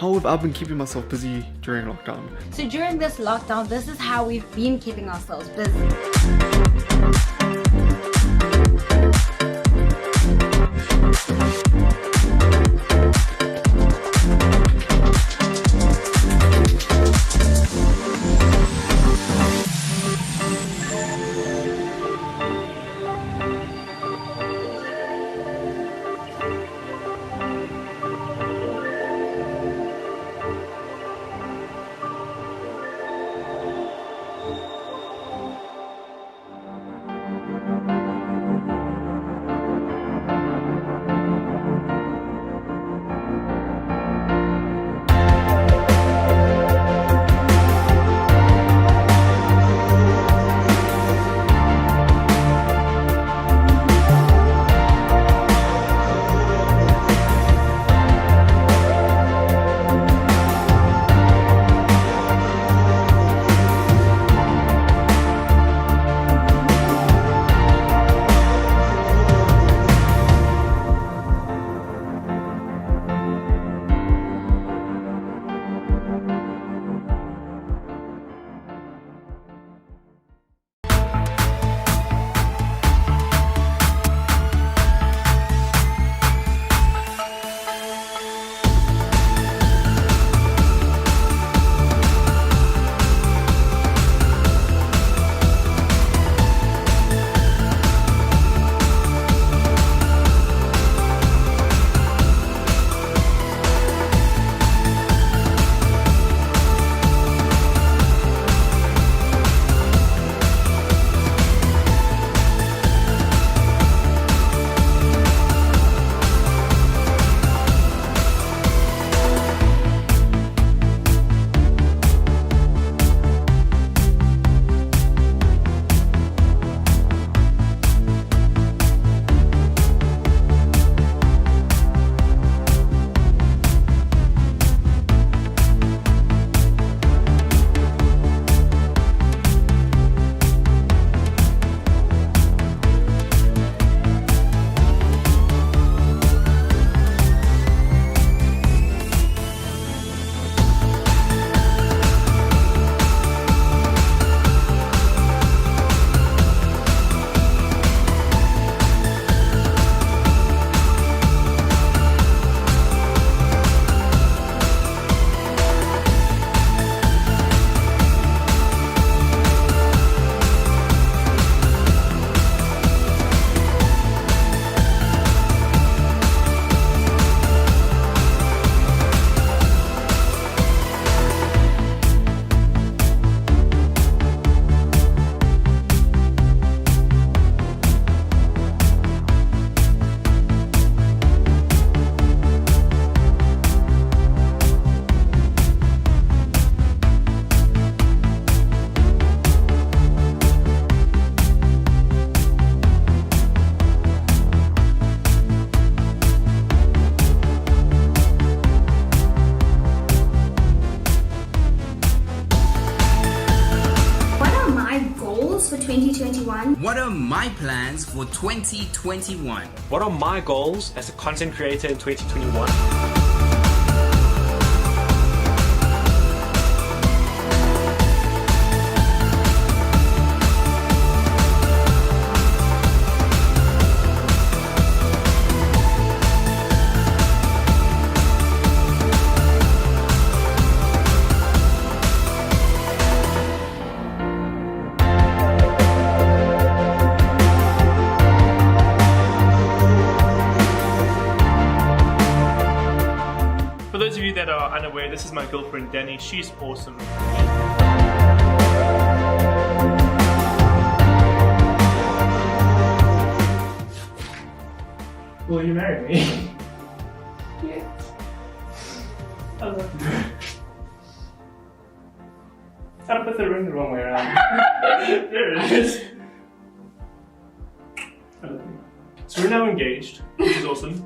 how have I been keeping myself busy during lockdown? So during this lockdown, this is how we've been keeping ourselves busy. For 2021. What are my plans for 2021? What are my goals as a content creator in 2021? For those of you that are unaware, this is my girlfriend Danny. She's awesome. Will you marry me? Yes. I love you. I put the ring the wrong way around. There it is. I love you. So we're now engaged, which is awesome.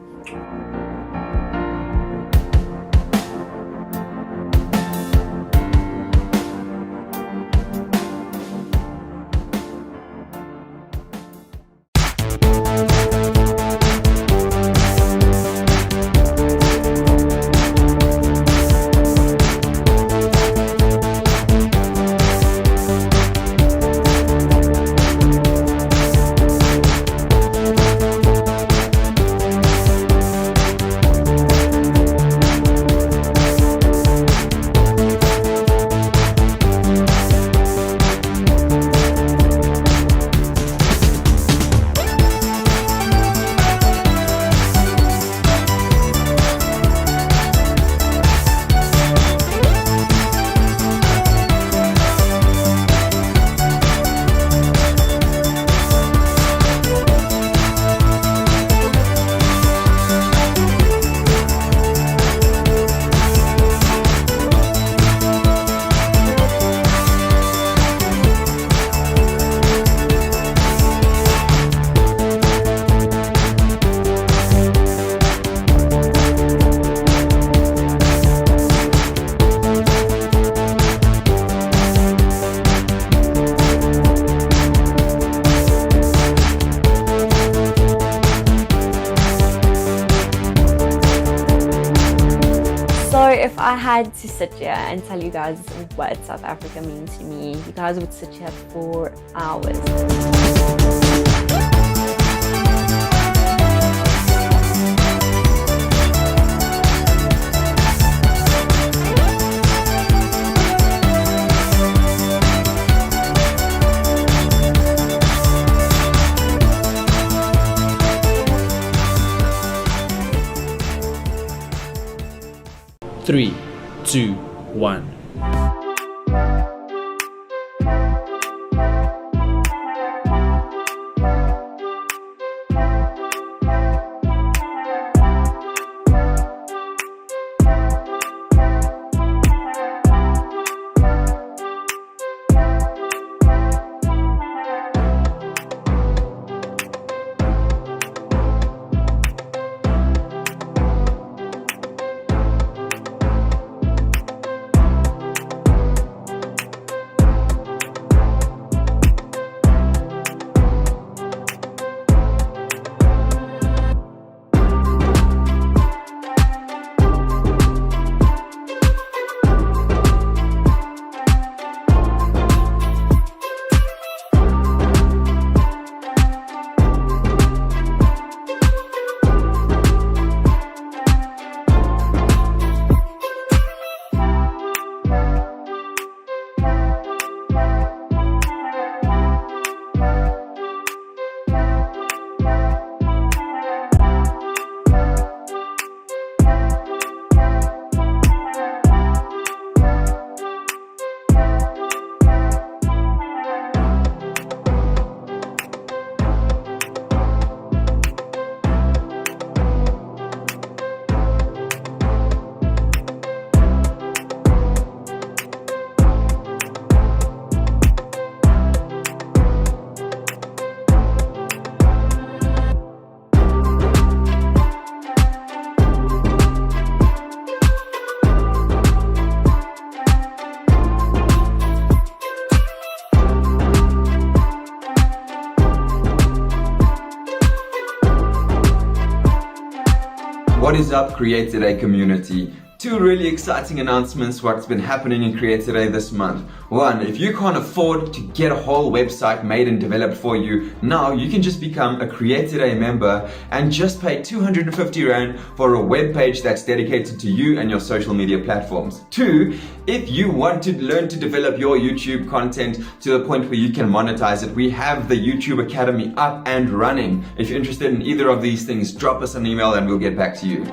I had to sit here and tell you guys what South Africa means to me, you guys would sit here for hours. Three, two, one. What is up, CreateZA community? Two really exciting announcements what's been happening in CreateZA this month. One, if you can't afford to get a whole website made and developed for you, now you can just become a CreateZA member and just pay 250 Rand for a web page that's dedicated to you and your social media platforms. Two, if you want to learn to develop your YouTube content to the point where you can monetize it, we have the YouTube Academy up and running. If you're interested in either of these things, drop us an email and we'll get back to you.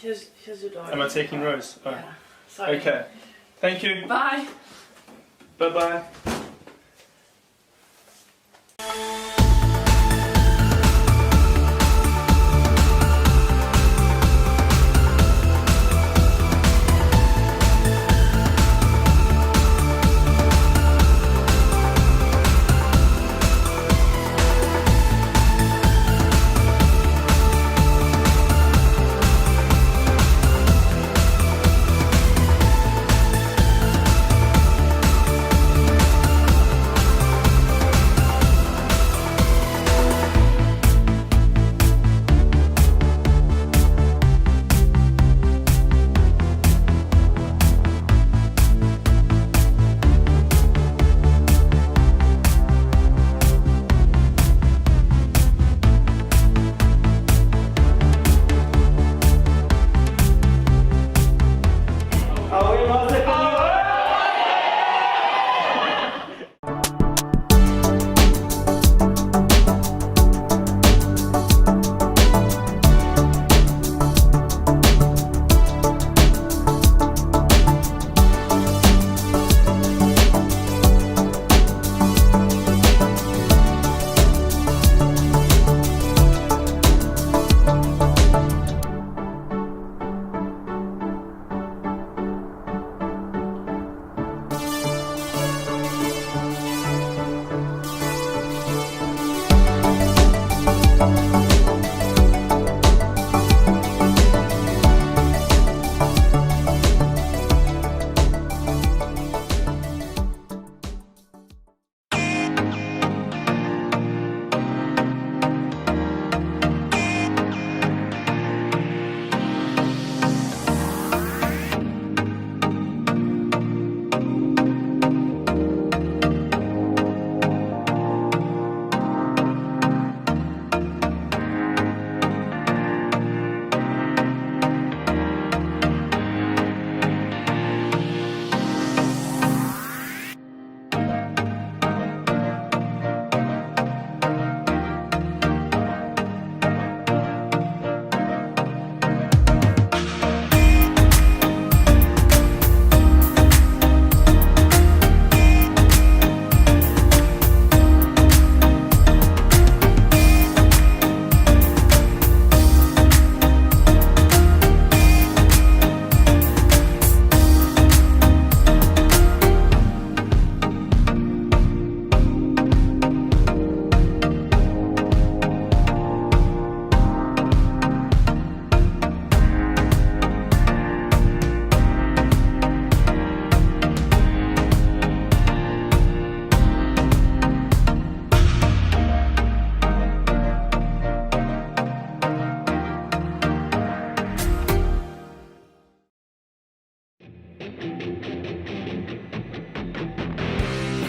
Here's your dog. Am I taking Rose? Oh. Yeah. Sorry. Okay. Thank you. Bye. Bye-bye.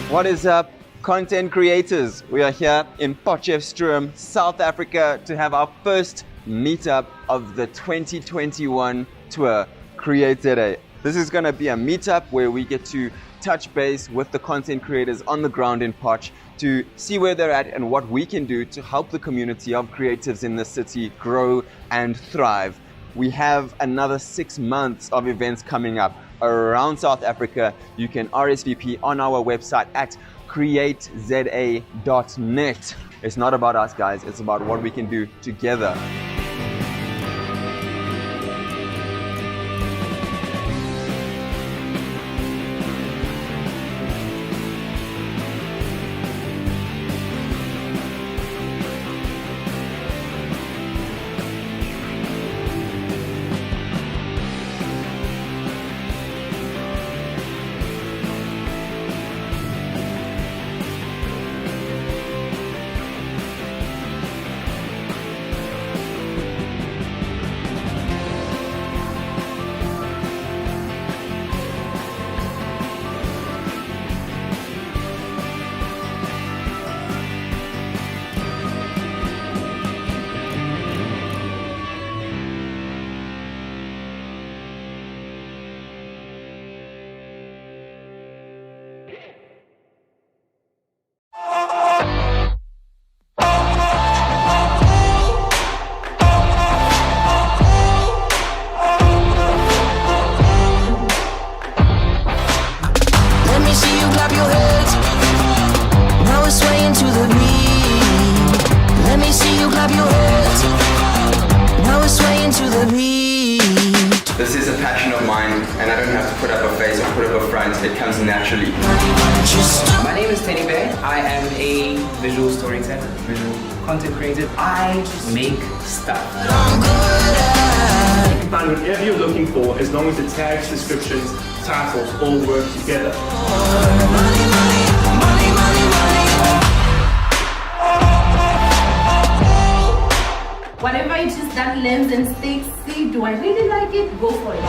What is up, content creators? We are here in Potchefstroom, South Africa to have our first meetup of the 2021 tour, CreateZA. This is going to be a meetup where we get to touch base with the content creators on the ground in Potch to see where they're at and what we can do to help the community of creatives in the city grow and thrive. We have another 6 months of events coming up around South Africa. You can RSVP on our website at CreateZA.net. It's not about us, guys. It's about what we can do together. passion of mine, and I don't have to put up a face or put up a front. It comes naturally. My name is Teddy Bear. I am a visual storyteller, visual content creator. I make stuff. You can find whatever you're looking for as long as the tags, descriptions, titles all work together. Whatever it is that lands and sticks, see, do I really like it? Go for it.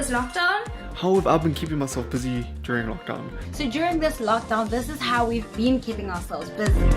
Lockdown? How have I been keeping myself busy during lockdown? So during this lockdown, this is how we've been keeping ourselves busy.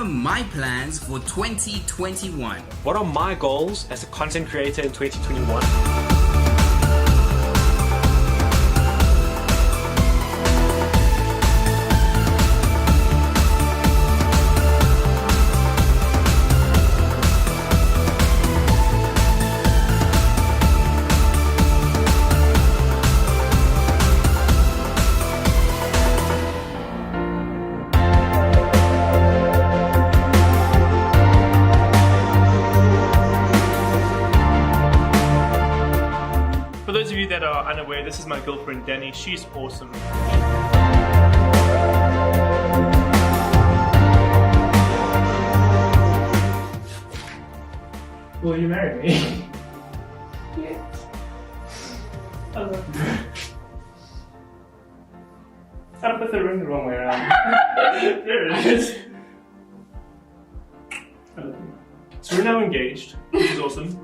are my plans for 2021? What are my goals as a content creator in 2021? For those of you that are unaware, this is my girlfriend Danny. She's awesome. Will you marry me? Yes. I love you. I put the ring the wrong way around. There it is. I love you. So we're now engaged, which is awesome.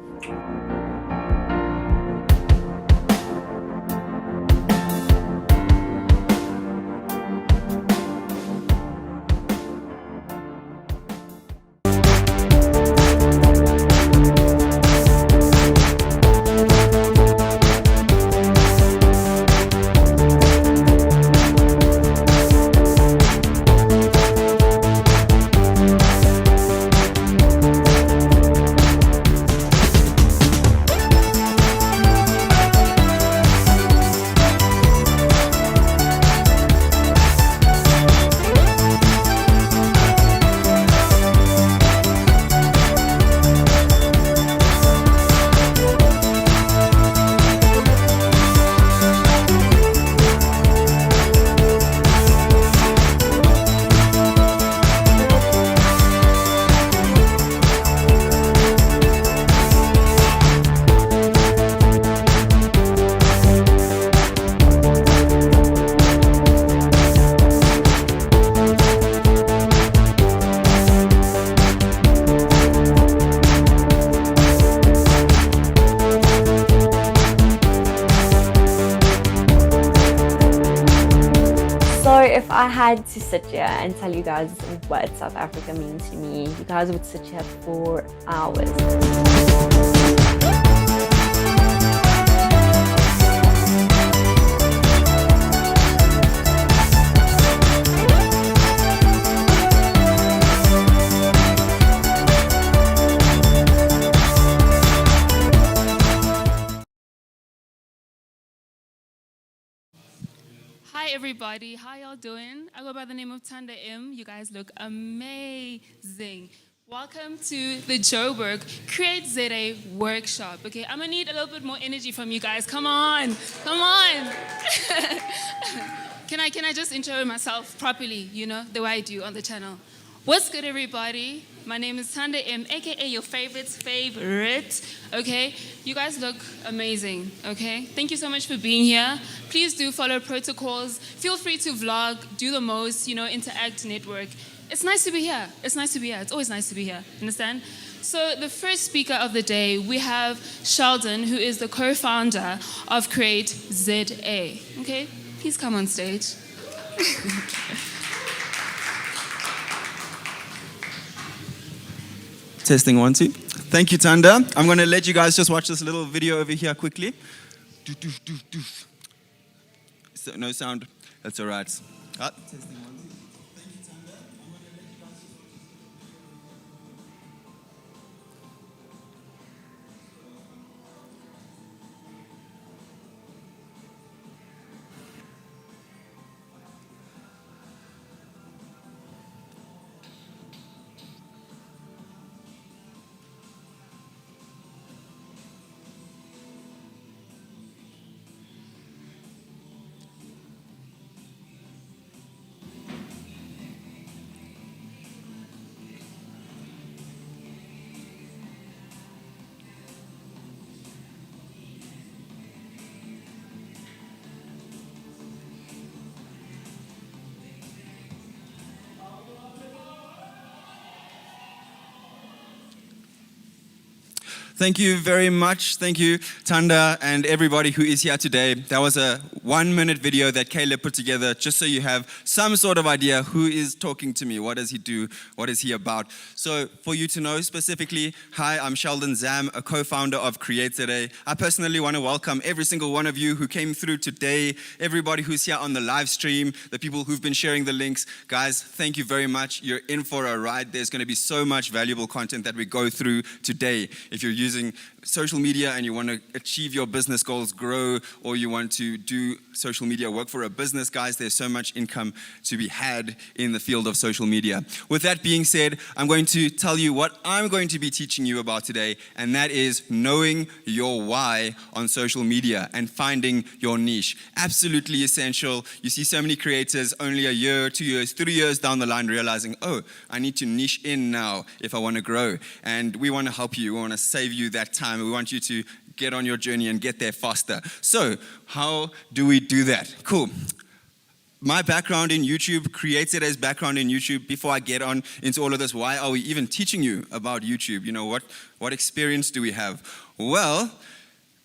So if I had to sit here and tell you guys what South Africa means to me, you guys would sit here for hours. Hi everybody, how y'all doing? I go by the name of Tanda M. You guys look amazing. Welcome to the Joburg CreateZA workshop. Okay, I'm gonna need a little bit more energy from you guys. Come on, come on. Can I just intro myself properly, you know, the way I do on the channel? What's good, everybody? My name is Tanda M, aka your favorite's favorite. Okay, you guys look amazing. Okay, thank you so much for being here. Please do follow protocols. Feel free to vlog, do the most, you know, interact, network. It's nice to be here. It's nice to be here. It's always nice to be here. Understand? So the first speaker of the day, we have Sheldon, who is the co-founder of CreateZA. Okay, please come on stage. Testing 1, 2. Thank you, Tanda. I'm going to let you guys just watch this little video over here quickly. Doof, doof, doof, doof. So, no sound. That's all right. Testing 1, 2. Thank you, Tanda. I'm going to let you guys just... Thank you very much. Thank you, Tanda, and everybody who is here today. That was a 1-minute video that Caleb put together just so you have some sort of idea who is talking to me, what does he do, what is he about. So for you to know specifically, hi, I'm Sheldon Zam, a co-founder of CreateZA. I personally want to welcome every single one of you who came through today, everybody who's here on the live stream, the people who've been sharing the links. Guys, thank you very much. You're in for a ride. There's going to be so much valuable content that we go through today. If you're using social media and you want to achieve your business goals, grow, or you want to do social media work for a business, guys, there's so much income to be had in the field of social media. With that being said, I'm going to tell you what I'm going to be teaching you about today, and that is knowing your why on social media and finding your niche. Absolutely essential. You see so many creators only a year, 2 years, 3 years down the line realizing, oh, I need to niche in now if I want to grow. And we want to help you. We want to save you that time. We want you to get on your journey and get there faster. So how do we do that? Cool. My background in YouTube, CreateZA's background in YouTube, before I get on into all of this, why are we even teaching you about YouTube? You know, what experience do we have? Well,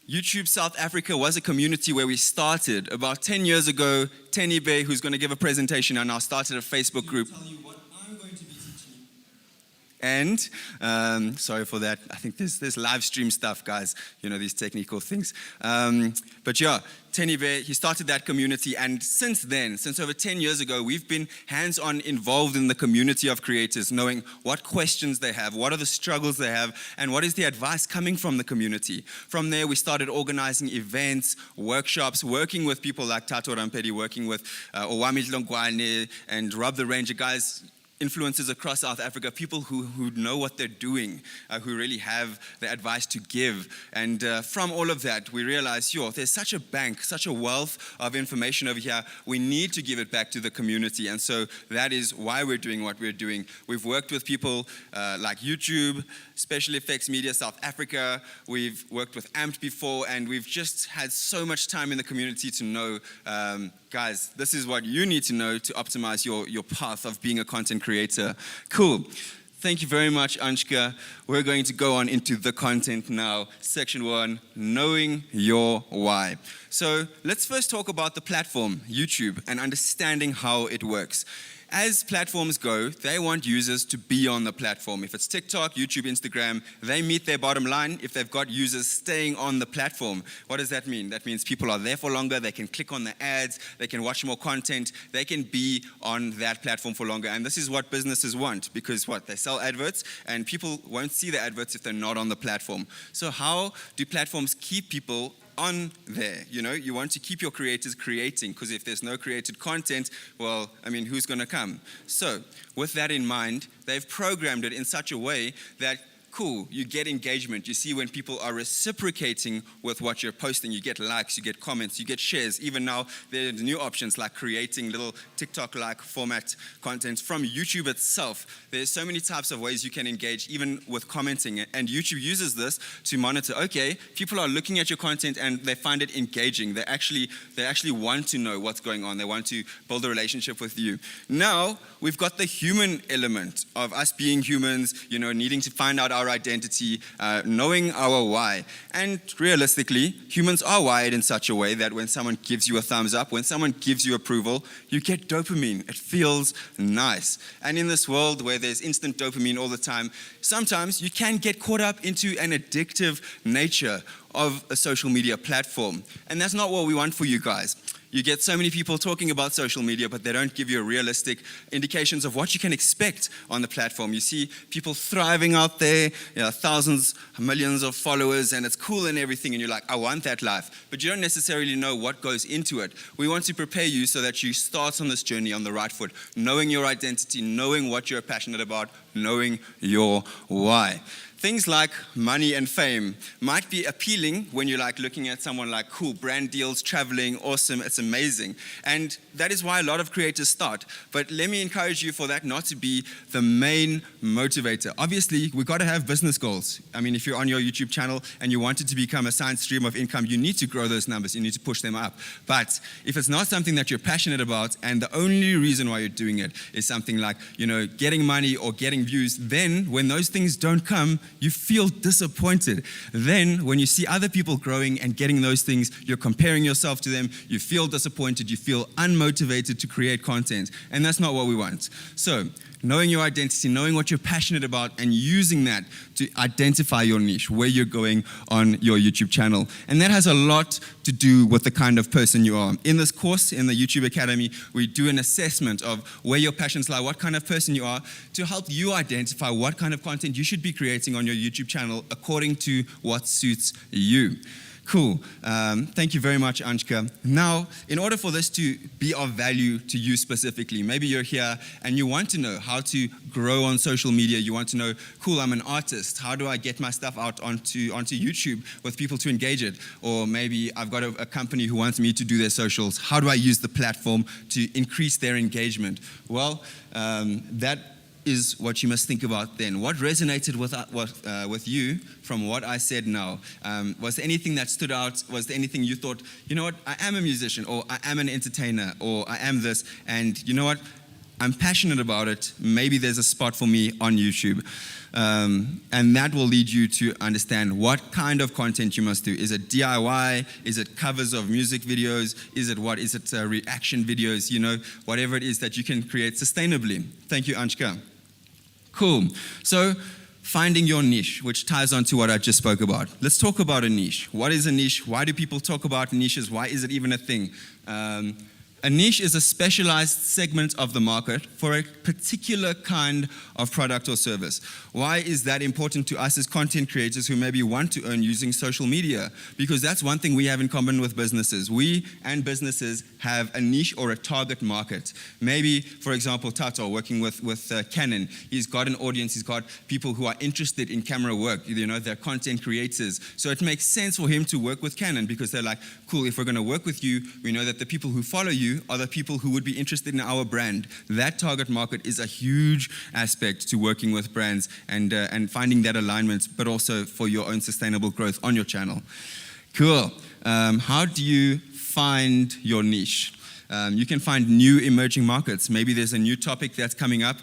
YouTube South Africa was a community where we started about 10 years ago. Tenny Bay, who's going to give a presentation, and I started a Facebook group. And, sorry for that, I think there's live stream stuff, guys, you know, these technical things. But yeah, Tenny Bear, he started that community, and since then, since over 10 years ago, we've been hands-on involved in the community of creators, knowing what questions they have, what are the struggles they have, and what is the advice coming from the community. From there, we started organizing events, workshops, working with people like Tato Rampedi, working with Owami Tlongwane and Rob the Ranger, guys, influencers across South Africa, people who know what they're doing, who really have the advice to give. And from all of that, we realized, there's such a bank, such a wealth of information over here. We need to give it back to the community. And so that is why we're doing what we're doing. We've worked with people like YouTube, Special Effects Media South Africa. We've worked with Amped before, and we've just had so much time in the community to know, guys, this is what you need to know to optimize your path of being a content creator. Cool. Thank you very much, Anshka. We're going to go on into the content now. Section 1, knowing your why. So let's first talk about the platform, YouTube, and understanding how it works. As platforms go, they want users to be on the platform. If it's TikTok, YouTube, Instagram, they meet their bottom line if they've got users staying on the platform. What does that mean? That means people are there for longer, they can click on the ads, they can watch more content, they can be on that platform for longer. And this is what businesses want, because they sell adverts, and people won't see the adverts if they're not on the platform. So how do platforms keep people on there? You know, you want to keep your creators creating, because if there's no created content, well, I mean, who's going to come? So with that in mind, they've programmed it in such a way that cool, you get engagement. You see when people are reciprocating with what you're posting, you get likes, you get comments, you get shares. Even now, there's new options like creating little TikTok-like format content from YouTube itself. There's so many types of ways you can engage, even with commenting. And YouTube uses this to monitor, okay, people are looking at your content and they find it engaging. They actually want to know what's going on. They want to build a relationship with you. Now, we've got the human element of us being humans, you know, needing to find out our identity, knowing our why. And realistically, humans are wired in such a way that when someone gives you a thumbs up, when someone gives you approval, you get dopamine. It feels nice. And in this world where there's instant dopamine all the time, sometimes you can get caught up into an addictive nature of a social media platform. And that's not what we want for you guys. You get so many people talking about social media, but they don't give you realistic indications of what you can expect on the platform. You see people thriving out there, thousands, millions of followers, and it's cool and everything, and you're like, I want that life. But you don't necessarily know what goes into it. We want to prepare you so that you start on this journey on the right foot, knowing your identity, knowing what you're passionate about, knowing your why. Things like money and fame might be appealing when you're looking at someone like, cool, brand deals, traveling, awesome, it's amazing. And that is why a lot of creators start. But let me encourage you for that not to be the main motivator. Obviously, we've got to have business goals. I mean, if you're on your YouTube channel and you want it to become a side stream of income, you need to grow those numbers, you need to push them up. But if it's not something that you're passionate about and the only reason why you're doing it is something like, getting money or getting views, then when those things don't come, you feel disappointed. Then when you see other people growing and getting those things, you're comparing yourself to them, you feel disappointed, you feel unmotivated to create content. And that's not what we want. So, knowing your identity, knowing what you're passionate about, and using that to identify your niche, where you're going on your YouTube channel. And that has a lot to do with the kind of person you are. In this course, in the YouTube Academy, we do an assessment of where your passions lie, what kind of person you are, to help you identify what kind of content you should be creating on your YouTube channel according to what suits you. Cool. Thank you very much, Anshka. Now, in order for this to be of value to you specifically, maybe you're here and you want to know how to grow on social media. You want to know, cool, I'm an artist. How do I get my stuff out onto YouTube with people to engage it? Or maybe I've got a company who wants me to do their socials. How do I use the platform to increase their engagement? Well, that is what you must think about then. What resonated with you from what I said now? Was there anything that stood out? Was there anything you thought, you know what, I am a musician, or I am an entertainer, or I am this, and you know what, I'm passionate about it. Maybe there's a spot for me on YouTube. And that will lead you to understand what kind of content you must do. Is it DIY? Is it covers of music videos? Is it what? Is it reaction videos? You know, whatever it is that you can create sustainably. Thank you, Anshka. Cool. So, finding your niche, which ties on to what I just spoke about. Let's talk about a niche. What is a niche? Why do people talk about niches? Why is it even a thing? A niche is a specialized segment of the market for a particular kind of product or service. Why is that important to us as content creators who maybe want to earn using social media? Because that's one thing we have in common with businesses. We and businesses have a niche or a target market. Maybe, for example, Tato working with Canon, he's got an audience, he's got people who are interested in camera work, you know, they're content creators. So it makes sense for him to work with Canon because they're like, cool, if we're gonna work with you, we know that the people who follow you are the people who would be interested in our brand. That target market is a huge aspect to working with brands and finding that alignment, but also for your own sustainable growth on your channel. Cool. How do you find your niche? You can find new emerging markets. Maybe there's a new topic that's coming up,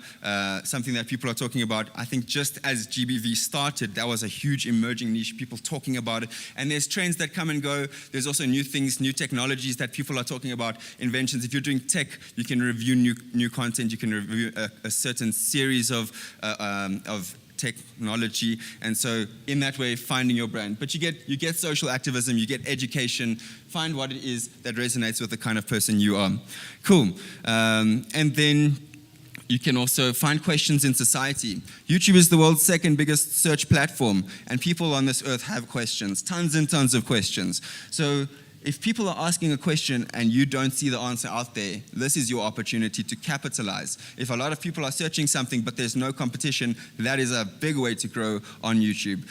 something that people are talking about. I think just as GBV started, that was a huge emerging niche, people talking about it. And there's trends that come and go. There's also new things, new technologies that people are talking about, inventions. If you're doing tech, you can review new content. You can review a certain series of technology, and so in that way finding your brand. But you get social activism, you get education, find what it is that resonates with the kind of person you are. Cool. And then you can also find questions in society. YouTube is the world's second biggest search platform, and people on this earth have questions, tons and tons of questions. So if people are asking a question and you don't see the answer out there, this is your opportunity to capitalize. If a lot of people are searching something but there's no competition, that is a big way to grow on YouTube.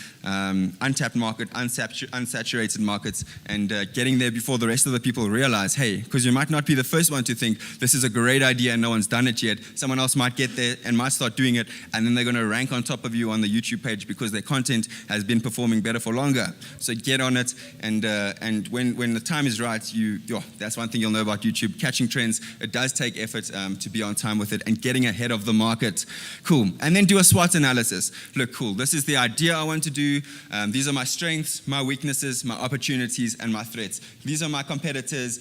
Untapped market, unsaturated markets, and getting there before the rest of the people realize, hey, because you might not be the first one to think this is a great idea and no one's done it yet. Someone else might get there and might start doing it, and then they're going to rank on top of you on the YouTube page because their content has been performing better for longer. So get on it, and when the time is right, that's one thing you'll know about YouTube, catching trends. It does take effort to be on time with it and getting ahead of the market. Cool. And then do a SWOT analysis. Look, cool, this is the idea I want to do. These are my strengths, my weaknesses, my opportunities, and my threats. These are my competitors.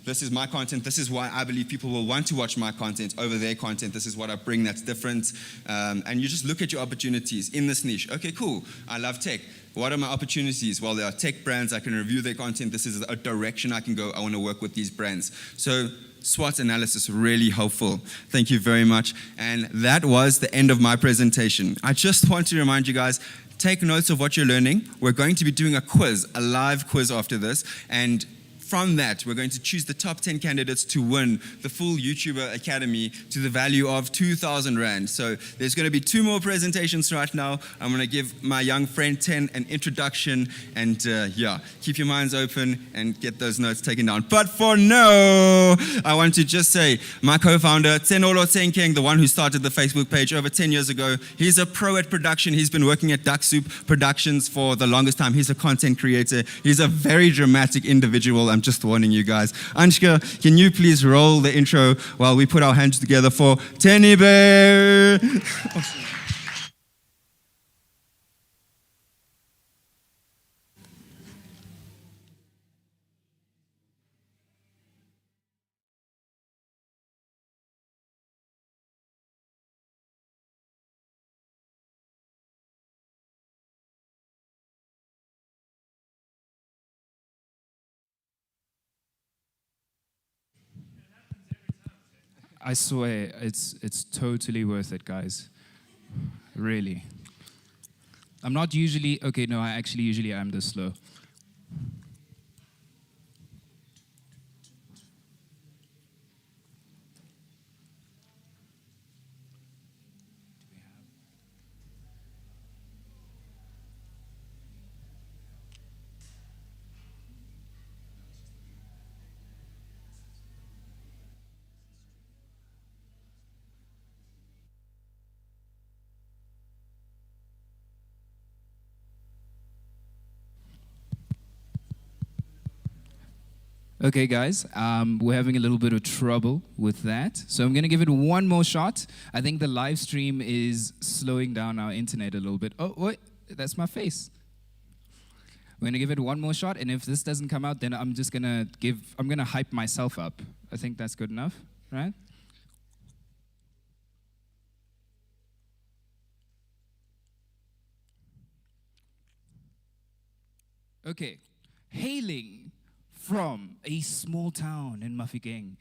This is my content. This is why I believe people will want to watch my content over their content. This is what I bring that's different. And you just look at your opportunities in this niche. Okay, cool. I love tech. What are my opportunities? Well, there are tech brands. I can review their content. This is a direction I can go. I want to work with these brands. So SWOT analysis, really helpful. Thank you very much. And that was the end of my presentation. I just want to remind you guys, take notes of what you're learning. We're going to be doing a quiz, a live quiz after this. And from that, we're going to choose the top 10 candidates to win the full YouTuber Academy to the value of 2,000 Rand. So there's going to be 2 more presentations right now. I'm going to give my young friend 10 an introduction, and keep your minds open and get those notes taken down. But for now, I want to just say, my co-founder, Tsenolo Tsenkeng, the one who started the Facebook page over 10 years ago, he's a pro at production. He's been working at Duck Soup Productions for the longest time. He's a content creator. He's a very dramatic individual. I'm just warning you guys. Anshka, can you please roll the intro while we put our hands together for Tenny Bear? I swear, it's totally worth it, guys. Really. I'm not usually, okay, no, I actually usually am this slow. Okay, guys, we're having a little bit of trouble with that. So I'm going to give it one more shot. I think the live stream is slowing down our internet a little bit. Oh, wait, that's my face. We're going to give it one more shot, and if this doesn't come out, then I'm just going to hype myself up. I think that's good enough, right? Okay, hailing from a small town in Mafeking,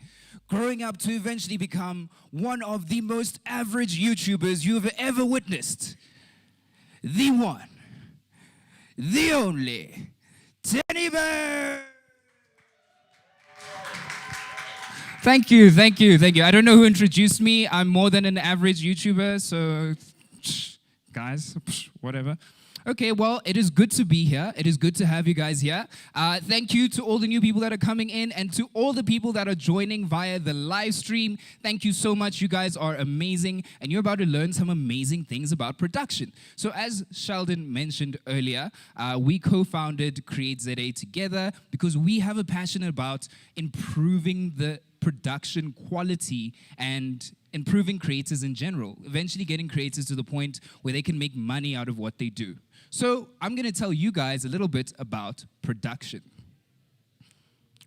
growing up to eventually become one of the most average YouTubers you have ever witnessed. The one, the only, Teddy Bear! Thank you. I don't know who introduced me. I'm more than an average YouTuber, so guys, whatever. Okay, well, it is good to be here. It is good to have you guys here. Thank you to all the new people that are coming in and to all the people that are joining via the live stream. Thank you so much. You guys are amazing, and you're about to learn some amazing things about production. So as Sheldon mentioned earlier, we co-founded CreateZA together because we have a passion about improving the production quality and improving creators in general, eventually getting creators to the point where they can make money out of what they do. So I'm going to tell you guys a little bit about production.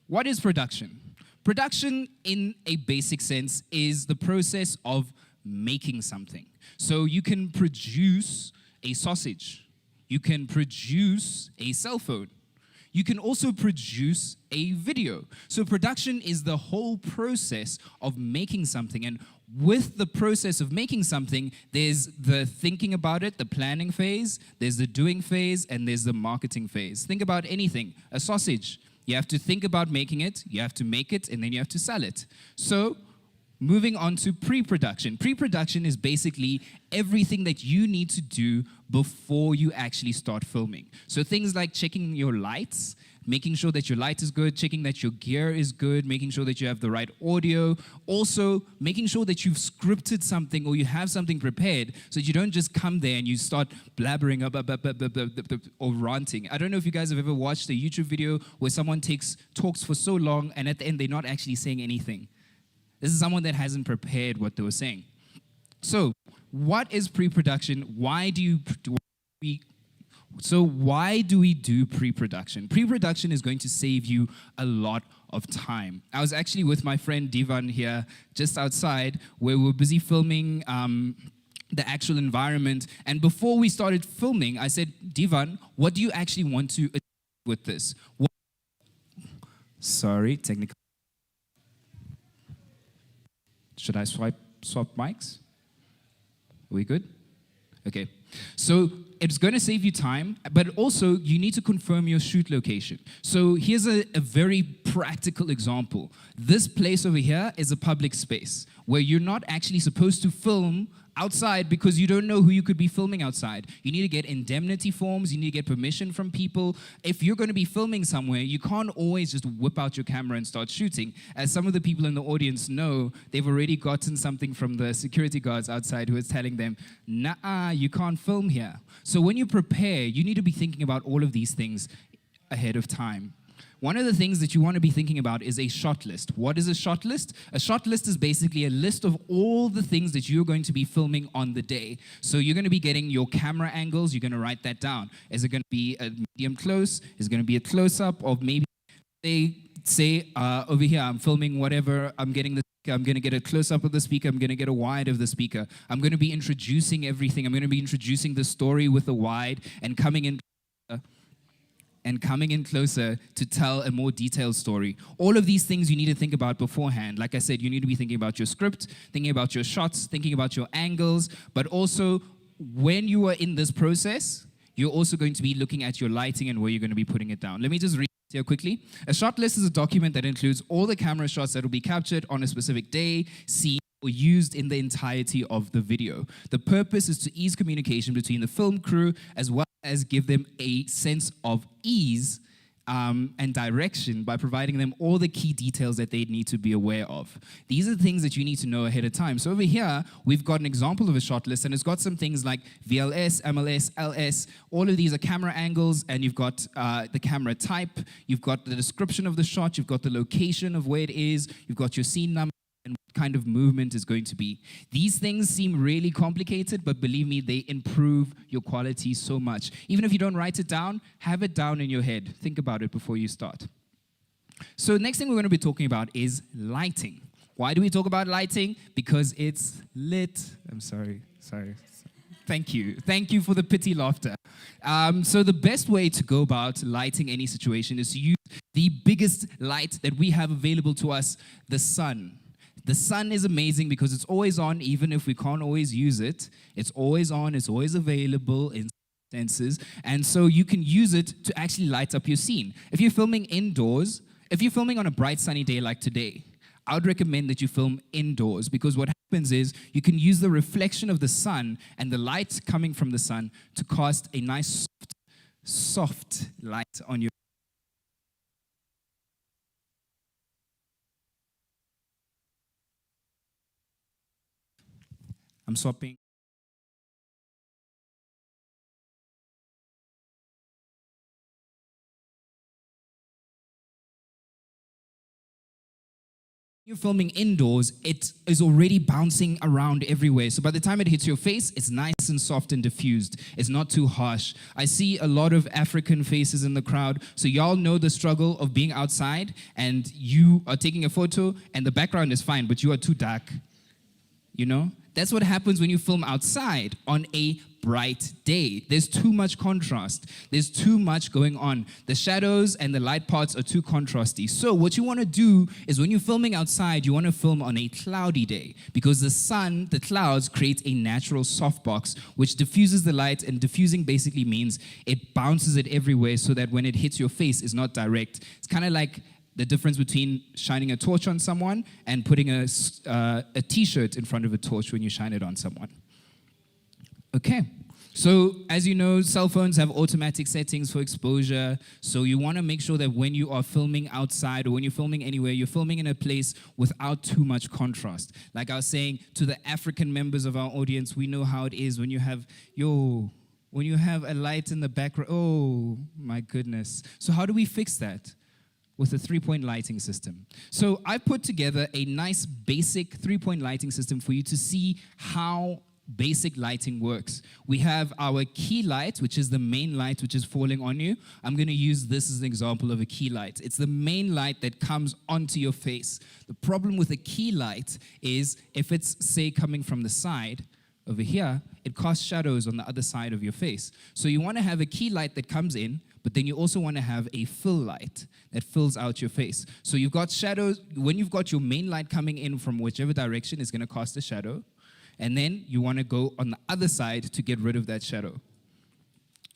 What is production? Production, in a basic sense, is the process of making something. So you can produce a sausage. You can produce a cell phone. You can also produce a video. So production is the whole process of making something. And with the process of making something, there's the thinking about it, the planning phase, there's the doing phase, and there's the marketing phase. Think about anything. A sausage. You have to think about making it, you have to make it, and then you have to sell it. So moving on to pre-production. Pre-production is basically everything that you need to do before you actually start filming. So things like checking your lights, making sure that your light is good, checking that your gear is good, making sure that you have the right audio, also making sure that you've scripted something or you have something prepared so that you don't just come there and you start blabbering up or ranting. I don't know if you guys have ever watched a YouTube video where someone talks for so long and at the end they're not actually saying anything. This is someone that hasn't prepared what they were saying. So, what is pre-production? Why do we do pre-production? Pre-production is going to save you a lot of time. I was actually with my friend Divan here just outside where we were busy filming the actual environment. And before we started filming, I said, Divan, what do you actually want to achieve with this? Sorry, technical. Should I swap mics? Are we good? Okay. So it's going to save you time, but also you need to confirm your shoot location. So here's a very practical example. This place over here is a public space where you're not actually supposed to film outside because you don't know who you could be filming outside. You need to get indemnity forms, you need to get permission from people. If you're going to be filming somewhere, you can't always just whip out your camera and start shooting. As some of the people in the audience know, they've already gotten something from the security guards outside who is telling them, nah, you can't film here. So when you prepare, you need to be thinking about all of these things ahead of time. One of the things that you want to be thinking about is a shot list. What is a shot list? A shot list is basically a list of all the things that you're going to be filming on the day. So you're going to be getting your camera angles. You're going to write that down. Is it going to be a medium close? Is it going to be a close-up? Or maybe they say, over here, I'm filming whatever. I'm going to get a close-up of the speaker. I'm going to get a wide of the speaker. I'm going to be introducing everything. I'm going to be introducing the story with a wide and coming in. and coming in closer to tell a more detailed story. All of these things you need to think about beforehand. Like I said, you need to be thinking about your script, thinking about your shots, thinking about your angles, but also when you are in this process, you're also going to be looking at your lighting and where you're going to be putting it down. Let me just read here quickly. A shot list is a document that includes all the camera shots that will be captured on a specific day, scene, or used in the entirety of the video. The purpose is to ease communication between the film crew as well as give them a sense of ease and direction by providing them all the key details that they need to be aware of. These are the things that you need to know ahead of time. So over here, we've got an example of a shot list, and it's got some things like VLS, MLS, LS. All of these are camera angles, and you've got the camera type, you've got the description of the shot, you've got the location of where it is, you've got your scene number, and what kind of movement is going to be. These things seem really complicated, but believe me, they improve your quality so much. Even if you don't write it down, have it down in your head. Think about it before you start. So next thing we're going to be talking about is lighting. Why do we talk about lighting? Because it's lit. I'm sorry. Thank you. Thank you for the pity laughter. So the best way to go about lighting any situation is to use the biggest light that we have available to us, the sun. The sun is amazing because it's always on, even if we can't always use it. It's always on, it's always available in senses. And so you can use it to actually light up your scene. If you're filming indoors, if you're filming on a bright sunny day like today, I would recommend that you film indoors because what happens is you can use the reflection of the sun and the light coming from the sun to cast a nice soft light on your I'm swapping. You're filming indoors, it is already bouncing around everywhere. So by the time it hits your face, it's nice and soft and diffused. It's not too harsh. I see a lot of African faces in the crowd. So y'all know the struggle of being outside and you are taking a photo and the background is fine, but you are too dark. You know? That's what happens when you film outside on a bright day. There's too much contrast. There's too much going on. The shadows and the light parts are too contrasty. So what you want to do is when you're filming outside, you want to film on a cloudy day because the sun, the clouds create a natural softbox which diffuses the light, and diffusing basically means it bounces it everywhere so that when it hits your face, it's not direct. It's kind of like the difference between shining a torch on someone and putting a t-shirt in front of a torch when you shine it on someone. Okay, so as you know, cell phones have automatic settings for exposure, so you want to make sure that when you are filming outside or when you're filming anywhere, you're filming in a place without too much contrast. Like I was saying, to the African members of our audience, we know how it is when you have, when you have a light in the background. Oh, my goodness. So how do we fix that? With a 3-point lighting system. So I put together a nice basic 3-point lighting system for you to see how basic lighting works. We have our key light, which is the main light which is falling on you. I'm going to use this as an example of a key light. It's the main light that comes onto your face. The problem with a key light is if it's, say, coming from the side, over here, it casts shadows on the other side of your face. So you want to have a key light that comes in, but then you also want to have a fill light that fills out your face. So you've got shadows. When you've got your main light coming in from whichever direction, it's going to cast a shadow. And then you want to go on the other side to get rid of that shadow.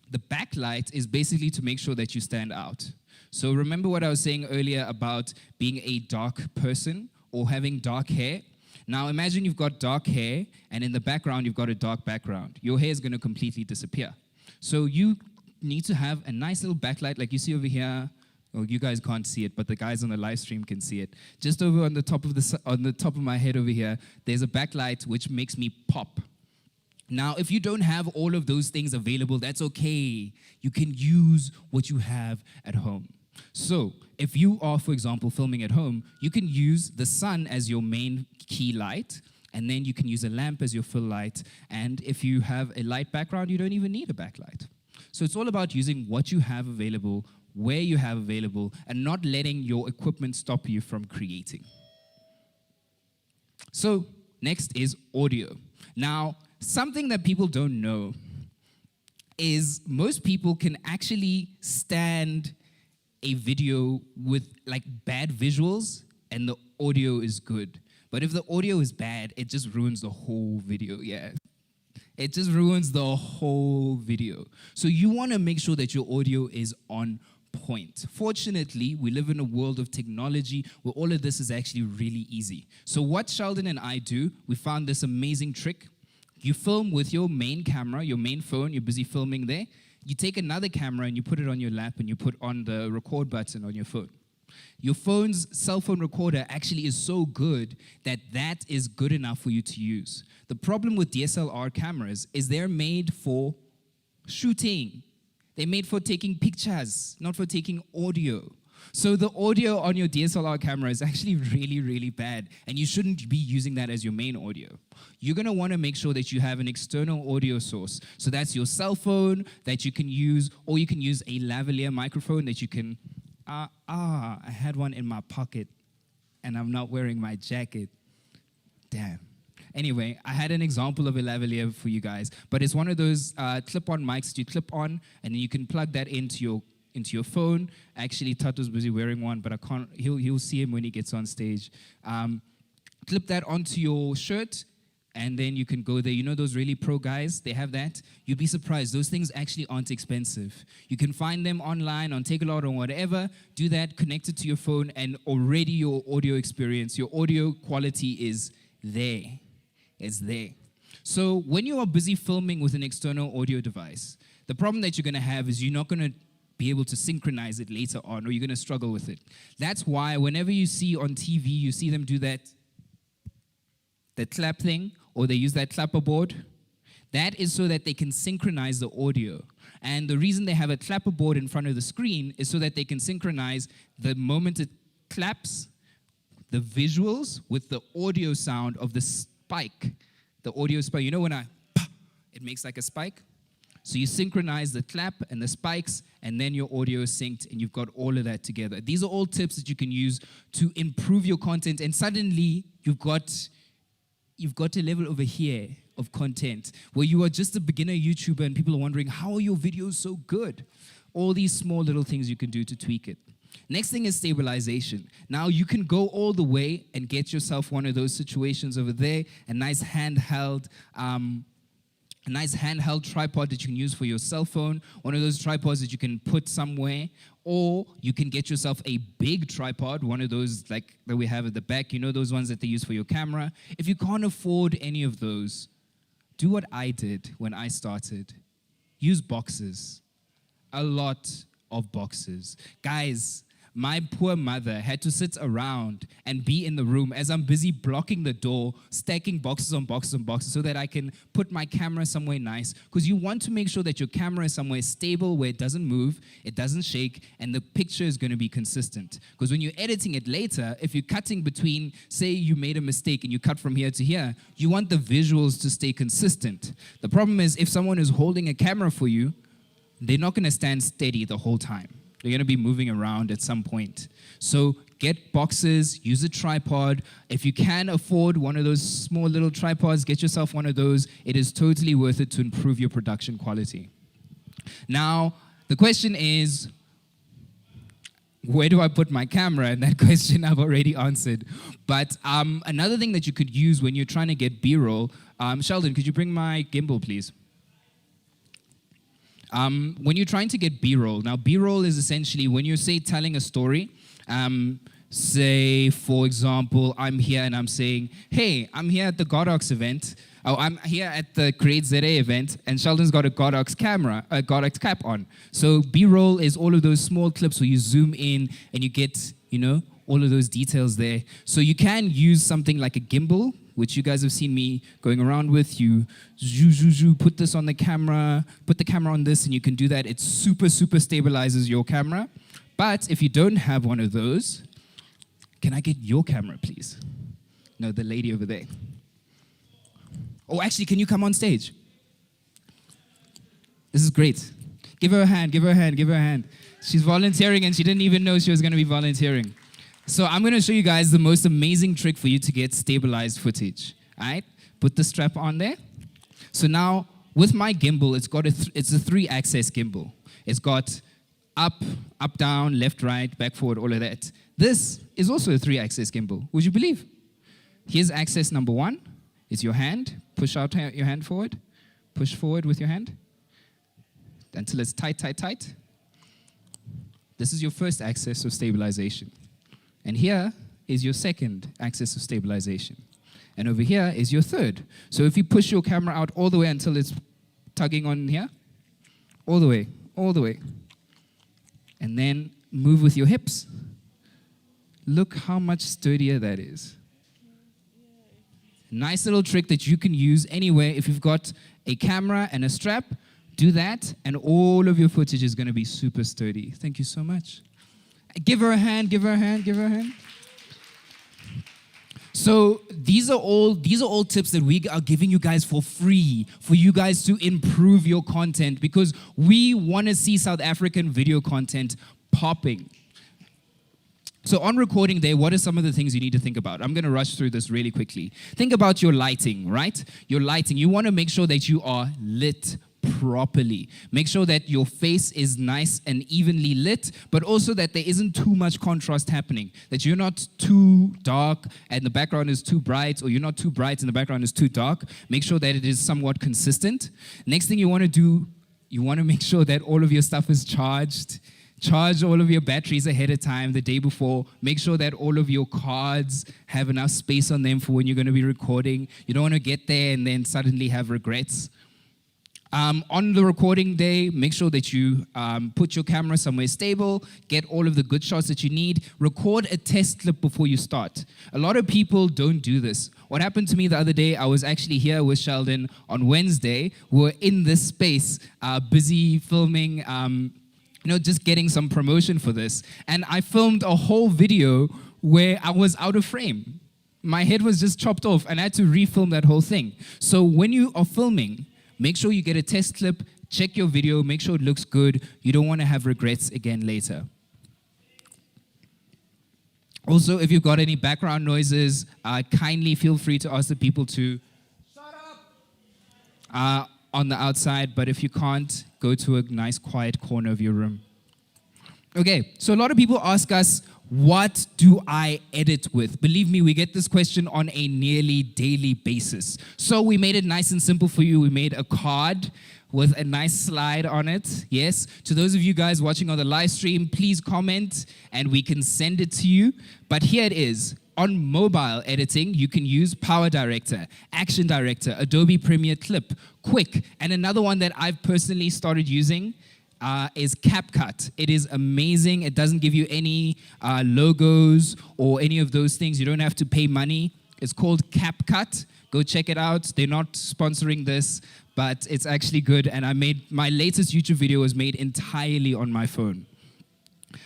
The backlight is basically to make sure that you stand out. So remember what I was saying earlier about being a dark person or having dark hair? Now imagine you've got dark hair and in the background you've got a dark background. Your hair is going to completely disappear. So you need to have a nice little backlight like you see over here. Oh, you guys can't see it, but the guys on the live stream can see it. Just over on the top of my head over here, there's a backlight which makes me pop. Now, if you don't have all of those things available, that's okay. You can use what you have at home. So, if you are, for example, filming at home, you can use the sun as your main key light, and then you can use a lamp as your fill light. And if you have a light background, you don't even need a backlight. So it's all about using what you have available, where you have available, and not letting your equipment stop you from creating. So next is audio. Now, something that people don't know is most people can actually stand a video with like bad visuals and the audio is good. But if the audio is bad, it just ruins the whole video, yeah. It just ruins the whole video. So you want to make sure that your audio is on point. Fortunately, we live in a world of technology where all of this is actually really easy. So what Sheldon and I do, we found this amazing trick. You film with your main camera, your main phone, you're busy filming there. You take another camera and you put it on your lap and you put on the record button on your phone. Your phone's cell phone recorder actually is so good that that is good enough for you to use. The problem with DSLR cameras is they're made for shooting. They're made for taking pictures, not for taking audio. So the audio on your DSLR camera is actually really, really bad, and you shouldn't be using that as your main audio. You're going to want to make sure that you have an external audio source. So that's your cell phone that you can use, or you can use a lavalier microphone that you can... I had one in my pocket, and I'm not wearing my jacket. Damn. Anyway, I had an example of a lavalier for you guys, but it's one of those clip-on mics that you clip on, and then you can plug that into your phone. Actually, Tato's busy wearing one, but I can't. He'll see him when he gets on stage. Clip that onto your shirt, and then you can go there. You know those really pro guys? They have that. You'd be surprised. Those things actually aren't expensive. You can find them online on Takealot or whatever. Do that, connect it to your phone, and already your audio experience, your audio quality is there. It's there. So when you are busy filming with an external audio device, the problem that you're going to have is you're not going to be able to synchronize it later on, or you're going to struggle with it. That's why whenever you see on TV, you see them do that clap thing, or they use that clapper board. That is so that they can synchronize the audio. And the reason they have a clapper board in front of the screen is so that they can synchronize the moment it claps, the visuals with the audio sound of the spike. The audio spike, you know when it makes like a spike? So you synchronize the clap and the spikes, and then your audio is synced, and you've got all of that together. These are all tips that you can use to improve your content, and suddenly you've got a level over here of content where you are just a beginner YouTuber and people are wondering, how are your videos so good? All these small little things you can do to tweak it. Next thing is stabilization. Now you can go all the way and get yourself one of those situations over there, a nice handheld tripod that you can use for your cell phone, one of those tripods that you can put somewhere, or you can get yourself a big tripod, one of those like that we have at the back, you know, those ones that they use for your camera. If you can't afford any of those, do what I did when I started. Use boxes. A lot of boxes. Guys, my poor mother had to sit around and be in the room as I'm busy blocking the door, stacking boxes on boxes on boxes so that I can put my camera somewhere nice. Because you want to make sure that your camera is somewhere stable where it doesn't move, it doesn't shake, and the picture is going to be consistent. Because when you're editing it later, if you're cutting between, say you made a mistake and you cut from here to here, you want the visuals to stay consistent. The problem is if someone is holding a camera for you, they're not going to stand steady the whole time. They're going to be moving around at some point. So get boxes, use a tripod. If you can afford one of those small little tripods, get yourself one of those. It is totally worth it to improve your production quality. Now, the question is, where do I put my camera? And that question I've already answered. But another thing that you could use when you're trying to get B-roll, Sheldon, could you bring my gimbal, please? When you're trying to get B-roll, now B-roll is essentially when you're, say, telling a story, say, for example, I'm here and I'm saying, hey, I'm here at the Godox event, oh, I'm here at the CreateZA event, and Sheldon's got a Godox camera, a Godox cap on. So B-roll is all of those small clips where you zoom in and you get, you know, all of those details there. So you can use something like a gimbal, which you guys have seen me going around with. You put this on the camera, put the camera on this, and you can do that. It super, super stabilizes your camera. But if you don't have one of those, can I get your camera, please? No, the lady over there. Oh, actually, can you come on stage? This is great. Give her a hand, give her a hand, give her a hand. She's volunteering, and she didn't even know she was going to be volunteering. So I'm going to show you guys the most amazing trick for you to get stabilized footage. All right? Put the strap on there. So now with my gimbal, it's a 3-axis gimbal. It's got up, up, down, left, right, back, forward, all of that. This is also a 3-axis gimbal. Would you believe? Here's axis number 1. It's your hand. Push out your hand forward. Push forward with your hand until it's tight, tight, tight. This is your first axis of stabilization. And here is your second axis of stabilization. And over here is your third. So if you push your camera out all the way until it's tugging on here, all the way, all the way. And then move with your hips. Look how much sturdier that is. Nice little trick that you can use anywhere. If you've got a camera and a strap, do that, and all of your footage is going to be super sturdy. Thank you so much. Give her a hand, give her a hand, give her a hand. So these are all tips that we are giving you guys for free, for you guys to improve your content, because we want to see South African video content popping. So on recording day, what are some of the things you need to think about? I'm going to rush through this really quickly. Think about your lighting, right? Your lighting. You want to make sure that you are lit properly. Make sure that your face is nice and evenly lit, but also that there isn't too much contrast happening, that you're not too dark and the background is too bright, or you're not too bright and the background is too dark. Make sure that it is somewhat consistent. Next thing you want to do, you want to make sure that all of your stuff is charged. Charge all of your batteries ahead of time, the day before. Make sure that all of your cards have enough space on them for when you're going to be recording. You don't want to get there and then suddenly have regrets. On the recording day, make sure that you put your camera somewhere stable, get all of the good shots that you need, record a test clip before you start. A lot of people don't do this. What happened to me the other day, I was actually here with Sheldon on Wednesday. We were in this space, busy filming, just getting some promotion for this. And I filmed a whole video where I was out of frame. My head was just chopped off and I had to refilm that whole thing. So when you are filming, make sure you get a test clip, check your video, make sure it looks good. You don't want to have regrets again later. Also, if you've got any background noises, kindly feel free to ask the people to shut up on the outside, but if you can't, go to a nice quiet corner of your room. Okay, so a lot of people ask us, what do I edit with? Believe me, we get this question on a nearly daily basis. So we made it nice and simple for you. We made a card with a nice slide on it. Yes, to those of you guys watching on the live stream, please comment and we can send it to you. But here it is. On mobile editing, you can use Power Director, Action Director, Adobe Premiere Clip, Quick, and another one that I've personally started using is CapCut. It is amazing. It doesn't give you any logos or any of those things. You don't have to pay money. It's called CapCut. Go check it out. They're not sponsoring this, but it's actually good. And my latest YouTube video was made entirely on my phone.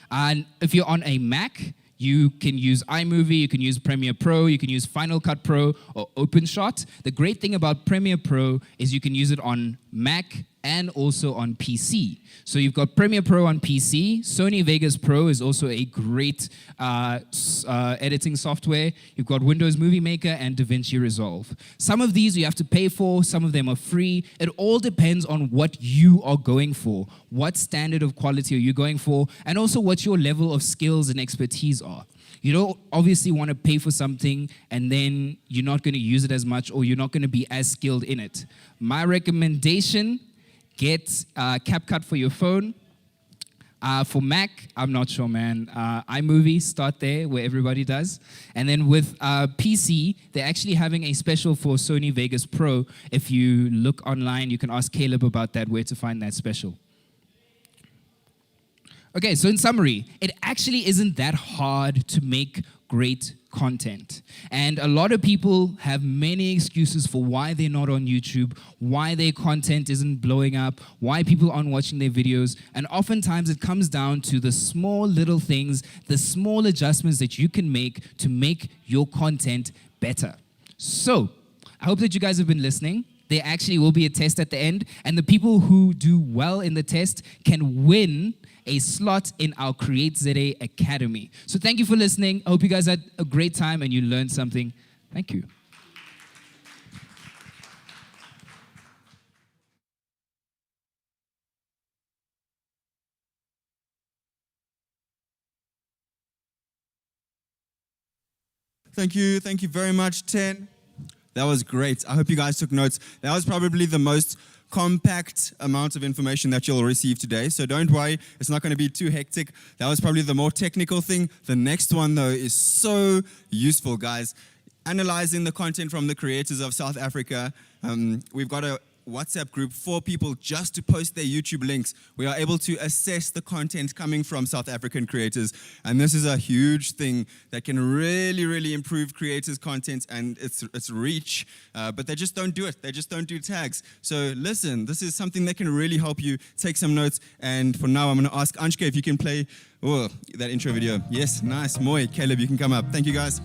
And if you're on a Mac, you can use iMovie, you can use Premiere Pro, you can use Final Cut Pro or OpenShot. The great thing about Premiere Pro is you can use it on Mac and also on PC. So you've got Premiere Pro on PC. Sony Vegas Pro is also a great editing software. You've got Windows Movie Maker and DaVinci Resolve. Some of these you have to pay for, some of them are free. It all depends on what you are going for. What standard of quality are you going for? And also what your level of skills and expertise are. You don't obviously want to pay for something and then you're not going to use it as much or you're not going to be as skilled in it. My recommendation, get CapCut for your phone. For Mac, I'm not sure, man. iMovie, start there where everybody does. And then with PC, they're actually having a special for Sony Vegas Pro. If you look online, you can ask Caleb about that, where to find that special. Okay, so in summary, it actually isn't that hard to make great content. And a lot of people have many excuses for why they're not on YouTube, why their content isn't blowing up, why people aren't watching their videos. And oftentimes it comes down to the small little things, the small adjustments that you can make to make your content better. So, I hope that you guys have been listening. There actually will be a test at the end, and the people who do well in the test can win a slot in our CreateZA Academy. So thank you for listening. I hope you guys had a great time and you learned something. Thank you. Thank you very much, 10. That was great. I hope you guys took notes. That was probably the most compact amount of information that you'll receive today. So don't worry, it's not going to be too hectic. That was probably the more technical thing. The next one, though, is so useful, guys. Analyzing the content from the creators of South Africa. We've got a WhatsApp group for people just to post their YouTube links. We are able to assess the content coming from South African creators. And this is a huge thing that can really, really improve creators' content and its reach. But they just don't do it. They just don't do tags. So listen, this is something that can really help you take some notes. And for now, I'm going to ask Anshka if you can play that intro video. Yes, nice. Moy, Caleb, you can come up. Thank you, guys.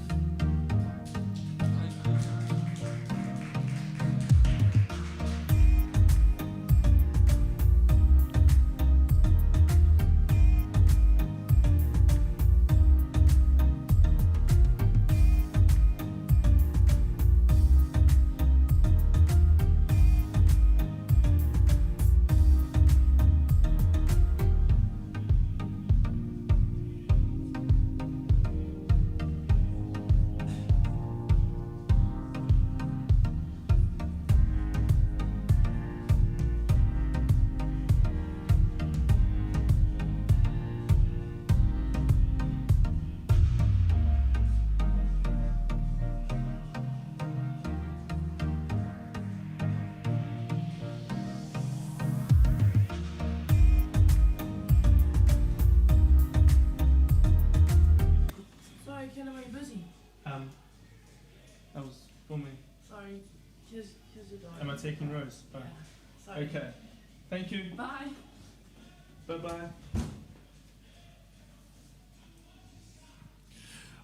I was filming. Sorry, here's the door. Am I taking Rose? Oh. Yeah. Sorry. Okay. Thank you. Bye. Bye-bye.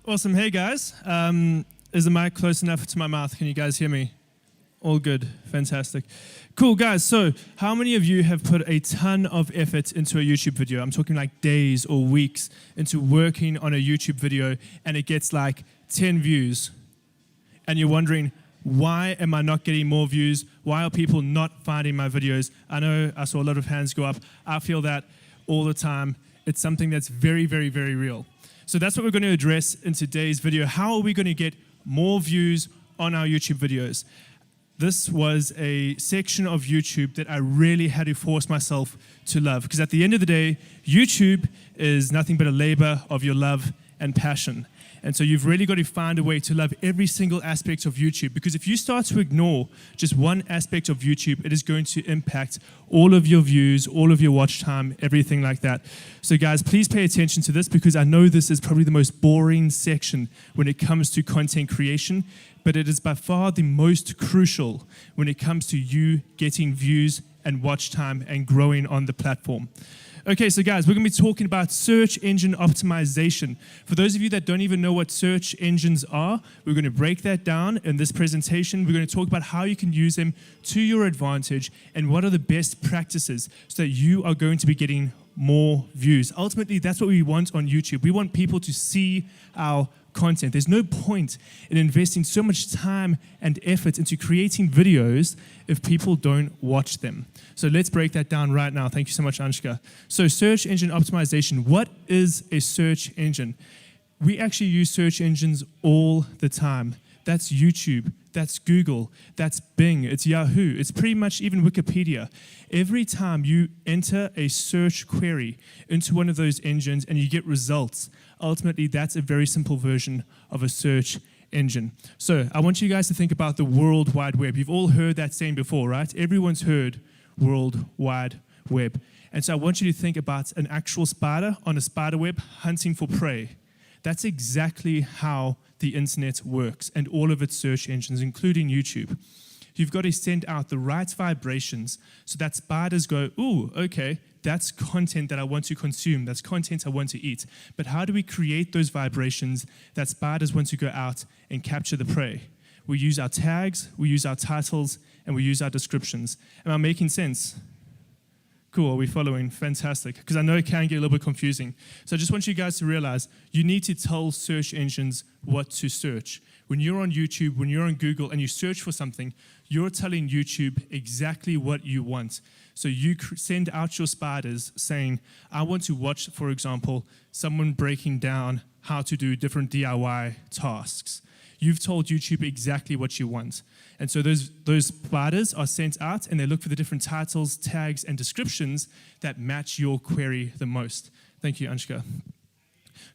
Awesome. Hey, guys. Is the mic close enough to my mouth? Can you guys hear me? All good. Fantastic. Cool, guys. So how many of you have put a ton of effort into a YouTube video? I'm talking like days or weeks into working on a YouTube video, and it gets like 10 views. And you're wondering, why am I not getting more views? Why are people not finding my videos? I know I saw a lot of hands go up. I feel that all the time. It's something that's very, very, very real. So that's what we're going to address in today's video. How are we going to get more views on our YouTube videos? This was a section of YouTube that I really had to force myself to love. Because at the end of the day, YouTube is nothing but a labor of your love and passion. And so you've really got to find a way to love every single aspect of YouTube, because if you start to ignore just one aspect of YouTube, it is going to impact all of your views, all of your watch time, everything like that. So guys, please pay attention to this, because I know this is probably the most boring section when it comes to content creation, but it is by far the most crucial when it comes to you getting views and watch time and growing on the platform. Okay, so guys, we're going to be talking about search engine optimization. For those of you that don't even know what search engines are, we're going to break that down in this presentation. We're going to talk about how you can use them to your advantage and what are the best practices so that you are going to be getting more views. Ultimately, that's what we want on YouTube. We want people to see our content. There's no point in investing so much time and effort into creating videos if people don't watch them. So let's break that down right now. Thank you so much, Anshka. So search engine optimization. What is a search engine? We actually use search engines all the time. That's YouTube, that's Google, that's Bing, it's Yahoo, it's pretty much even Wikipedia. Every time you enter a search query into one of those engines and you get results, ultimately that's a very simple version of a search engine. So I want you guys to think about the World Wide Web. You've all heard that saying before, right? Everyone's heard World Wide Web. And so I want you to think about an actual spider on a spider web hunting for prey. That's exactly how the internet works and all of its search engines, including YouTube. You've got to send out the right vibrations so that spiders go, ooh, okay, that's content that I want to consume. That's content I want to eat. But how do we create those vibrations that spiders want to go out and capture the prey? We use our tags, we use our titles, and we use our descriptions. Am I making sense? Cool, are we following? Fantastic. Because I know it can get a little bit confusing. So I just want you guys to realize you need to tell search engines what to search. When you're on YouTube, when you're on Google, and you search for something, you're telling YouTube exactly what you want. So you send out your spiders saying, I want to watch, for example, someone breaking down how to do different DIY tasks. you've told YouTube exactly what you want. And so those spiders are sent out and they look for the different titles, tags, and descriptions that match your query the most. Thank you, Anshka.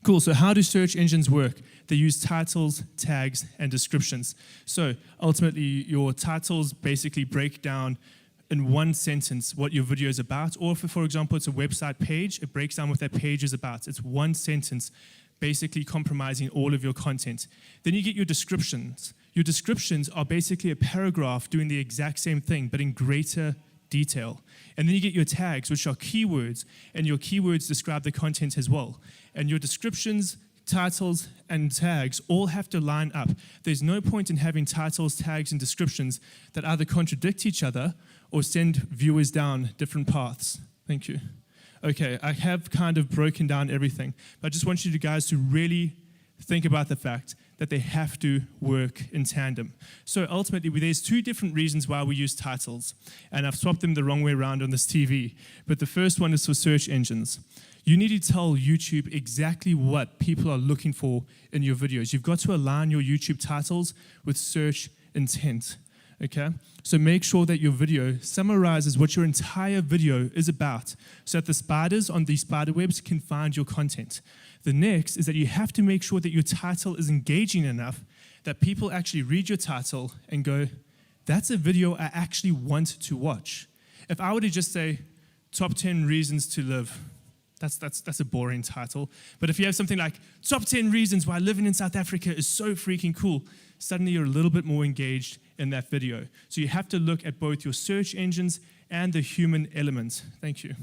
Cool, so how do search engines work? They use titles, tags, and descriptions. So ultimately, your titles basically break down in one sentence what your video is about, or if, for example, it's a website page, it breaks down what that page is about. It's one sentence, basically compromising all of your content. Then you get your descriptions. Your descriptions are basically a paragraph doing the exact same thing, but in greater detail. And then you get your tags, which are keywords, and your keywords describe the content as well. And your descriptions, titles, and tags all have to line up. There's no point in having titles, tags, and descriptions that either contradict each other or send viewers down different paths. Thank you. Okay, I have kind of broken down everything, but I just want you guys to really think about the fact that they have to work in tandem. So ultimately, there's two different reasons why we use titles, and I've swapped them the wrong way around on this TV, but the first one is for search engines. You need to tell YouTube exactly what people are looking for in your videos. You've got to align your YouTube titles with search intent, okay? So make sure that your video summarizes what your entire video is about so that the spiders on these spider webs can find your content. The next is that you have to make sure that your title is engaging enough that people actually read your title and go, that's a video I actually want to watch. If I were to just say, top 10 reasons to live, that's a boring title. But if you have something like, top 10 reasons why living in South Africa is so freaking cool, suddenly you're a little bit more engaged in that video. So you have to look at both your search engines and the human element. Thank you.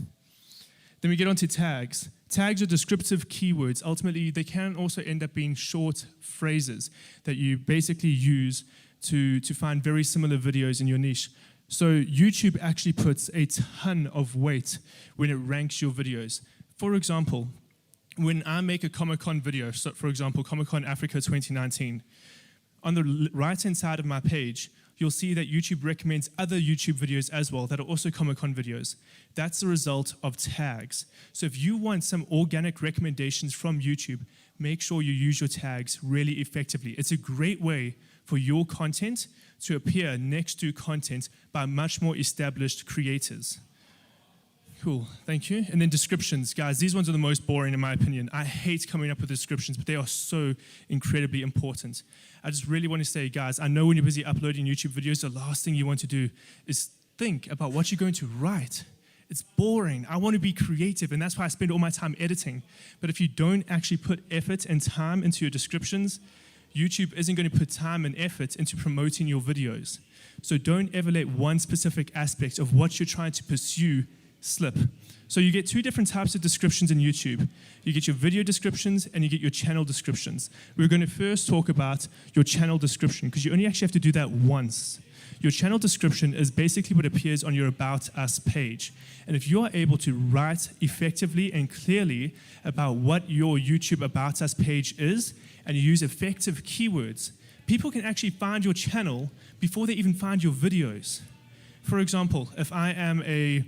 Then we get on to tags. Tags are descriptive keywords. Ultimately, they can also end up being short phrases that you basically use to find very similar videos in your niche. So YouTube actually puts a ton of weight when it ranks your videos. For example, when I make a Comic-Con video, so for example, Comic-Con Africa 2019, on the right-hand side of my page, you'll see that YouTube recommends other YouTube videos as well that are also Comic-Con videos. That's the result of tags. So if you want some organic recommendations from YouTube, make sure you use your tags really effectively. It's a great way for your content to appear next to content by much more established creators. Cool, thank you. And then descriptions. Guys, these ones are the most boring in my opinion. I hate coming up with descriptions, but they are so incredibly important. I just really want to say, guys, I know when you're busy uploading YouTube videos, the last thing you want to do is think about what you're going to write. It's boring. I want to be creative, and that's why I spend all my time editing. But if you don't actually put effort and time into your descriptions, YouTube isn't going to put time and effort into promoting your videos. So don't ever let one specific aspect of what you're trying to pursue slip. So you get two different types of descriptions in YouTube. You get your video descriptions and you get your channel descriptions. We're going to first talk about your channel description because you only actually have to do that once. Your channel description is basically what appears on your About Us page. And if you are able to write effectively and clearly about what your YouTube About Us page is and you use effective keywords, people can actually find your channel before they even find your videos. For example, if I am a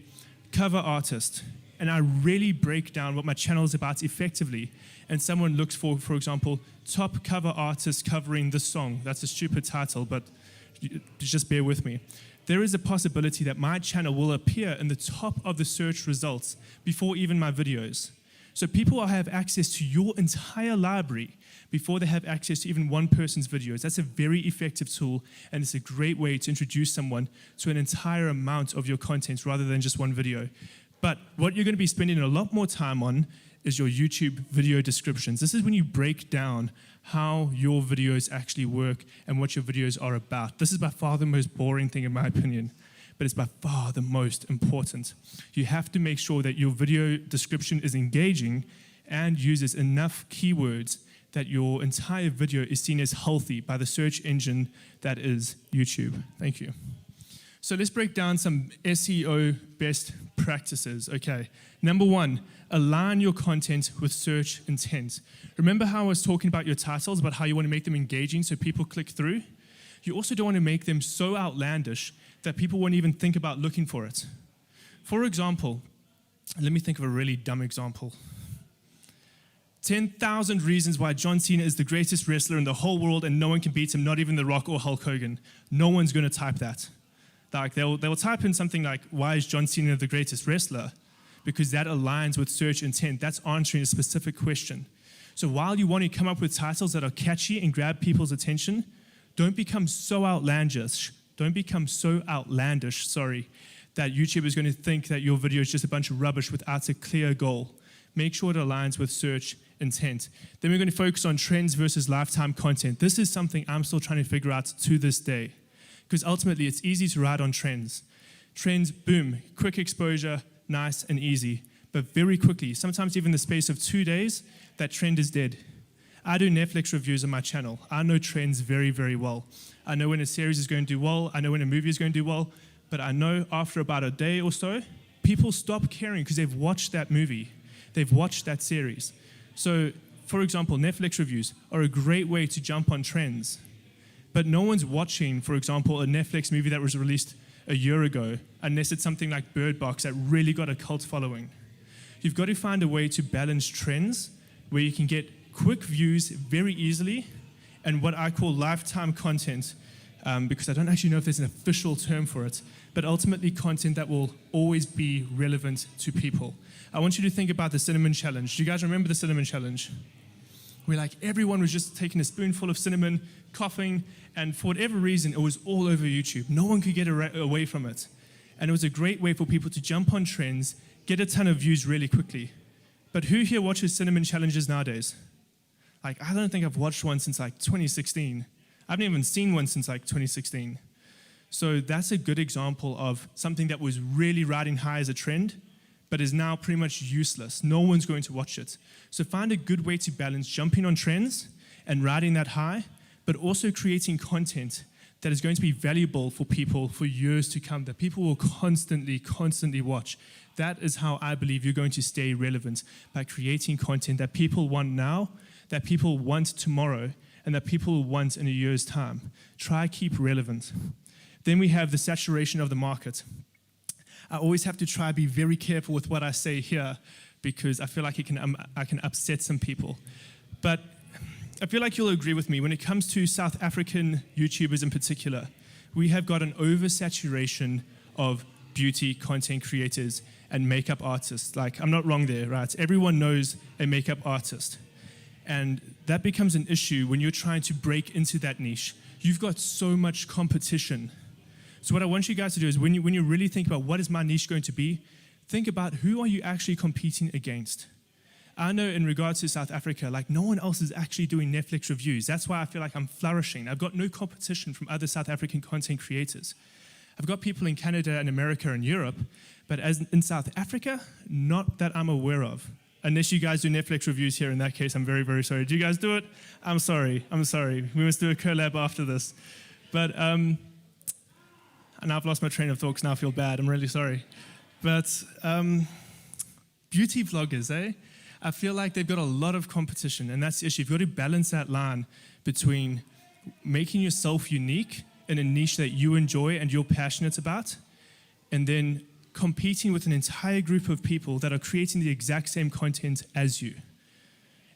cover artist and I really break down what my channel is about effectively and someone looks for example, top cover artist covering this song, that's a stupid title, but just bear with me. There is a possibility that my channel will appear in the top of the search results before even my videos. So people will have access to your entire library before they have access to even one person's videos. That's a very effective tool, and it's a great way to introduce someone to an entire amount of your content rather than just one video. But what you're going to be spending a lot more time on is your YouTube video descriptions. This is when you break down how your videos actually work and what your videos are about. This is by far the most boring thing in my opinion, but it's by far the most important. You have to make sure that your video description is engaging and uses enough keywords that your entire video is seen as healthy by the search engine that is YouTube. Thank you. So let's break down some SEO best practices. Okay, number one, align your content with search intent. Remember how I was talking about your titles, about how you want to make them engaging so people click through? You also don't want to make them so outlandish that people won't even think about looking for it. For example, let me think of a really dumb example. 10,000 reasons why John Cena is the greatest wrestler in the whole world and no one can beat him, not even The Rock or Hulk Hogan. No one's going to type that. Like they'll type in something like, why is John Cena the greatest wrestler? Because that aligns with search intent. That's answering a specific question. So while you want to come up with titles that are catchy and grab people's attention, don't become so outlandish. Don't become so outlandish, that YouTube is going to think that your video is just a bunch of rubbish without a clear goal. Make sure it aligns with search intent. Then we're going to focus on trends versus lifetime content. This is something I'm still trying to figure out to this day. Because ultimately, it's easy to ride on trends. Trends, boom, quick exposure, nice and easy. But very quickly, sometimes even the space of 2 days, that trend is dead. I do Netflix reviews on my channel. I know trends very, very well. I know when a series is going to do well. I know when a movie is going to do well. But I know after about a day or so, people stop caring because they've watched that movie. They've watched that series. So, for example, Netflix reviews are a great way to jump on trends. But no one's watching, for example, a Netflix movie that was released a year ago, unless it's something like Bird Box that really got a cult following. You've got to find a way to balance trends where you can get quick views very easily and what I call lifetime content, because I don't actually know if there's an official term for it, but ultimately content that will always be relevant to people. I want you to think about the cinnamon challenge. Do you guys remember the cinnamon challenge? Where like everyone was just taking a spoonful of cinnamon, coughing, and for whatever reason, it was all over YouTube. No one could get away from it. And it was a great way for people to jump on trends, get a ton of views really quickly. But who here watches cinnamon challenges nowadays? Like, I don't think I've watched one since like 2016. I haven't even seen one since like 2016. So that's a good example of something that was really riding high as a trend, but is now pretty much useless. No one's going to watch it. So find a good way to balance jumping on trends and riding that high, but also creating content that is going to be valuable for people for years to come, that people will constantly watch. That is how I believe you're going to stay relevant, by creating content that people want now, that people want tomorrow, and that people will want in a year's time. Try keep relevant. Then we have the saturation of the market. I always have to try to be very careful with what I say here because I feel like I can upset some people. But I feel like you'll agree with me when it comes to South African YouTubers in particular. We have got an oversaturation of beauty content creators and makeup artists. Like, I'm not wrong there, right? Everyone knows a makeup artist. And that becomes an issue when you're trying to break into that niche. You've got so much competition. So what I want you guys to do is when you really think about what is my niche going to be, think about who are you actually competing against. I know in regards to South Africa, like no one else is actually doing Netflix reviews. That's why I feel like I'm flourishing. I've got no competition from other South African content creators. I've got people in Canada and America and Europe, but as in South Africa, not that I'm aware of. Unless you guys do Netflix reviews here, in that case, I'm very, very sorry. Do you guys do it? I'm sorry. We must do a collab after this. But, and I've lost my train of thought because now I feel bad. I'm really sorry. But beauty vloggers, I feel like they've got a lot of competition, and that's the issue. You've got to balance that line between making yourself unique in a niche that you enjoy and you're passionate about, and then competing with an entire group of people that are creating the exact same content as you.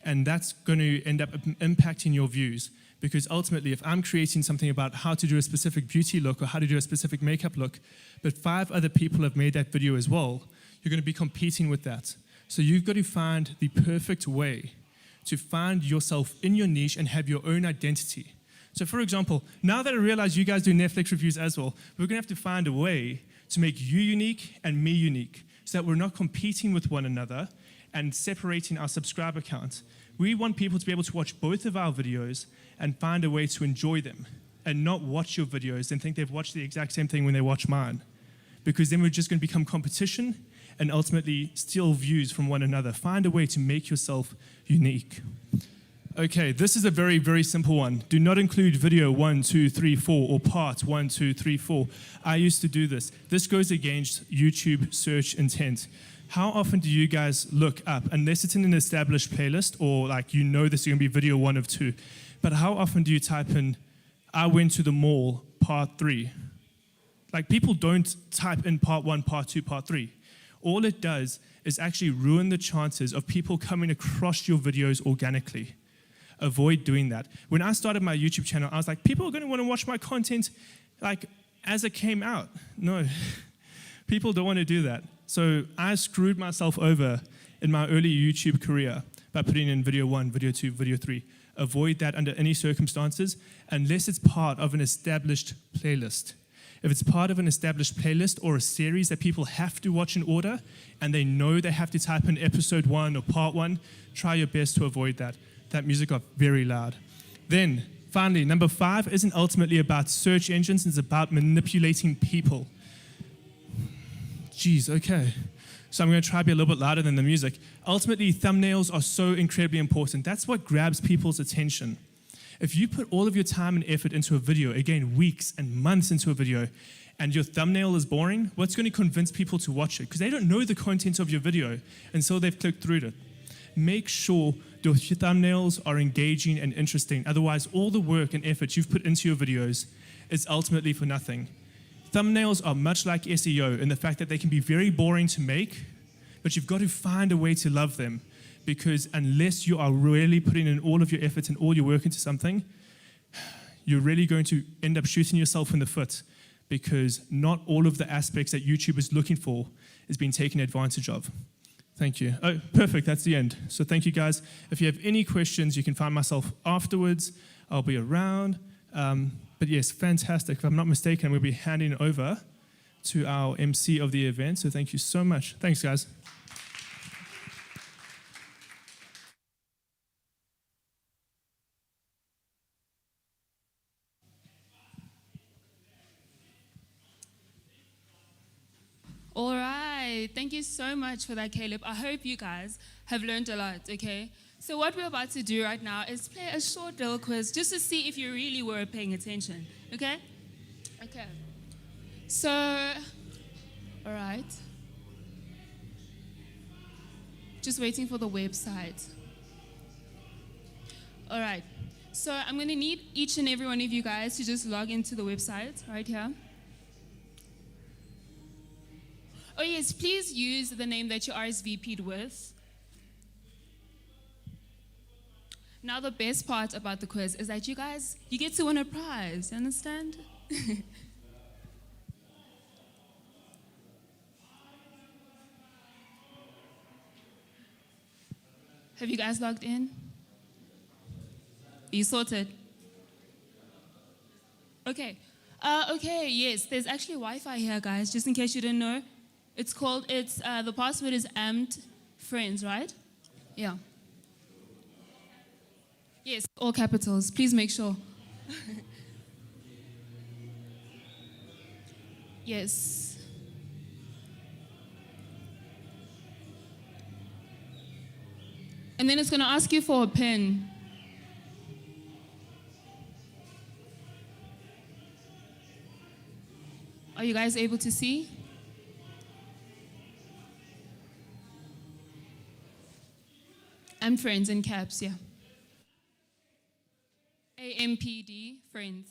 And that's going to end up impacting your views, because ultimately, if I'm creating something about how to do a specific beauty look or how to do a specific makeup look, but 5 other people have made that video as well, you're going to be competing with that. So you've got to find the perfect way to find yourself in your niche and have your own identity. So for example, now that I realize you guys do Netflix reviews as well, we're going to have to find a way to make you unique and me unique so that we're not competing with one another and separating our subscriber count. We want people to be able to watch both of our videos and find a way to enjoy them and not watch your videos and think they've watched the exact same thing when they watch mine. Because then we're just going to become competition and ultimately steal views from one another. Find a way to make yourself unique. Okay, this is a very, very simple one. Do not include video 1, 2, 3, 4 or part 1, 2, 3, 4. I used to do this. This goes against YouTube search intent. How often do you guys look up, unless it's in an established playlist or like you know this is going to be video 1 of 2, but how often do you type in, I went to the mall, part 3? Like people don't type in part 1, part 2, part 3. All it does is actually ruin the chances of people coming across your videos organically. Avoid doing that. When I started my YouTube channel, I was like, people are going to want to watch my content like as it came out. No, people don't want to do that. So I screwed myself over in my early YouTube career by putting in video 1, video 2, video 3. Avoid that under any circumstances unless it's part of an established playlist. If it's part of an established playlist or a series that people have to watch in order and they know they have to type in episode 1 or part 1, try your best to avoid that. That music got very loud. Then, finally, number 5 isn't ultimately about search engines, it's about manipulating people. Jeez, okay. So I'm going to try to be a little bit louder than the music. Ultimately, thumbnails are so incredibly important. That's what grabs people's attention. If you put all of your time and effort into a video, again, weeks and months into a video, and your thumbnail is boring, what's going to convince people to watch it? Because they don't know the content of your video until they've clicked through it. Make sure your thumbnails are engaging and interesting. Otherwise, all the work and effort you've put into your videos is ultimately for nothing. Thumbnails are much like SEO in the fact that they can be very boring to make, but you've got to find a way to love them, because unless you are really putting in all of your effort and all your work into something, you're really going to end up shooting yourself in the foot, because not all of the aspects that YouTube is looking for is being taken advantage of. Thank you. Oh, perfect, that's the end. So thank you guys. If you have any questions, you can find myself afterwards. I'll be around. But yes, fantastic. If I'm not mistaken, I'm going to be handing over to our MC of the event. So thank you so much. Thanks, guys. All right, thank you so much for that, Caleb. I hope you guys have learned a lot, okay? So what we're about to do right now is play a short little quiz just to see if you really were paying attention, okay? Okay. So, all right. Just waiting for the website. All right. So I'm going to need each and every one of you guys to just log into the website right here. Oh yes, please use the name that you RSVP'd with. Now the best part about the quiz is that you get to win a prize, you understand? Have you guys logged in? Are you sorted? Okay. Okay, yes, there's actually Wi-Fi here, guys, just in case you didn't know. The password is amped friends, right? Yeah. Yes, all capitals. Please make sure. Yes. And then it's going to ask you for a PIN. Are you guys able to see? I'm friends in caps, yeah. AMPD, friends.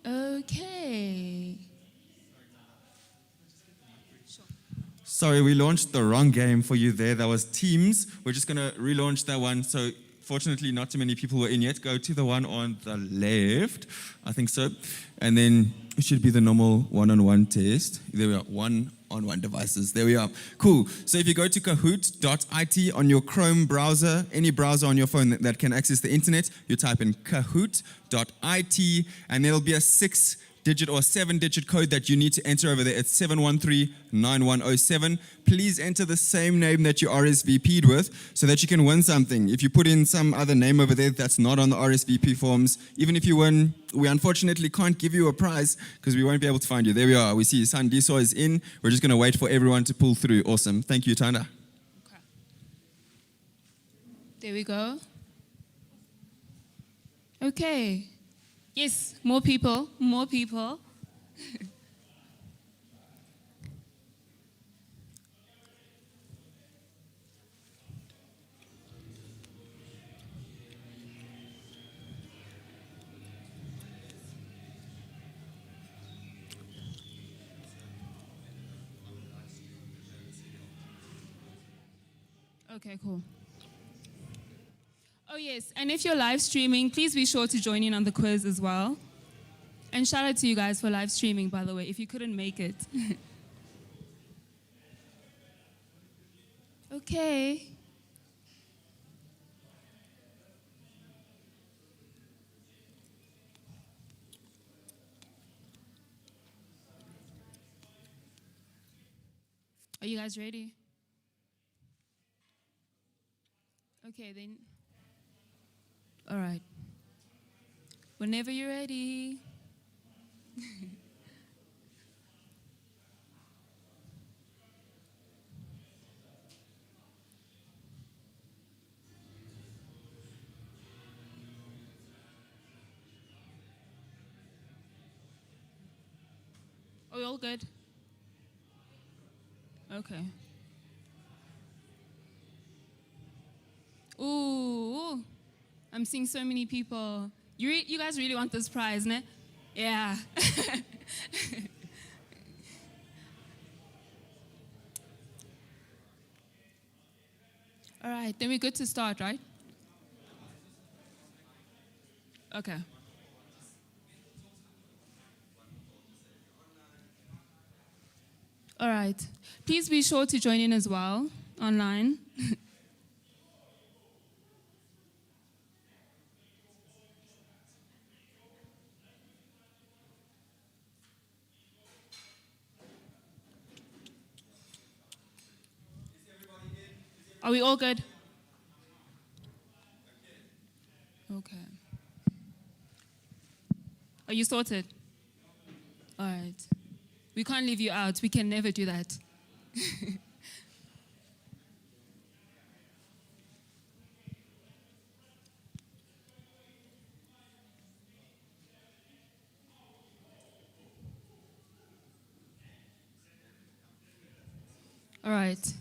Okay. Sorry, we launched the wrong game for you there. That was Teams. We're just going to relaunch that one. So fortunately, not too many people were in yet. Go to the one on the left. I think so. And then it should be the normal one-on-one test. There we are, one-on-one devices. There we are. Cool. So if you go to kahoot.it on your Chrome browser, any browser on your phone that can access the internet, you type in kahoot.it, and there'll be a 6-digit or 7-digit code that you need to enter over there. It's 713-9107. Please enter the same name that you RSVP'd with so that you can win something. If you put in some other name over there that's not on the RSVP forms, even if you win, we unfortunately can't give you a prize because we won't be able to find you. There we are. We see Sandiso is in. We're just going to wait for everyone to pull through. Awesome. Thank you, Tanda. Okay. There we go. Okay. Yes, more people, more people. Okay, cool. Oh, yes. And if you're live streaming, please be sure to join in on the quiz as well. And shout out to you guys for live streaming, by the way, if you couldn't make it. Okay. Are you guys ready? Okay, then. All right. Whenever you're ready. Are we all good? Okay. Ooh, I'm seeing so many people. You guys really want this prize, ne? Yeah. All right, then we're good to start, right? Okay. All right. Please be sure to join in as well online. Are we all good? Okay. Are you sorted? All right. We can't leave you out. We can never do that. All right.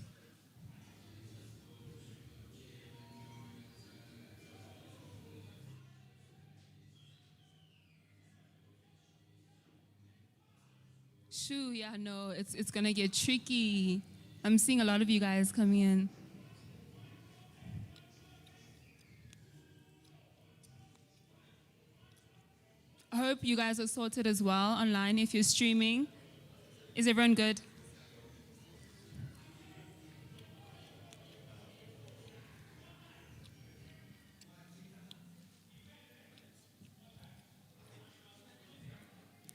Shoo, yeah, no, it's gonna get tricky. I'm seeing a lot of you guys coming in. I hope you guys are sorted as well online if you're streaming. Is everyone good?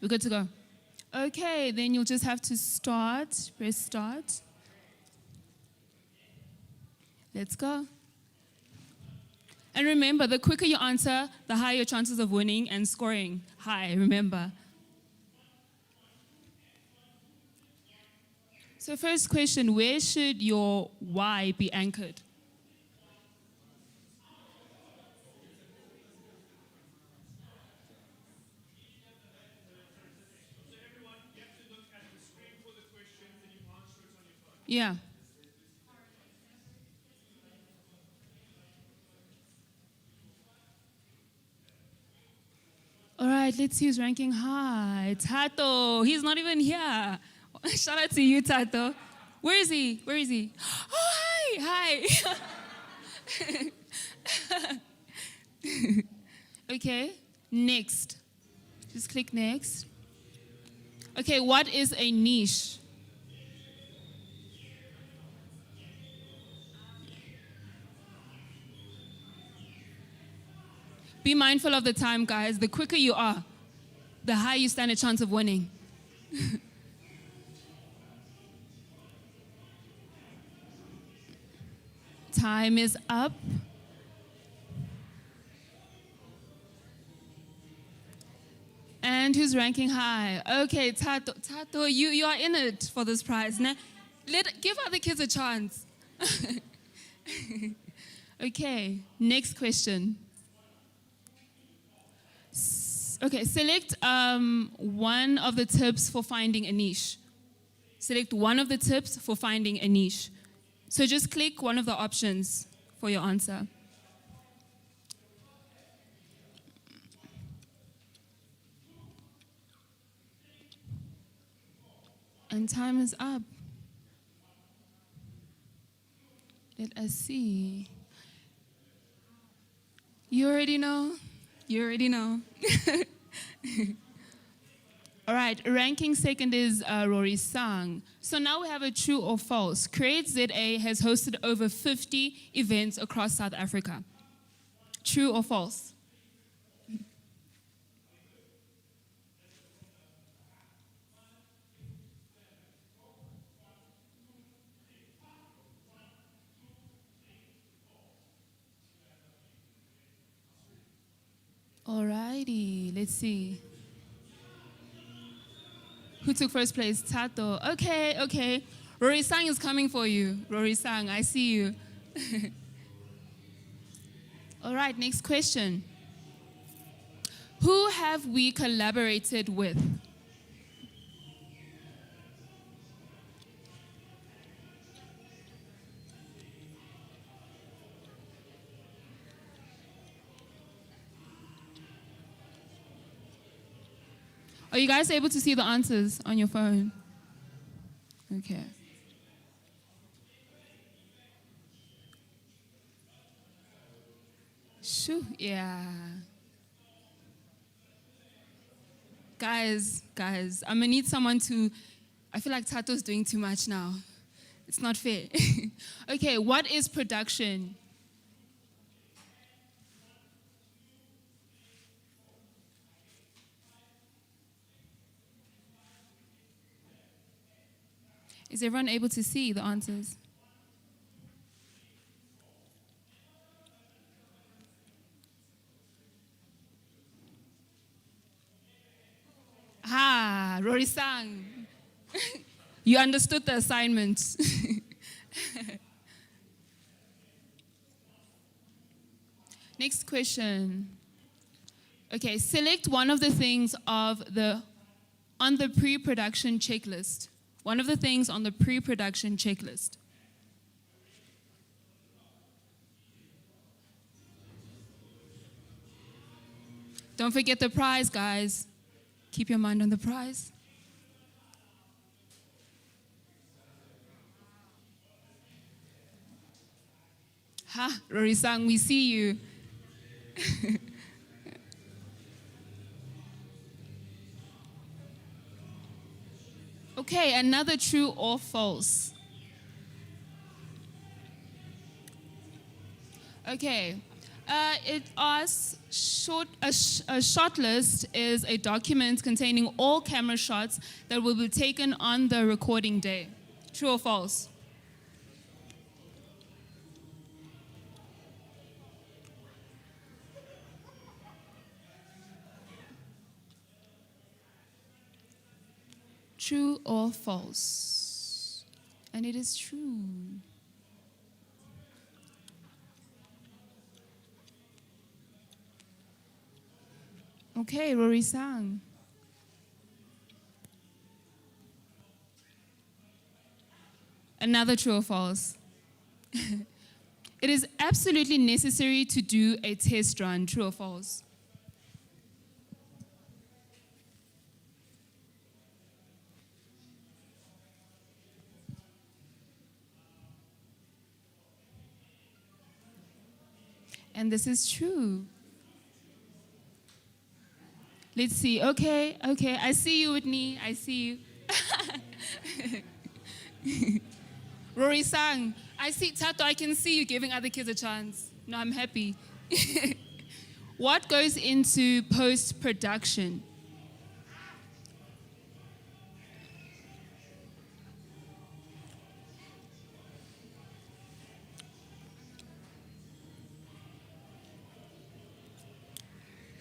We're good to go. Okay, then you'll just have to start. Press start. Let's go. And remember, the quicker you answer, the higher your chances of winning and scoring high, remember. So first question, where should your why be anchored? Yeah. All right, let's see who's ranking high. Tato, he's not even here. Shout out to you, Tato. Where is he? Where is he? Oh, hi. Okay, next. Just click next. Okay, what is a niche? Be mindful of the time, guys. The quicker you are, the higher you stand a chance of winning. Time is up. And who's ranking high? Okay, Tato. Tato, you are in it for this prize. Nah? Give other kids a chance. Okay, next question. Okay, select one of the tips for finding a niche. Select one of the tips for finding a niche. So just click one of the options for your answer. And time is up. Let I see. You already know? You already know. All right, ranking second is Rory Sang. So now we have a true or false. CreateZA has hosted over 50 events across South Africa. True or false? Alrighty, let's see. Who took first place? Tato. Okay, okay. Rory Sang is coming for you. Rory Sang, I see you. All right, next question. Who have we collaborated with? Are you guys able to see the answers on your phone? Okay. Shoo, yeah. Guys, I'm gonna need someone to, I feel like Tato's doing too much now. It's not fair. Okay, what is production? Is everyone able to see the answers? Ah, Rory Sang. You understood the assignment. Next question. Okay, select one of the things on the pre-production checklist. One of the things on the pre-production checklist. Don't forget the prize, guys. Keep your mind on the prize. Ha, Rory Sang, we see you. Okay, another true or false. Okay, it asks, a shot list is a document containing all camera shots that will be taken on the recording day. True or false? True or false? And it is true. Okay, Rory Sang. Another true or false? It is absolutely necessary to do a test run. True or false? And this is true. Let's see. Okay. I see you, Whitney. I see you. Rory Sang. I see, Tato, I can see you giving other kids a chance. No, I'm happy. What goes into post-production?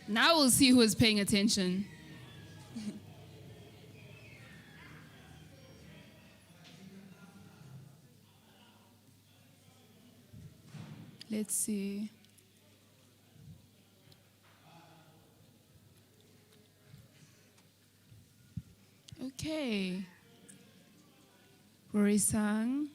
Now we'll see who is paying attention. Let's see. Okay. Rory Sang.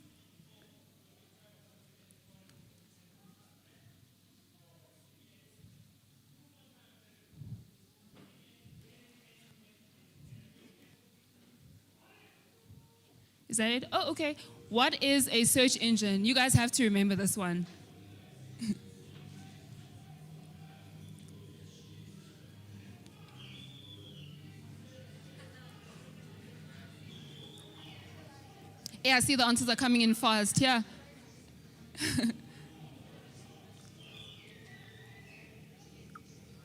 Is that it? Oh, okay. What is a search engine? You guys have to remember this one. Yeah, I see the answers are coming in fast. Yeah.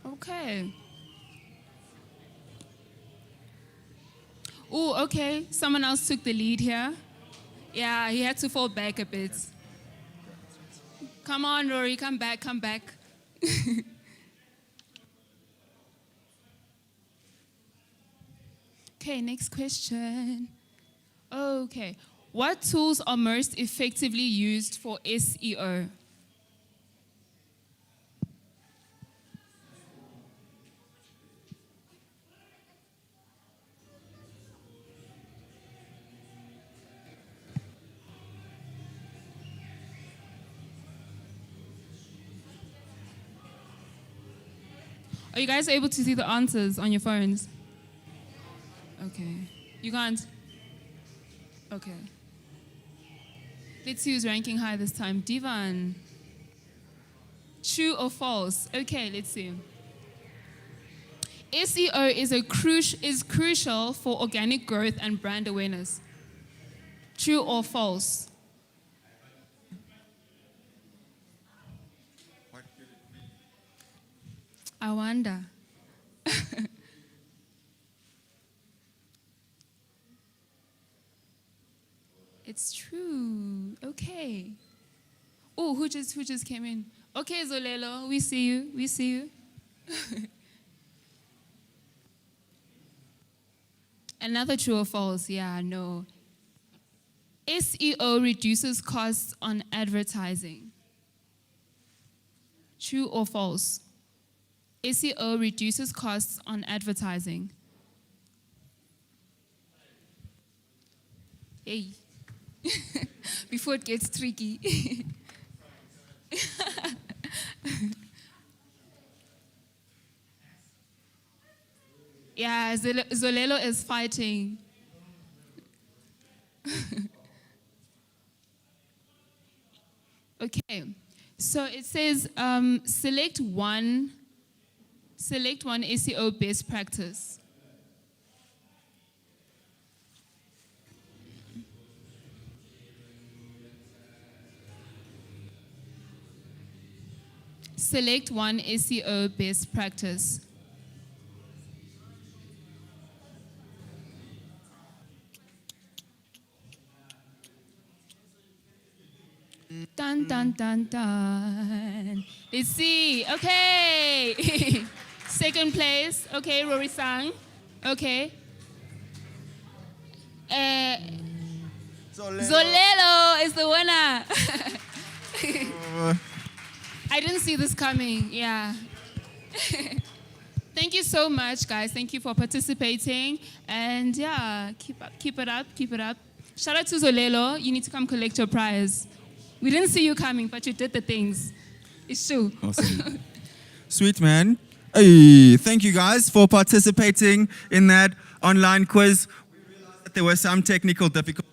Okay. Oh, okay. Someone else took the lead here. Yeah, he had to fall back a bit. Come on, Rory, come back, come back. Okay, next question. Okay. What tools are most effectively used for SEO? Are you guys able to see the answers on your phones? Okay. You can't? Okay. Let's see who's ranking high this time. Divan. True or false? Okay, let's see. SEO is crucial for organic growth and brand awareness. True or false? I wonder. It's true. Okay. Oh, who just came in? Okay, Zolelo, we see you. We see you. Another true or false? Yeah, no. SEO reduces costs on advertising. True or false? SEO reduces costs on advertising. Hey. Before it gets tricky. Yeah, Zolelo is fighting. Okay, so it says select one SEO best practice. Select one SEO best practice. Dun, dun, dun, dun. Let's see. Okay. Second place. Okay, Rory Sang. Okay. Zolelo is the winner. I didn't see this coming. Yeah. Thank you so much, guys. Thank you for participating. And yeah, keep it up. Shout out to Zolelo. You need to come collect your prize. We didn't see you coming, but you did the things. It's true. Awesome. Sweet, man. Hey, thank you guys for participating in that online quiz. We realized that there were some technical difficulties.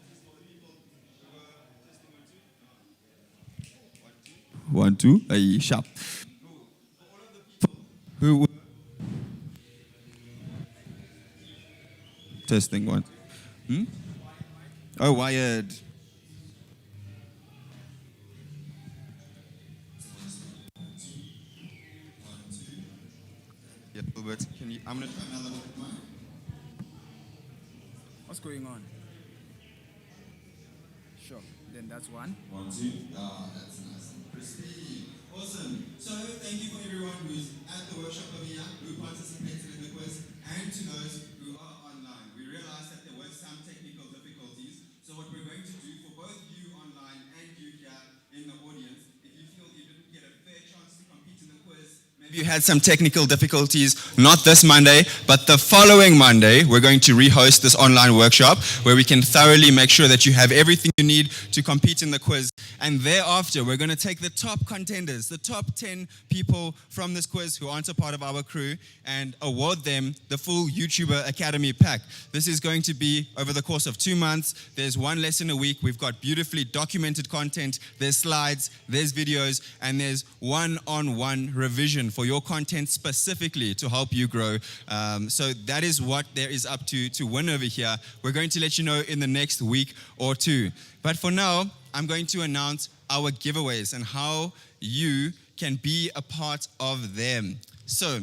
1, 2, hey, sharp. Who? Testing 1. Oh, wired. Yeah, Albert, can you? I'm gonna try another one. What's going on? Sure. Then that's 1. 1, 2. Ah, that's nice and crispy. Awesome. So thank you for everyone who's at the workshop over here, who participated in the quiz, and to those who are online. We realized that there were some technical difficulties. So what we're going to do for both you online and you here in the audience, if you feel you didn't get a fair chance to compete in the quiz, maybe You had some technical difficulties, not this Monday, but the following Monday, we're going to rehost this online workshop where we can thoroughly make sure that you have everything you need to compete in the quiz. And thereafter, we're going to take the top contenders, the top 10 people from this quiz who aren't a part of our crew, and award them the full YouTuber Academy pack. This is going to be over the course of 2 months. There's one lesson a week. We've got beautifully documented content. There's slides, there's videos, and there's one-on-one revision for your content specifically to help you grow. So that is what there is up to win over here. We're going to let you know in the next week or two. But for now, I'm going to announce our giveaways and how you can be a part of them. So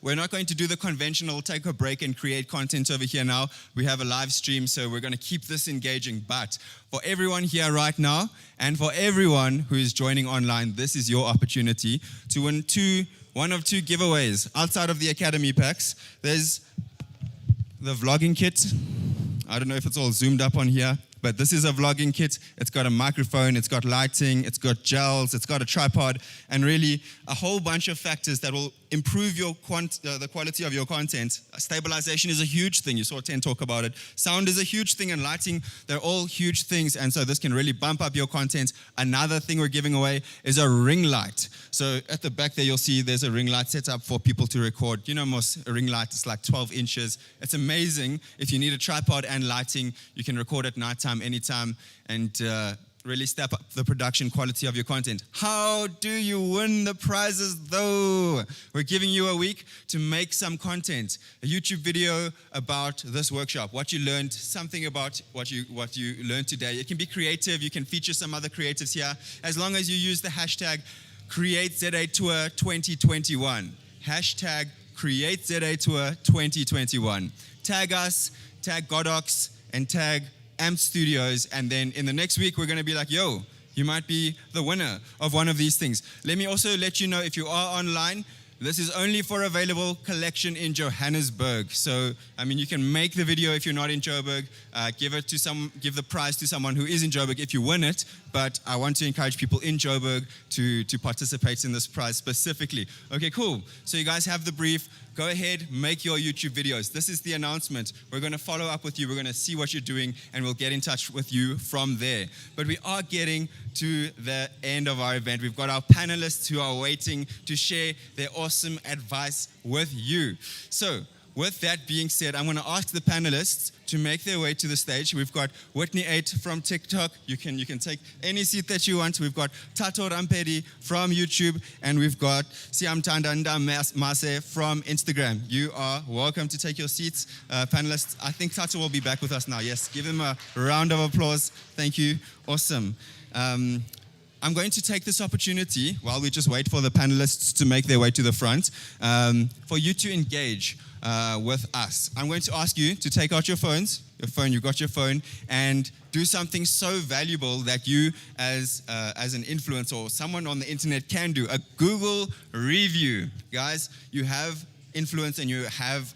we're not going to do the conventional take a break and create content over here now. We have a live stream, so we're going to keep this engaging. But for everyone here right now and for everyone who is joining online, this is your opportunity to win one of two giveaways outside of the Academy packs. There's the vlogging kit. I don't know if it's all zoomed up on here, but this is a vlogging kit. It's got a microphone, it's got lighting, it's got gels, it's got a tripod, and really a whole bunch of factors that will improve your the quality of your content. Stabilization is a huge thing. You saw Ten talk about it. Sound is a huge thing, and lighting, they're all huge things, and so this can really bump up your content. Another thing we're giving away is a ring light. So at the back there, you'll see there's a ring light set up for people to record. You know, most a ring light is like 12 inches. It's amazing. If you need a tripod and lighting, you can record at nighttime, anytime, and really step up the production quality of your content. How do you win the prizes though? We're giving you a week to make some content, a YouTube video about this workshop, what you learned, something about what you learned today. It can be creative, you can feature some other creatives here, as long as you use the hashtag CreateZA Tour 2021. Hashtag CreateZA Tour 2021. Tag us, tag Godox, and tag Amp Studios, and then in the next week we're going to be like, yo, you might be the winner of one of these things. Let me also let you know, if you are online, this is only for available collection in Johannesburg. So, I mean, you can make the video if you're not in Joburg, give the prize to someone who is in Joburg if you win it, but I want to encourage people in Joburg to participate in this prize specifically. Okay, cool. So you guys have the brief. Go ahead, make your YouTube videos. This is the announcement. We're going to follow up with you. We're going to see what you're doing, and we'll get in touch with you from there. But we are getting to the end of our event. We've got our panelists who are waiting to share their awesome advice with you. So, with that being said, I'm going to ask the panelists to make their way to the stage. We've got Whitney 8 from TikTok. You can take any seat that you want. We've got Tato Rampedi from YouTube, and we've got Siamtandanda Mase from Instagram. You are welcome to take your seats. Panelists, I think Tato will be back with us now. Yes, give him a round of applause. Thank you. Awesome. I'm going to take this opportunity, while we just wait for the panelists to make their way to the front, for you to engage with us. I'm going to ask you to take out your phones, you've got your phone, and do something so valuable that you as an influencer or someone on the internet can do, a Google review. Guys, you have influence and you have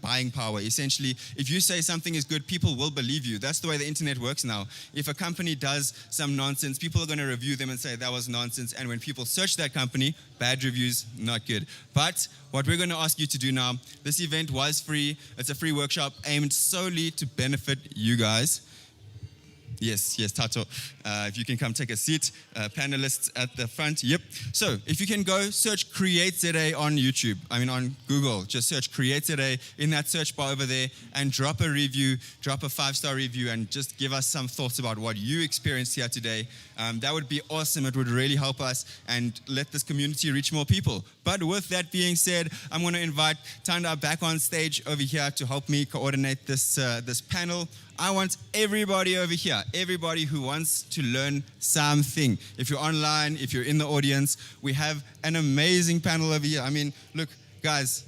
buying power. Essentially, if you say something is good, people will believe you. That's the way the internet works now. If a company does some nonsense, people are going to review them and say that was nonsense. And when people search that company, bad reviews, not good. But what we're going to ask you to do now, this event was free. It's a free workshop aimed solely to benefit you guys. Yes, Tato. If you can come take a seat. Panelists at the front. Yep. So if you can go search CreateZA on YouTube. On Google. Just search CreateZA in that search bar over there and drop a review, drop a 5-star review, and just give us some thoughts about what you experienced here today. That would be awesome. It would really help us and let this community reach more people. But with that being said, I'm going to invite Tanda back on stage over here to help me coordinate this panel. I want everybody over here, everybody who wants to learn something. If you're online, if you're in the audience, we have an amazing panel over here. Look, guys,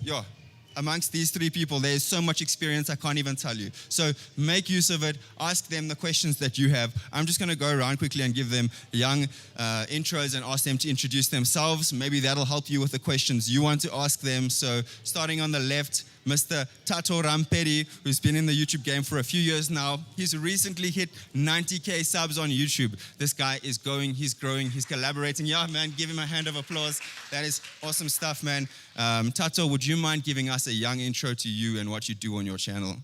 amongst these 3 people, there is so much experience I can't even tell you. So make use of it. Ask them the questions that you have. I'm just going to go around quickly and give them young intros and ask them to introduce themselves. Maybe that'll help you with the questions you want to ask them. So starting on the left, Mr. Tato Ramperi, who's been in the YouTube game for a few years now. He's recently hit 90K subs on YouTube. This guy is going, he's growing, he's collaborating. Yeah, man, give him a hand of applause. That is awesome stuff, man. Tato, would you mind giving us a young intro to you and what you do on your channel?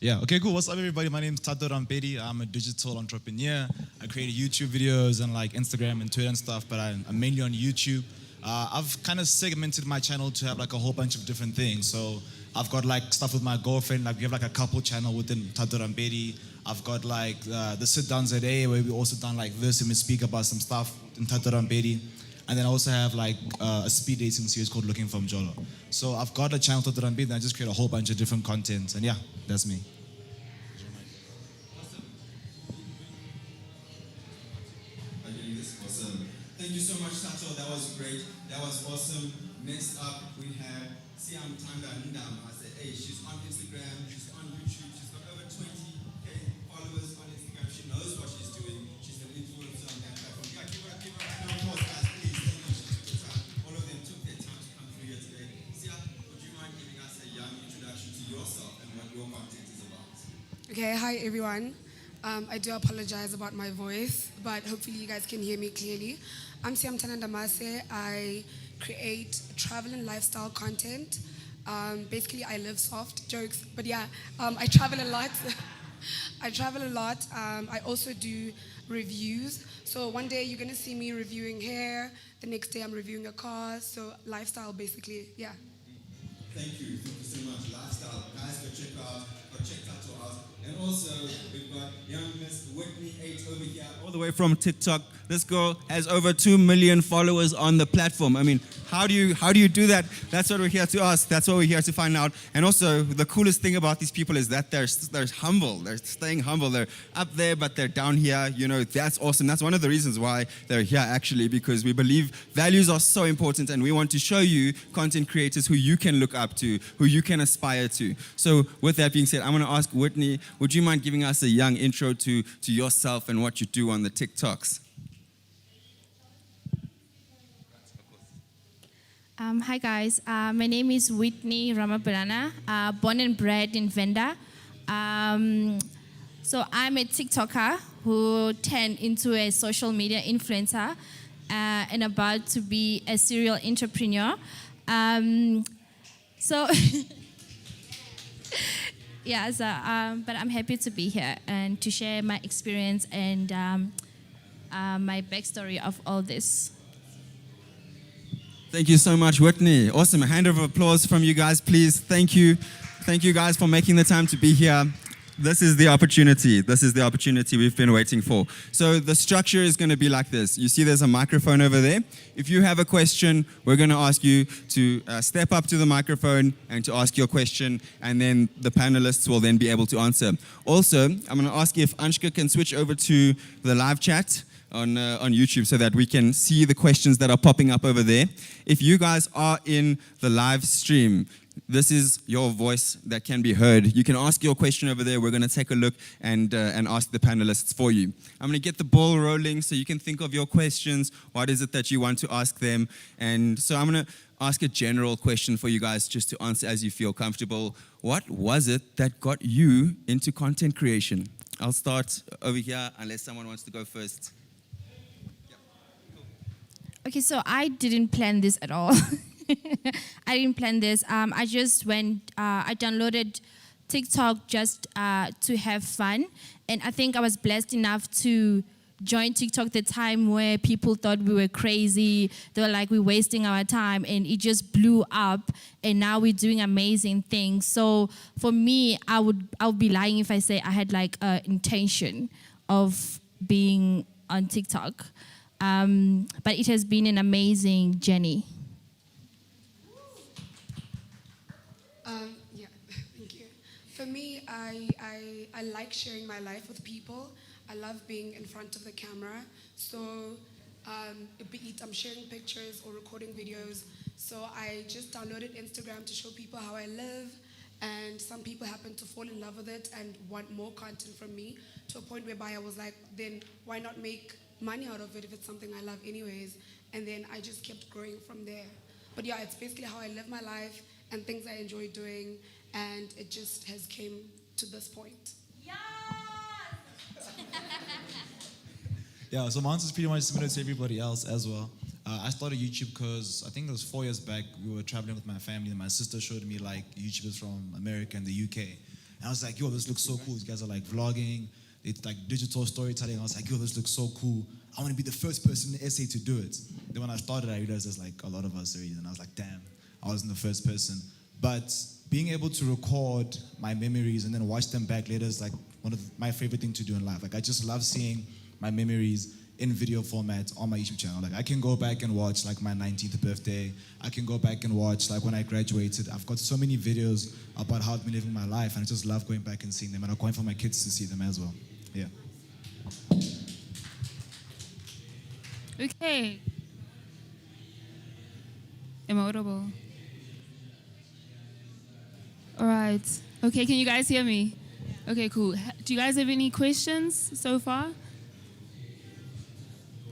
Yeah, okay, cool. What's up, everybody? My name is Tato Ramperi. I'm a digital entrepreneur. I create YouTube videos and like Instagram and Twitter and stuff, but I'm mainly on YouTube. I've kind of segmented my channel to have like a whole bunch of different things. So I've got like stuff with my girlfriend, like we have like a couple channel within Tato Ramperi. I've got like the sit downs a day where we also done like this and we speak about some stuff in Tato Ramperi. And then I also have like a speed dating series called Looking for Mjolo. So I've got a channel Tato Ramperi and I just create a whole bunch of different content. And yeah, that's me. Awesome. Thank you so much, Tato. That was great. That was awesome. Next up, we have Siam Tanga Ndam. I said, hey, she's on Instagram, she's on YouTube, she's got over 20K followers on Instagram. She knows what she's doing. She's an influencer on that platform. Yeah, give her a round of applause, guys, please. Thank you. She took the time. All of them took their time to come through here today. Siam, would you mind giving us a young introduction to yourself and what your content is about? Okay, hi everyone. I do apologize about my voice, but hopefully you guys can hear me clearly. I'm Siam Ndamase. I create travel and lifestyle content. Basically, I live soft, jokes, but yeah, I travel a lot. I travel a lot. I also do reviews. So one day you're gonna see me reviewing hair. The next day I'm reviewing a car. So lifestyle, basically, yeah. Thank you so much. Lifestyle, guys, go check Tato out. And also, we've got young Miss Whitney 8 over here, all the way from TikTok. This girl has over 2 million followers on the platform. I mean, how do you do that? That's what we're here to ask. That's what we're here to find out. And also, the coolest thing about these people is that they're humble. They're staying humble. They're up there, but they're down here. You know, that's awesome. That's one of the reasons why they're here, actually, because we believe values are so important, and we want to show you content creators who you can look up to, who you can aspire to. So, with that being said, I'm going to ask Whitney, would you mind giving us a young intro to yourself and what you do on the TikToks? Hi guys, my name is Whitney Ramapurana, born and bred in Venda. So I'm a TikToker who turned into a social media influencer and about to be a serial entrepreneur. Yeah, but I'm happy to be here and to share my experience and my backstory of all this. Thank you so much, Whitney. Awesome. A hand of applause from you guys, please. Thank you. Thank you guys for making the time to be here. This is the opportunity. This is the opportunity we've been waiting for. So the structure is going to be like this. You see there's a microphone over there. If you have a question, we're going to ask you to step up to the microphone and to ask your question, and then the panelists will then be able to answer. Also, I'm going to ask if Anshka can switch over to the live chat on YouTube so that we can see the questions that are popping up over there. If you guys are in the live stream, this is your voice that can be heard. You can ask your question over there. We're going to take a look and ask the panelists for you. I'm going to get the ball rolling so you can think of your questions. What is it that you want to ask them? And so I'm going to ask a general question for you guys just to answer as you feel comfortable. What was it that got you into content creation? I'll start over here unless someone wants to go first. Okay, so I didn't plan this at all. I didn't plan this. I just I downloaded TikTok just to have fun. And I think I was blessed enough to join TikTok the time where people thought we were crazy. They were like, we're wasting our time. And it just blew up. And now we're doing amazing things. So for me, I would be lying if I say I had like an intention of being on TikTok. But it has been an amazing journey. Yeah, thank you. For me, I like sharing my life with people. I love being in front of the camera. So be it I'm sharing pictures or recording videos. So I just downloaded Instagram to show people how I live. And some people happen to fall in love with it and want more content from me, to a point whereby I was like, then why not make money out of it if it's something I love anyways? and then I just kept growing from there. But yeah, it's basically how I live my life and things I enjoy doing, and it just has came to this point. Yeah, so my answer is pretty much similar to everybody else as well. I started YouTube because I think it was 4 years back. We were traveling with my family, and my sister showed me like YouTubers from America and the UK. And I was like, yo, this looks so cool. These guys are like vlogging, it's like digital storytelling. I was like, yo, this looks so cool. I want to be the first person in SA to do it. Then when I started, I realized there's like a lot of us already, and I was like, damn, I wasn't the first person. But being able to record my memories and then watch them back later is like one of my favorite things to do in life. Like I just love seeing my memories in video format on my YouTube channel. Like I can go back and watch like my 19th birthday. I can go back and watch like when I graduated. I've got so many videos about how I've been living my life, and I just love going back and seeing them, and I'm going for my kids to see them as well. Yeah. Okay. Am I audible? All right. Okay, can you guys hear me? Okay, cool. Do you guys have any questions so far?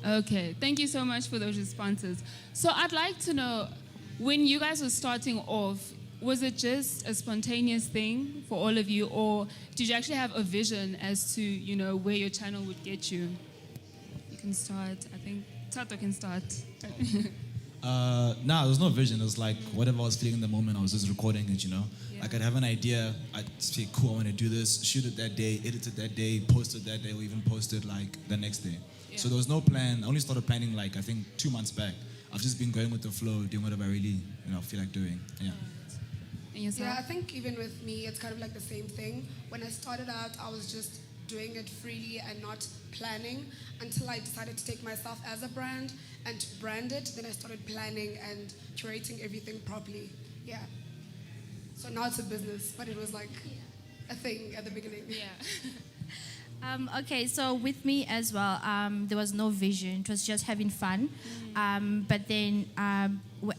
Okay, thank you so much for those responses. So I'd like to know, when you guys were starting off, was it just a spontaneous thing for all of you, or did you actually have a vision as to, you know, where your channel would get you? You can start. I think Tato can start. Nah, there was no vision. It was like whatever I was feeling in the moment, I was just recording it, you know? Yeah. Like I'd have an idea, I'd say, cool, I want to do this, shoot it that day, edit it that day, post it that day, or even post it like the next day. Yeah. So there was no plan. I only started planning like, I think 2 months back. I've just been going with the flow, doing whatever I really, you know, feel like doing. Yeah. Yeah, I think even with me, it's kind of like the same thing. When I started out, I was just doing it freely and not planning until I decided to take myself as a brand and to brand it. Then I started planning and curating everything properly. Yeah. So now it's a business, but it was like a thing at the beginning. Yeah. Okay, so with me as well, there was no vision. It was just having fun. But then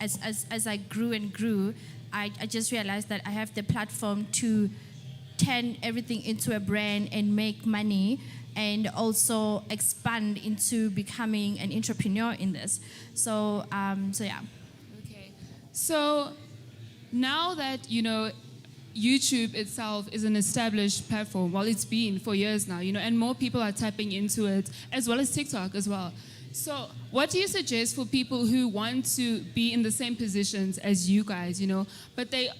as I grew and grew, I just realized that I have the platform to turn everything into a brand and make money, and also expand into becoming an entrepreneur in this. So yeah. Okay. So now that, you know, YouTube itself is an established platform, well, it's been for years now, you know, and more people are tapping into it, as well as TikTok as well. So what do you suggest for people who want to be in the same positions as you guys, you know, but they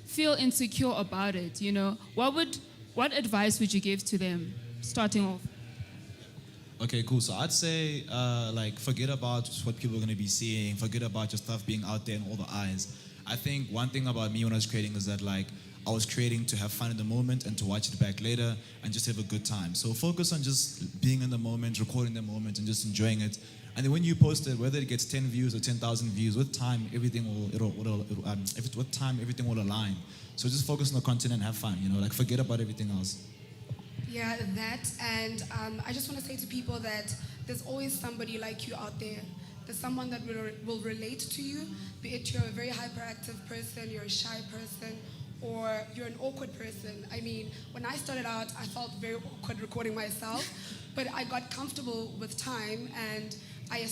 feel insecure about it, you know? What advice would you give to them starting off? Okay, cool. So I'd say, like, forget about what people are going to be seeing. Forget about your stuff being out there in all the eyes. I think one thing about me when I was creating is that, like, I was creating to have fun in the moment and to watch it back later and just have a good time. So focus on just being in the moment, recording the moment, and just enjoying it. And then when you post it, whether it gets 10 views or 10,000 views, with time everything will align. So just focus on the content and have fun. You know, like forget about everything else. Yeah, that, and I just want to say to people that there's always somebody like you out there. There's someone that will relate to you, be it you're a very hyperactive person, you're a shy person, or you're an awkward person. I mean, when I started out, I felt very awkward recording myself, but I got comfortable with time, and I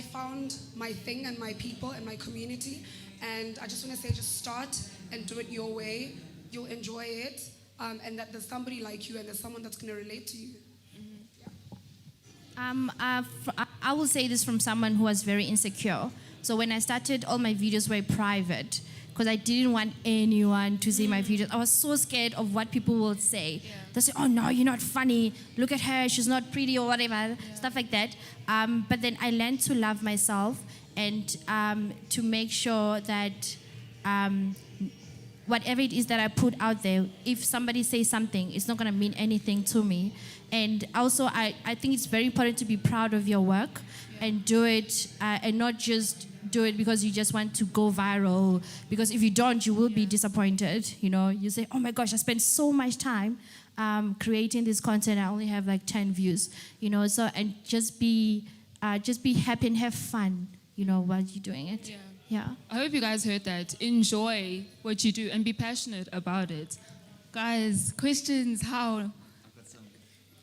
found my thing and my people and my community, and I just want to say, just start and do it your way. You'll enjoy it, and that there's somebody like you and there's someone that's going to relate to you. I will say this from someone who was very insecure. So when I started, all my videos were private because I didn't want anyone to see my videos. I was so scared of what people will say. Yeah. They'll say, oh no, you're not funny. Look at her, she's not pretty or whatever, stuff like that. But then I learned to love myself and to make sure that whatever it is that I put out there, if somebody says something, it's not going to mean anything to me. And also, I think it's very important to be proud of your work and do it, and not just do it because you just want to go viral. Because if you don't, you will be disappointed. You know, you say, oh my gosh, I spent so much time creating this content. I only have like 10 views. You know, so and just be happy and have fun. You know, while you're doing it. Yeah. Yeah. I hope you guys heard that. Enjoy what you do and be passionate about it. Guys, questions, how?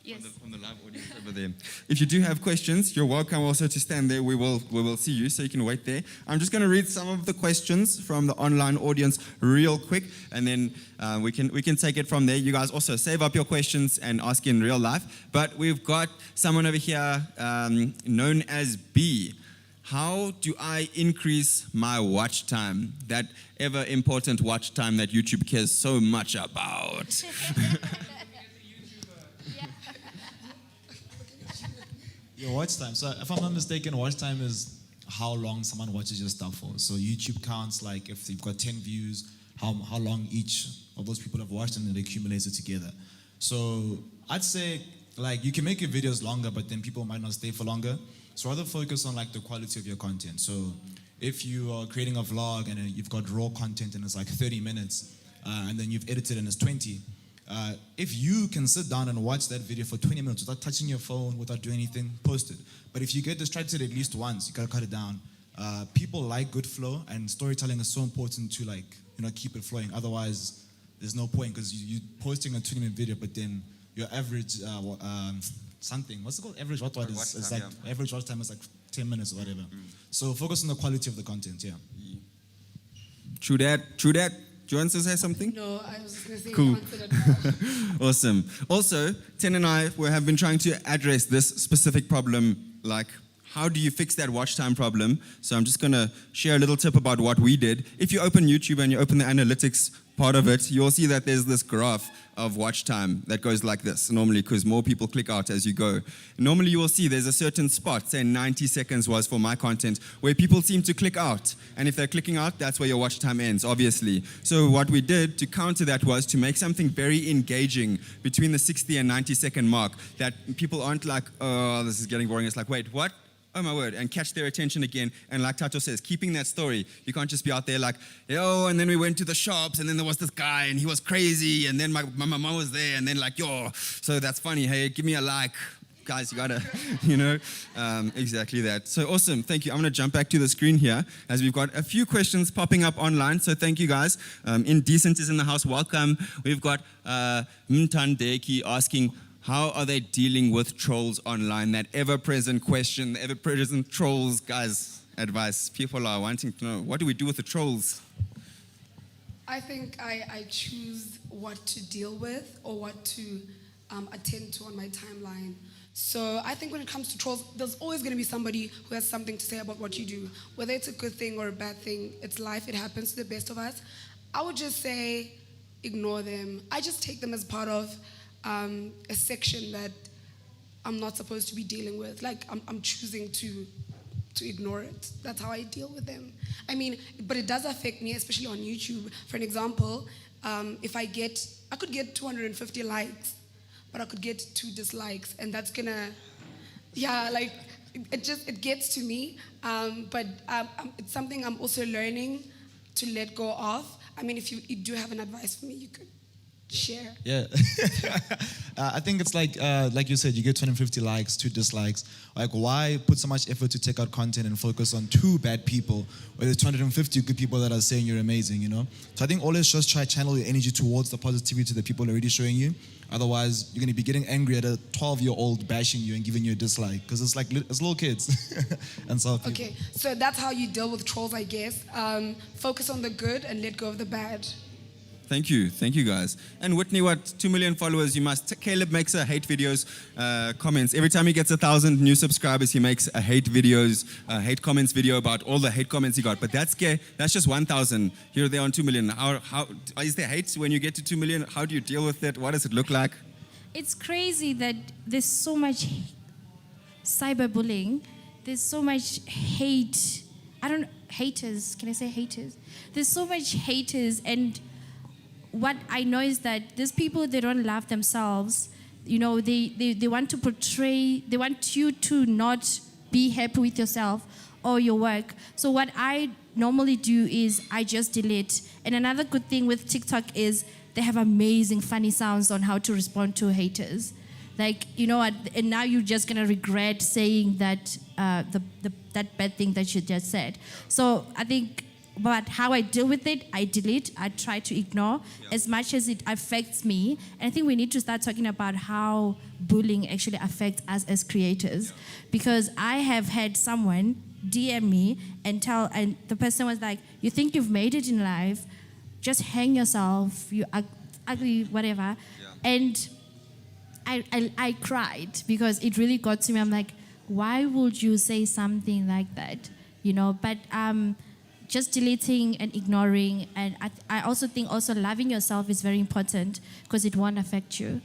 Yes. From the live audience over there. If you do have questions, you're welcome also to stand there. We will see you, so you can wait there. I'm just going to read some of the questions from the online audience real quick, and then we can take it from there. You guys also save up your questions and ask in real life. But we've got someone over here known as B. How do I increase my watch time? That ever important watch time that YouTube cares so much about. Your watch time. So if I'm not mistaken, watch time is how long someone watches your stuff for. So YouTube counts like if you've got 10 views, how long each of those people have watched, and then it accumulates it together. So I'd say like you can make your videos longer, but then people might not stay for longer. So rather focus on like the quality of your content. So if you are creating a vlog and you've got raw content and it's like 30 minutes, and then you've edited and it's 20, if you can sit down and watch that video for 20 minutes without touching your phone, without doing anything, post it. But if you get distracted at least once, you gotta cut it down. People like good flow, and storytelling is so important to like, keep it flowing. Otherwise, there's no point, because you're posting a 20-minute video, but then your average what's it called? Average watch time is like average watch time is like 10 minutes or whatever. So focus on the quality of the content. Yeah. True that. Do you want to say something? No, I was just going to say cool. you answered it well. Awesome. Also, Ten and I have been trying to address this specific problem, like how do you fix that watch time problem? So I'm just going to share a little tip about what we did. If you open YouTube and you open the analytics part of it, you'll see that there's this graph of watch time that goes like this, normally, because more people click out as you go. Normally you will see there's a certain spot, say 90 seconds was for my content, where people seem to click out. And if they're clicking out, that's where your watch time ends, obviously. So what we did to counter that was to make something very engaging between the 60 and 90 second mark, that people aren't like, oh, this is getting boring. It's like, wait, what? Oh my word, and catch their attention again. And like Tato says, keeping that story. You can't just be out there like, yo, and then we went to the shops, and then there was this guy, and he was crazy, and then my mama was there, and then like, yo, so that's funny. Hey, give me a like. Guys, you gotta, exactly that. So awesome, thank you. I'm gonna jump back to the screen here, as we've got a few questions popping up online, so thank you guys. Indecent is in the house, welcome. We've got Mtandeki asking, how are they dealing with trolls online? That ever-present question, the ever-present trolls. Guys, advice. People are wanting to know, what do we do with the trolls? I think I choose what to deal with or what to attend to on my timeline. So I think when it comes to trolls, there's always going to be somebody who has something to say about what you do. Whether it's a good thing or a bad thing, it's life, it happens to the best of us. I would just say, ignore them. I just take them as part of a section that I'm not supposed to be dealing with. Like, I'm choosing to ignore it. That's how I deal with them. I mean, but it does affect me, especially on YouTube. For an example, if I could get 250 likes, but I could get 2 dislikes, and that's gonna, like, it gets to me. But it's something I'm also learning to let go of. I mean, if you do have an advice for me, you could share. Yeah. I think it's like you said, you get 250 likes, 2 dislikes. Like, why put so much effort to take out content and focus on 2 bad people when there's 250 good people that are saying you're amazing, So I think always just try to channel your energy towards the positivity that people are already showing you. Otherwise, you're going to be getting angry at a 12-year-old bashing you and giving you a dislike, because it's like it's little kids and so. Okay, so that's how you deal with trolls, I guess. Focus on the good and let go of the bad. Thank you guys. And Whitney, what, 2 million followers, you must. Caleb makes a hate videos comments. Every time he gets 1,000 new subscribers, he makes a hate hate comments video about all the hate comments he got. But that's just 1,000. Here they are on 2 million. How is there hate when you get to 2 million? How do you deal with it? What does it look like? It's crazy that there's so much cyberbullying. There's so much hate. Haters. Can I say haters? There's so much haters, and what I know is that these people, they don't love themselves. They want to portray, they want you to not be happy with yourself or your work. So what I normally do is I just delete. And another good thing with TikTok is they have amazing funny sounds on how to respond to haters. Like, and now you're just gonna regret saying that that bad thing that you just said. So I think but how I deal with it, I delete, I try to ignore as much as it affects me. And I think we need to start talking about how bullying actually affects us as creators. Because I have had someone DM me and the person was like, you think you've made it in life, just hang yourself, you ugly, whatever. And I cried because it really got to me. I'm like, why would you say something like that? You know, but just deleting and ignoring. And I also think also loving yourself is very important because it won't affect you.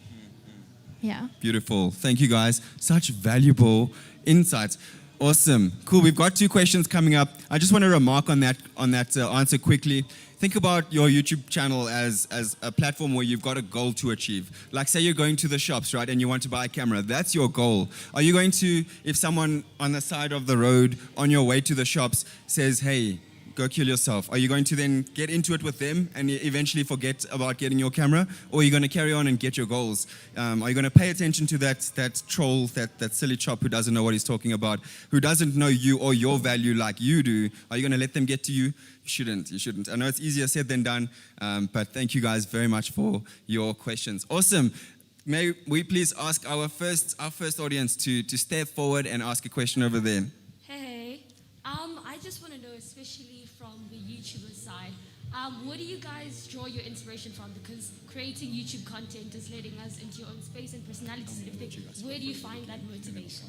Yeah. Beautiful. Thank you, guys. Such valuable insights. Awesome. Cool. We've got 2 questions coming up. I just want to remark on that answer quickly. Think about your YouTube channel as a platform where you've got a goal to achieve. Like say you're going to the shops, right, and you want to buy a camera. That's your goal. Are you going to, if someone on the side of the road on your way to the shops says, hey, go kill yourself, are you going to then get into it with them and eventually forget about getting your camera? Or are you going to carry on and get your goals? Are you going to pay attention to that troll, that silly chop who doesn't know what he's talking about, who doesn't know you or your value like you do? Are you going to let them get to you? You shouldn't. I know it's easier said than done, but thank you guys very much for your questions. Awesome. May we please ask our first audience to step forward and ask a question over there. Hey, I just want to know, especially from the YouTuber side, where do you guys draw your inspiration from? Because creating YouTube content is letting us into your own space and personalities and everything. Where do you find that motivation?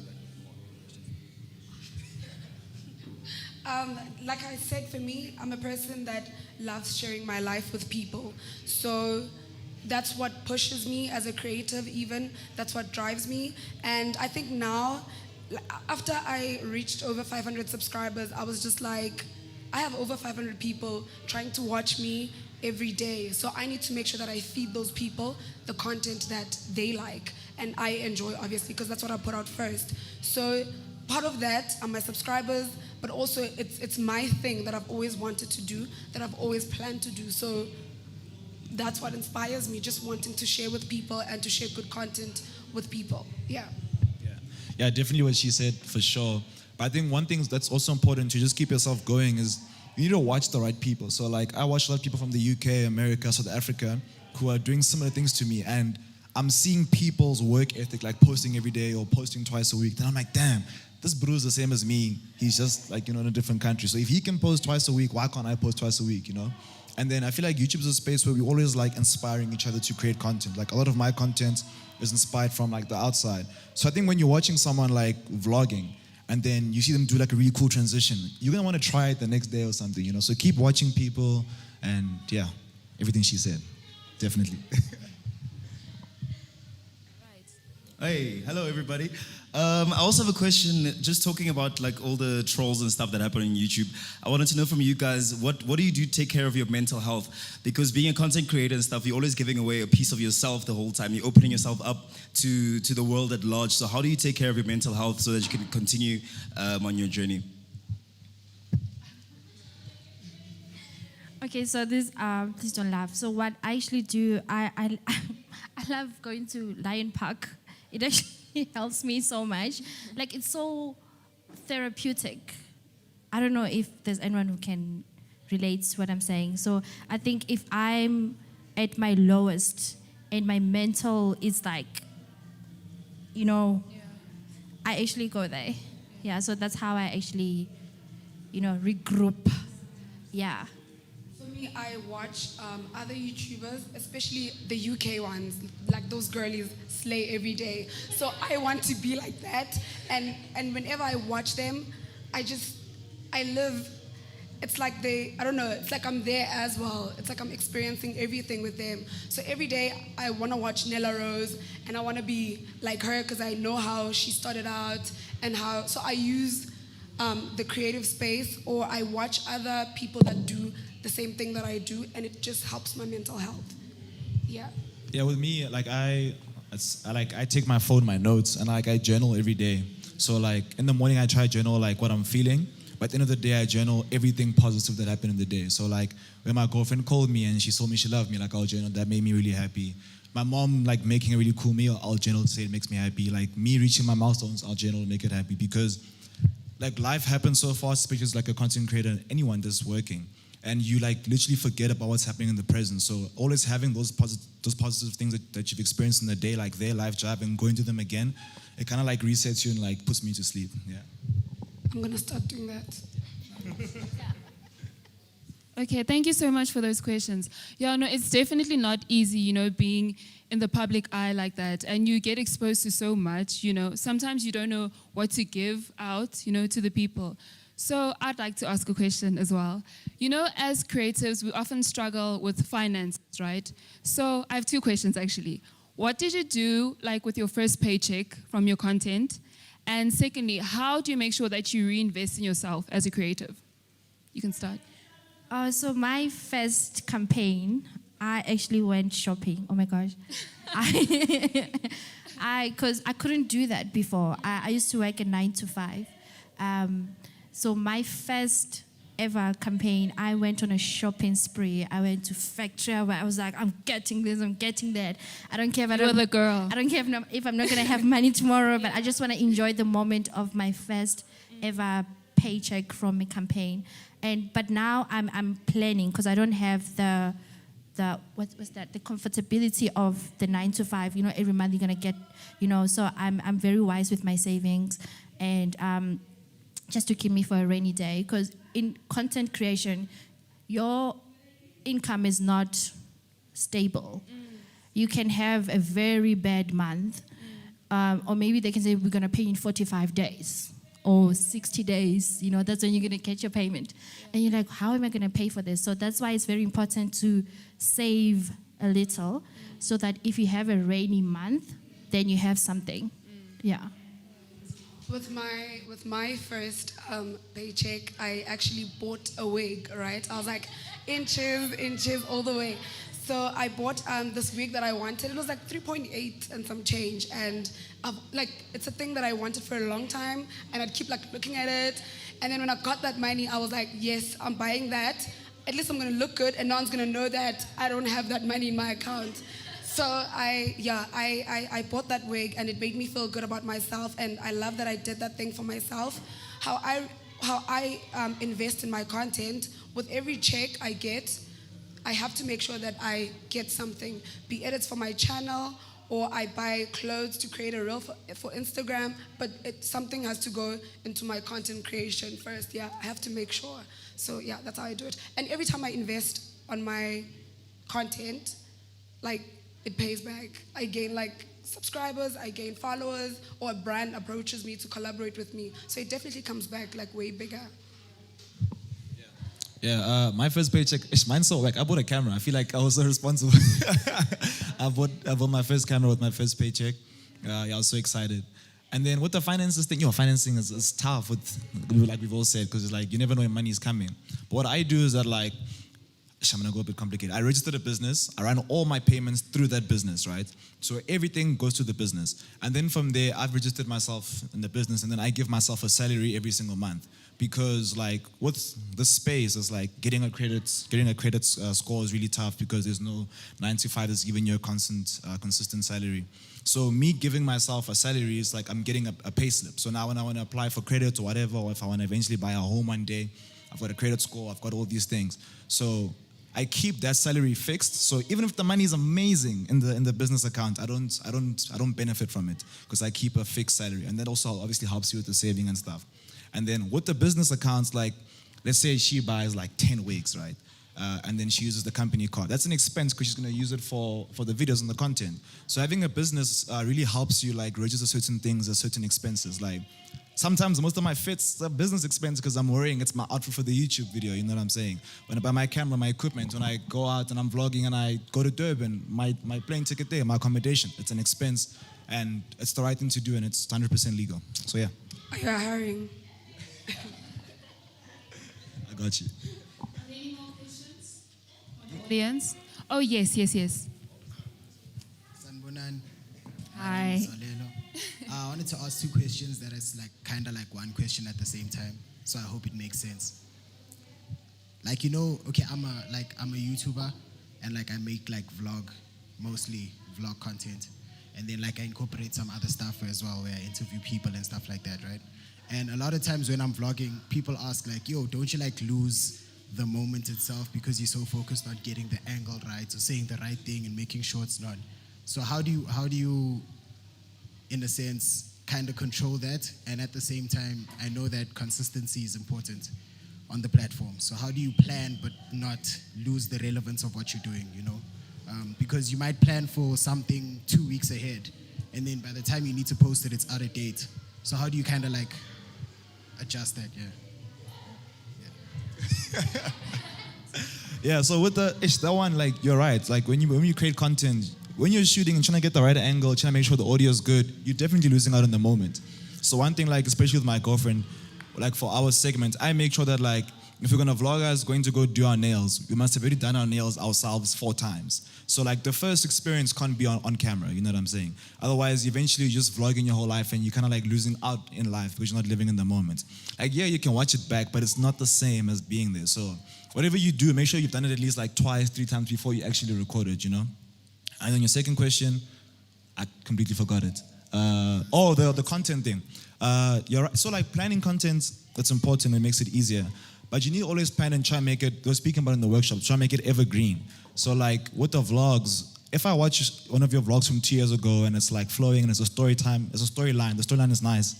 Like I said, for me, I'm a person that loves sharing my life with people. So that's what pushes me as a creative even. That's what drives me. And I think now, after I reached over 500 subscribers, I was just like, I have over 500 people trying to watch me every day. So I need to make sure that I feed those people the content that they like and I enjoy, obviously, because that's what I put out first. So part of that are my subscribers, but also it's my thing that I've always wanted to do, that I've always planned to do. So that's what inspires me, just wanting to share with people and to share good content with people. Yeah. Yeah, definitely what she said, for sure. But I think one thing that's also important to just keep yourself going is you need to watch the right people. So like I watch a lot of people from the UK, America, South Africa who are doing similar things to me, and I'm seeing people's work ethic, like posting every day or posting twice a week. Then I'm like, damn, this bro is the same as me. He's just like, in a different country. So if he can post twice a week, why can't I post twice a week, And then I feel like YouTube is a space where we always like inspiring each other to create content. Like a lot of my content is inspired from like the outside. So I think when you're watching someone like vlogging and then you see them do like a really cool transition, you're gonna want to try it the next day or something, So keep watching people and yeah, everything she said, definitely. Hey, hello everybody. I also have a question, just talking about like all the trolls and stuff that happen on YouTube. I wanted to know from you guys, what do you do to take care of your mental health? Because being a content creator and stuff, you're always giving away a piece of yourself the whole time. You're opening yourself up to the world at large. So how do you take care of your mental health so that you can continue on your journey? Okay, so this, please don't laugh. So what I actually do, I love going to Lion Park. It actually helps me so much. Like, it's so therapeutic. I don't know if there's anyone who can relate to what I'm saying. So I think if I'm at my lowest and my mental is like, I actually go there. Yeah, so that's how I actually, regroup. Yeah. I watch other YouTubers, especially the UK ones, like those girlies slay every day. So I want to be like that. And whenever I watch them, I live, it's like it's like I'm there as well. It's like I'm experiencing everything with them. So every day I want to watch Nella Rose and I want to be like her because I know how she started out so I use the creative space, or I watch other people that do the same thing that I do, and it just helps my mental health. Yeah. Yeah, with me, like I take my phone, my notes, and like I journal every day. So like in the morning I try to journal like what I'm feeling, but at the end of the day I journal everything positive that happened in the day. So like when my girlfriend called me and she told me she loved me, like I'll journal, that made me really happy. My mom like making a really cool meal, I'll journal to say it makes me happy. Like me reaching my milestones, I'll journal to make it happy, because like life happens so fast, especially as like a content creator, anyone that's working. and you like literally forget about what's happening in the present. So always having those positive things that you've experienced in the day, like their life job, and going to them again, it kind of like resets you and like puts me to sleep. Yeah. I'm gonna start doing that. Okay, thank you so much for those questions. Yeah, no, it's definitely not easy, being in the public eye like that, and you get exposed to so much, Sometimes you don't know what to give out, to the people. So I'd like to ask a question as well. As creatives, we often struggle with finances, right? So I have two questions, actually. What did you do, like, with your first paycheck from your content? And secondly, how do you make sure that you reinvest in yourself as a creative? You can start. So my first campaign, I actually went shopping. Oh my gosh. Because I couldn't do that before. I used to work a 9 to 5. So my first ever campaign, I went on a shopping spree. I went to factory where I was like, I'm getting this, I'm getting that. I don't care if You're the girl. I don't care if I'm not gonna have money tomorrow, but I just want to enjoy the moment of my first ever paycheck from a campaign. But now I'm planning because I don't have the comfortability of the 9 to 5. Every month you're gonna get, So I'm very wise with my savings, and just to keep me for a rainy day. Because in content creation, your income is not stable. You can have a very bad month, or maybe they can say we're gonna pay you in 45 days. Or 60 days, that's when you're going to catch your payment. And you're like, how am I going to pay for this? So that's why it's very important to save a little so that if you have a rainy month, then you have something. Yeah. With my first paycheck, I actually bought a wig, right? I was like, inches all the way. So I bought this wig that I wanted. It was like 3.8 and some change, and it's a thing that I wanted for a long time, and I'd keep like looking at it. And then when I got that money, I was like, yes, I'm buying that. At least I'm gonna look good, and no one's gonna know that I don't have that money in my account. So I bought that wig, and it made me feel good about myself, and I love that I did that thing for myself. How I invest in my content, with every check I get, I have to make sure that I get something, be it it's for my channel, or I buy clothes to create a reel for Instagram, but something has to go into my content creation first. Yeah, I have to make sure. So yeah, that's how I do it. And every time I invest on my content, like, it pays back. I gain like subscribers, I gain followers, or a brand approaches me to collaborate with me. So it definitely comes back like way bigger. Yeah, my first paycheck, mine's so like I bought a camera. I feel like I was so responsible. I bought my first camera with my first paycheck. Yeah, I was so excited. And then with the finances thing, financing is tough, like we've all said, because it's like you never know when money is coming. But what I do is that like, I'm gonna go a bit complicated. I registered a business. I ran all my payments through that business, right? So everything goes to the business. And then from there, I've registered myself in the business, and then I give myself a salary every single month. Because like with the space, it's like getting a credit score is really tough because there's no 9 to 5 that's giving you a consistent salary. So me giving myself a salary is like I'm getting a pay slip. So now when I want to apply for credit or whatever, or if I want to eventually buy a home one day, I've got a credit score, I've got all these things. So I keep that salary fixed. So even if the money is amazing in the business account, I don't benefit from it because I keep a fixed salary, and that also obviously helps you with the saving and stuff. And then with the business accounts, like let's say she buys like 10 wigs, right? And then she uses the company card. That's an expense because she's going to use it for the videos and the content. So having a business really helps you like register certain things as certain expenses. Like sometimes most of my fits are business expense because I'm worrying it's my outfit for the YouTube video, you know what I'm saying? When I buy my camera, my equipment, when I go out and I'm vlogging and I go to Durban, my plane ticket there, my accommodation, it's an expense and it's the right thing to do and it's 100% legal. So yeah. You're hiring. I got you. Any more questions? Audience? Oh, yes. Sanbonan. Hi. I wanted to ask 2 questions that is like kind of like one question at the same time. So I hope it makes sense. Like, okay, I'm a YouTuber and like I make like mostly vlog content. And then like I incorporate some other stuff as well where I interview people and stuff like that, right? And a lot of times when I'm vlogging, people ask like, yo, don't you like lose the moment itself because you're so focused on getting the angle right or saying the right thing and making sure it's not. So how do you, in a sense, kind of control that? And at the same time, I know that consistency is important on the platform. So how do you plan but not lose the relevance of what you're doing, you know? Because you might plan for something 2 weeks ahead, and then by the time you need to post it, it's out of date. So how do you kind of like adjust that? Yeah, so with that one, like, you're right. Like, when you create content, when you're shooting and trying to get the right angle, trying to make sure the audio is good, you're definitely losing out in the moment. So one thing, like, especially with my girlfriend, like, for our segment, I make sure that, like, if we're gonna vlog us going to go do our nails, we must have already done our nails ourselves 4 times. So, like, the first experience can't be on camera, you know what I'm saying? Otherwise, eventually you're just vlogging your whole life and you're kind of like losing out in life because you're not living in the moment. Like, yeah, you can watch it back, but it's not the same as being there. So whatever you do, make sure you've done it at least like 2, 3 times before you actually record it, you know? And then your second question, I completely forgot it. The content thing. You're right. So, like, planning content, that's important. It makes it easier. But you need to always plan and try and make it, they were speaking about in the workshop, try and make it evergreen. So, like, with the vlogs, if I watch one of your vlogs from 2 years ago and it's like flowing and it's a story time, it's a storyline, the storyline is nice.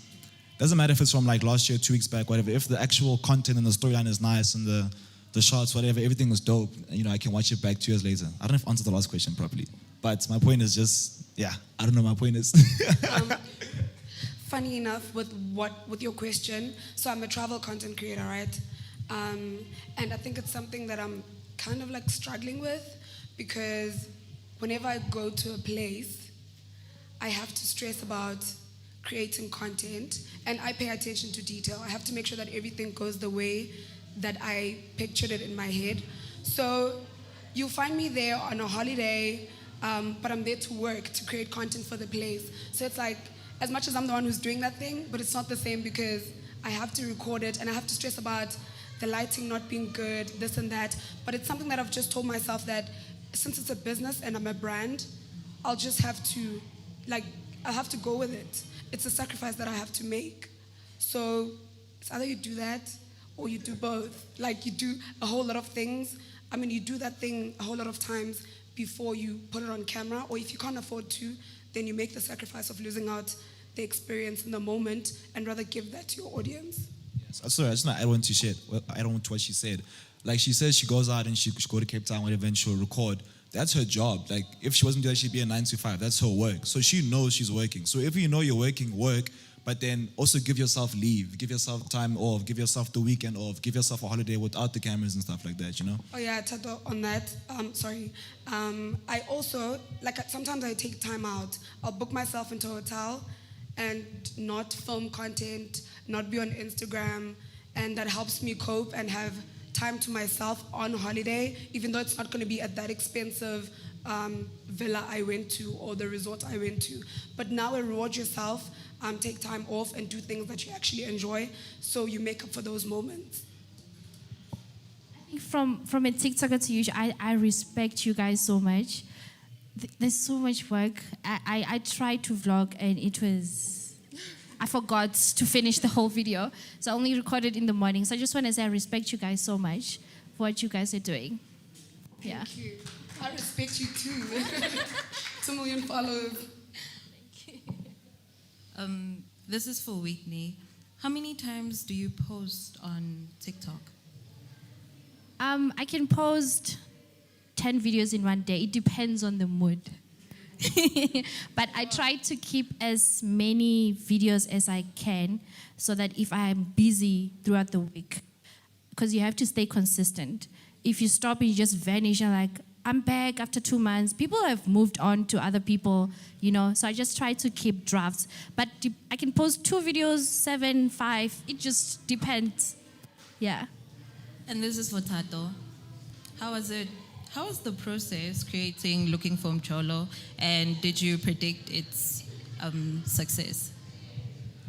Doesn't matter if it's from like last year, 2 weeks back, whatever. If the actual content and the storyline is nice and the shots, whatever, everything was dope, you know, I can watch it back 2 years later. I don't know if I answered the last question properly. But my point is just, yeah, I don't know my point is. Funny enough, with your question, so I'm a travel content creator, right? And I think it's something that I'm kind of like struggling with because whenever I go to a place, I have to stress about creating content and I pay attention to detail. I have to make sure that everything goes the way that I pictured it in my head. So you'll find me there on a holiday, but I'm there to work, to create content for the place. So it's like, as much as I'm the one who's doing that thing, but it's not the same because I have to record it and I have to stress about the lighting not being good, this and that. But it's something that I've just told myself that since it's a business and I'm a brand, I'll just have to, like, I'll have to go with it. It's a sacrifice that I have to make. So it's either you do that or you do both. Like, you do a whole lot of things. I mean, you do that thing a whole lot of times before you put it on camera, or if you can't afford to, then you make the sacrifice of losing out the experience in the moment and rather give that to your audience. Sorry, I just want to add on to shit. I don't want to what she said. Like, she says she goes out and she go to Cape Town, whatever, and she'll record. That's her job. Like, if she wasn't doing that, she'd be a 9 to 5. That's her work. So she knows she's working. So if you know you're working, work, but then also give yourself leave, give yourself time off, give yourself the weekend off, give yourself a holiday without the cameras and stuff like that, you know? Oh yeah, Tato, on that, I also, like, sometimes I take time out. I'll book myself into a hotel and not film content, not be on Instagram, and that helps me cope and have time to myself on holiday, even though it's not going to be at that expensive villa I went to or the resort I went to. But now reward yourself, take time off and do things that you actually enjoy, so you make up for those moments. I think from a TikToker to YouTube, I respect you guys so much. There's so much work. I tried to vlog and I forgot to finish the whole video. So I only recorded in the morning. So I just want to say I respect you guys so much for what you guys are doing. Yeah. Thank you. I respect you too. 2 million followers. This is for Whitney. How many times do you post on TikTok? I can post 10 videos in one day. It depends on the mood. But I try to keep as many videos as I can so that if I'm busy throughout the week, because you have to stay consistent. If you stop and you just vanish, you're like, I'm back after 2 months. People have moved on to other people, you know, so I just try to keep drafts. But I can post 2 videos, 7, 5. It just depends. Yeah. And this is for Tato. How was the process creating Looking for Mcholo, and did you predict its success?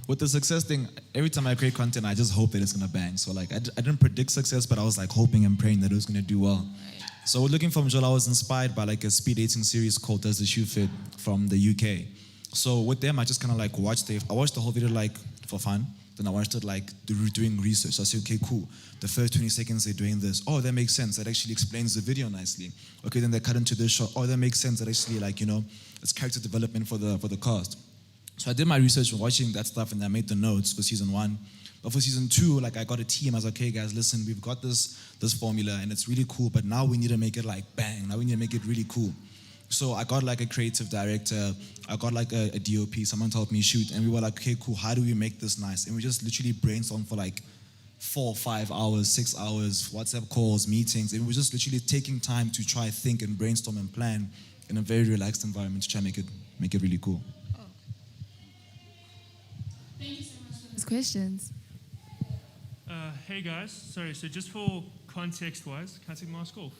With the success thing, every time I create content, I just hope that it's gonna bang. So like, I didn't predict success, but I was like hoping and praying that it was gonna do well. Right. So with Looking for Mcholo, I was inspired by like a speed dating series called Does the Shoe Fit from the UK. So with them, I just kind of like watched the whole video like for fun. Then I started like doing research. So I said, okay, cool. The first 20 seconds they're doing this. Oh, that makes sense. That actually explains the video nicely. Okay, then they cut into this shot. Oh, that makes sense. That actually, like, you know, it's character development for the cast. So I did my research watching that stuff, and I made the notes for season 1. But for season 2, like, I got a team. I was like, okay, guys, listen, we've got this formula, and it's really cool. But now we need to make it like bang. Now we need to make it really cool. So I got like a creative director, I got like a DOP, someone to help me shoot, and we were like, okay, cool, how do we make this nice? And we just literally brainstormed for like 4, 5 hours, 6 hours, WhatsApp calls, meetings, and we were just literally taking time to try think and brainstorm and plan in a very relaxed environment to try and make it really cool. Thank you so much for Those questions. Hey guys, sorry, so just for context-wise, can I take my mask off?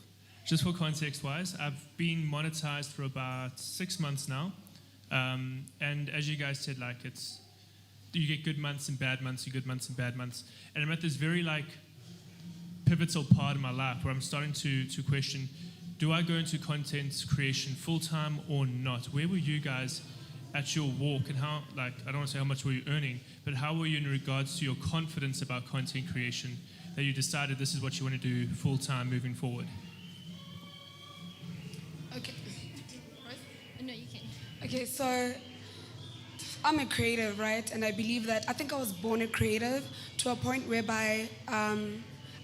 Just for context-wise, I've been monetized for about 6 months now, and as you guys said, like you get good months and bad months, you get good months and bad months, and I'm at this very like pivotal part of my life where I'm starting to question, do I go into content creation full-time or not? Where were you guys at your walk, and how, like, I don't want to say how much were you earning, but how were you in regards to your confidence about content creation that you decided this is what you want to do full-time moving forward? Okay. No, you can. Okay, so I'm a creative, right? And I believe that I think I was born a creative to a point whereby I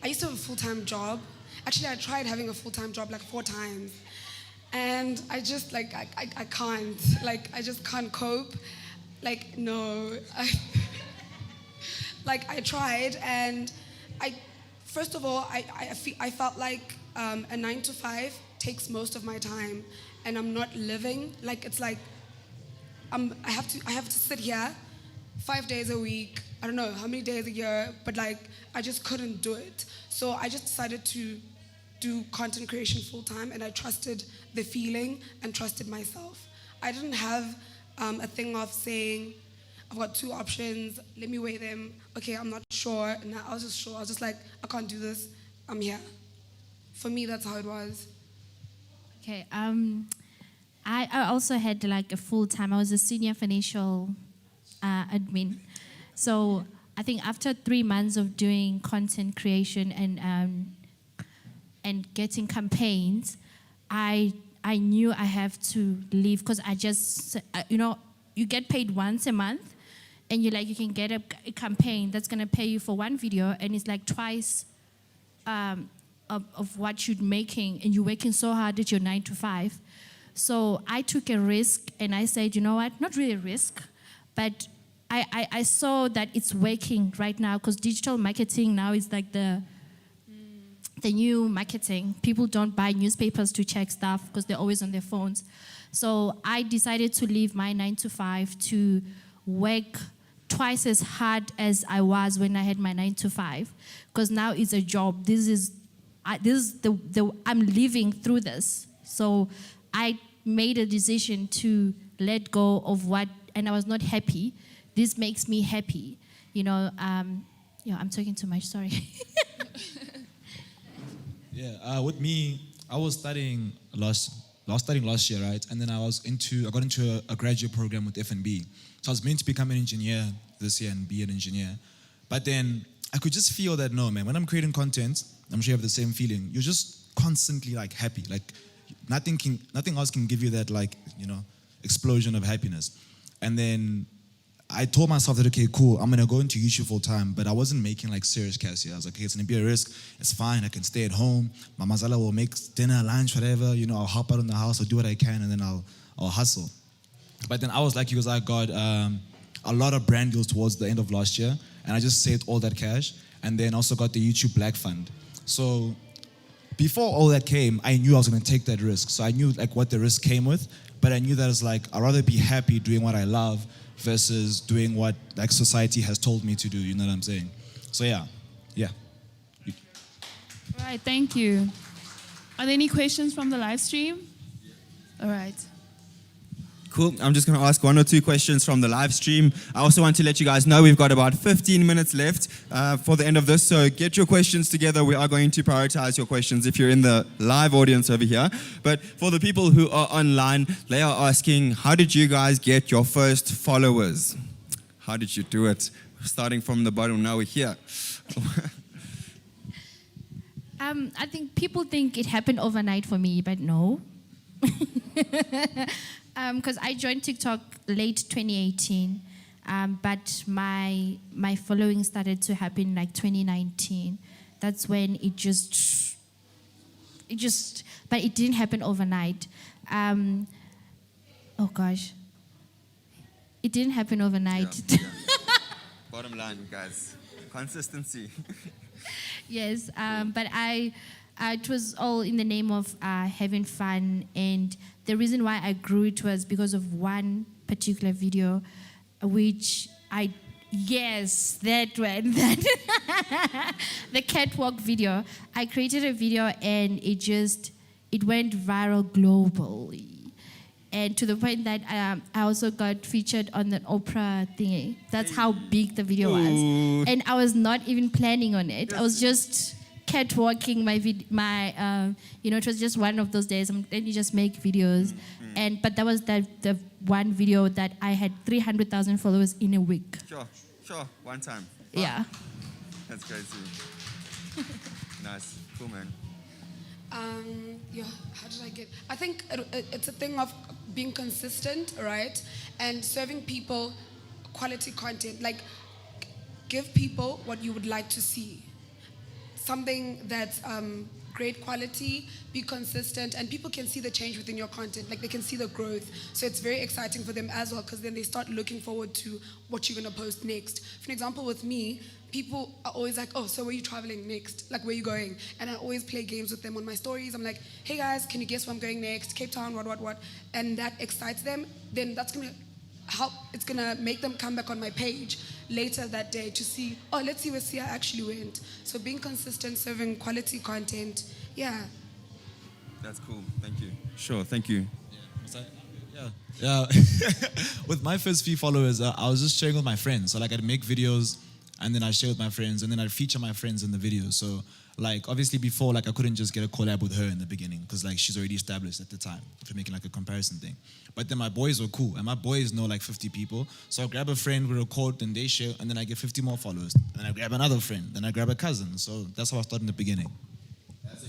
used to have a full-time job. Actually, I tried having a full-time job like 4 times. And I just, like, I can't. Like, I just can't cope. Like, no. Like, I tried, and first of all, I felt like a 9 to 5 takes most of my time, and I'm not living. Like, it's like I have to sit here 5 days a week. I don't know how many days a year, but like I just couldn't do it. So I just decided to do content creation full time, and I trusted the feeling and trusted myself. I didn't have a thing of saying, I've got 2 options, let me weigh them. Okay, I'm not sure. And I was just sure. I was just like, I can't do this. I'm here. For me, that's how it was. Okay. I also had like a full time. I was a senior financial admin. So I think after 3 months of doing content creation and getting campaigns, I knew I have to leave, because I just, you get paid once a month, and you can get a campaign that's gonna pay you for 1 video, and it's like twice of what you're making, and you're working so hard at your 9 to 5. So I took a risk, and I said, you know what, not really a risk, but I saw that it's working right now, because digital marketing now is like the new marketing. People don't buy newspapers to check stuff because they're always on their phones. So I decided to leave my 9 to 5 to work twice as hard as I was when I had my 9 to 5, because now it's a job. I'm living through this. So I made a decision to let go of what, and I was not happy. This makes me happy. I'm talking too much, sorry. Yeah, with me, I was studying last year, right? And then I got into a graduate program with F&B. So I was meant to become an engineer this year and be an engineer. But then I could just feel that, no, man, when I'm creating content, I'm sure you have the same feeling. You're just constantly like happy. Like nothing else can give you that explosion of happiness. And then I told myself that, okay, cool, I'm gonna go into YouTube full time, but I wasn't making like serious cash here. I was like, okay, it's gonna be a risk. It's fine, I can stay at home. My mazala will make dinner, lunch, whatever. I'll help out in the house, I'll do what I can, and then I'll hustle. But then I was lucky because I got a lot of brand deals towards the end of last year, and I just saved all that cash, and then also got the YouTube Black Fund. So before all that came, I knew I was gonna take that risk. So I knew like what the risk came with, but I knew that it's like, I'd rather be happy doing what I love versus doing what like society has told me to do, you know what I'm saying? So yeah. All right, thank you. Are there any questions from the live stream? All right. Cool. I'm just going to ask 1 or 2 questions from the live stream. I also want to let you guys know we've got about 15 minutes left for the end of this. So get your questions together. We are going to prioritize your questions if you're in the live audience over here. But for the people who are online, they are asking, how did you guys get your first followers? How did you do it? starting from the bottom, now we're here. I think people think it happened overnight for me, but no. Because I joined TikTok late 2018, but my following started to happen like 2019. That's when but it didn't happen overnight. Oh gosh, it didn't happen overnight. Yeah. Bottom line, guys, consistency. Yes, but it was all in the name of having fun, and the reason why I grew it was because of one particular video, which that one, the catwalk video. I created a video and it went viral globally. And to the point that I also got featured on the Oprah thingy. That's how big the video was. And I was not even planning on it. I was just catwalking it was just one of those days. Then you just make videos. But that was the one video that I had 300,000 followers in a week. Sure, one time. Yeah. That's crazy. Nice, cool, man. How did I get? I think it's a thing of being consistent, right? And serving people quality content. Like, give people what you would like to see. Something that's great quality, be consistent, and people can see the change within your content. Like, they can see the growth. So it's very exciting for them as well, because then they start looking forward to what you're going to post next. For example, with me, people are always like, oh, so where are you traveling next? Like, where are you going? And I always play games with them on my stories. I'm like, hey guys, can you guess where I'm going next? Cape Town, what? And that excites them. Then that's going to help, it's going to make them come back on my page later that day to see, oh, let's see where Sia actually went. So being consistent, serving quality content, yeah. That's cool, thank you. Sure, thank you. Yeah. With my first few followers, I was just sharing with my friends. So like I'd make videos and then I'd share with my friends and then I'd feature my friends in the videos. So like obviously before, like I couldn't just get a collab with her in the beginning because like she's already established at the time if you're making like a comparison thing. But then my boys were cool and my boys know like 50 people. So I'll grab a friend, we record, then they share, and then I get 50 more followers. Then I grab another friend, then I grab a cousin. So that's how I started in the beginning.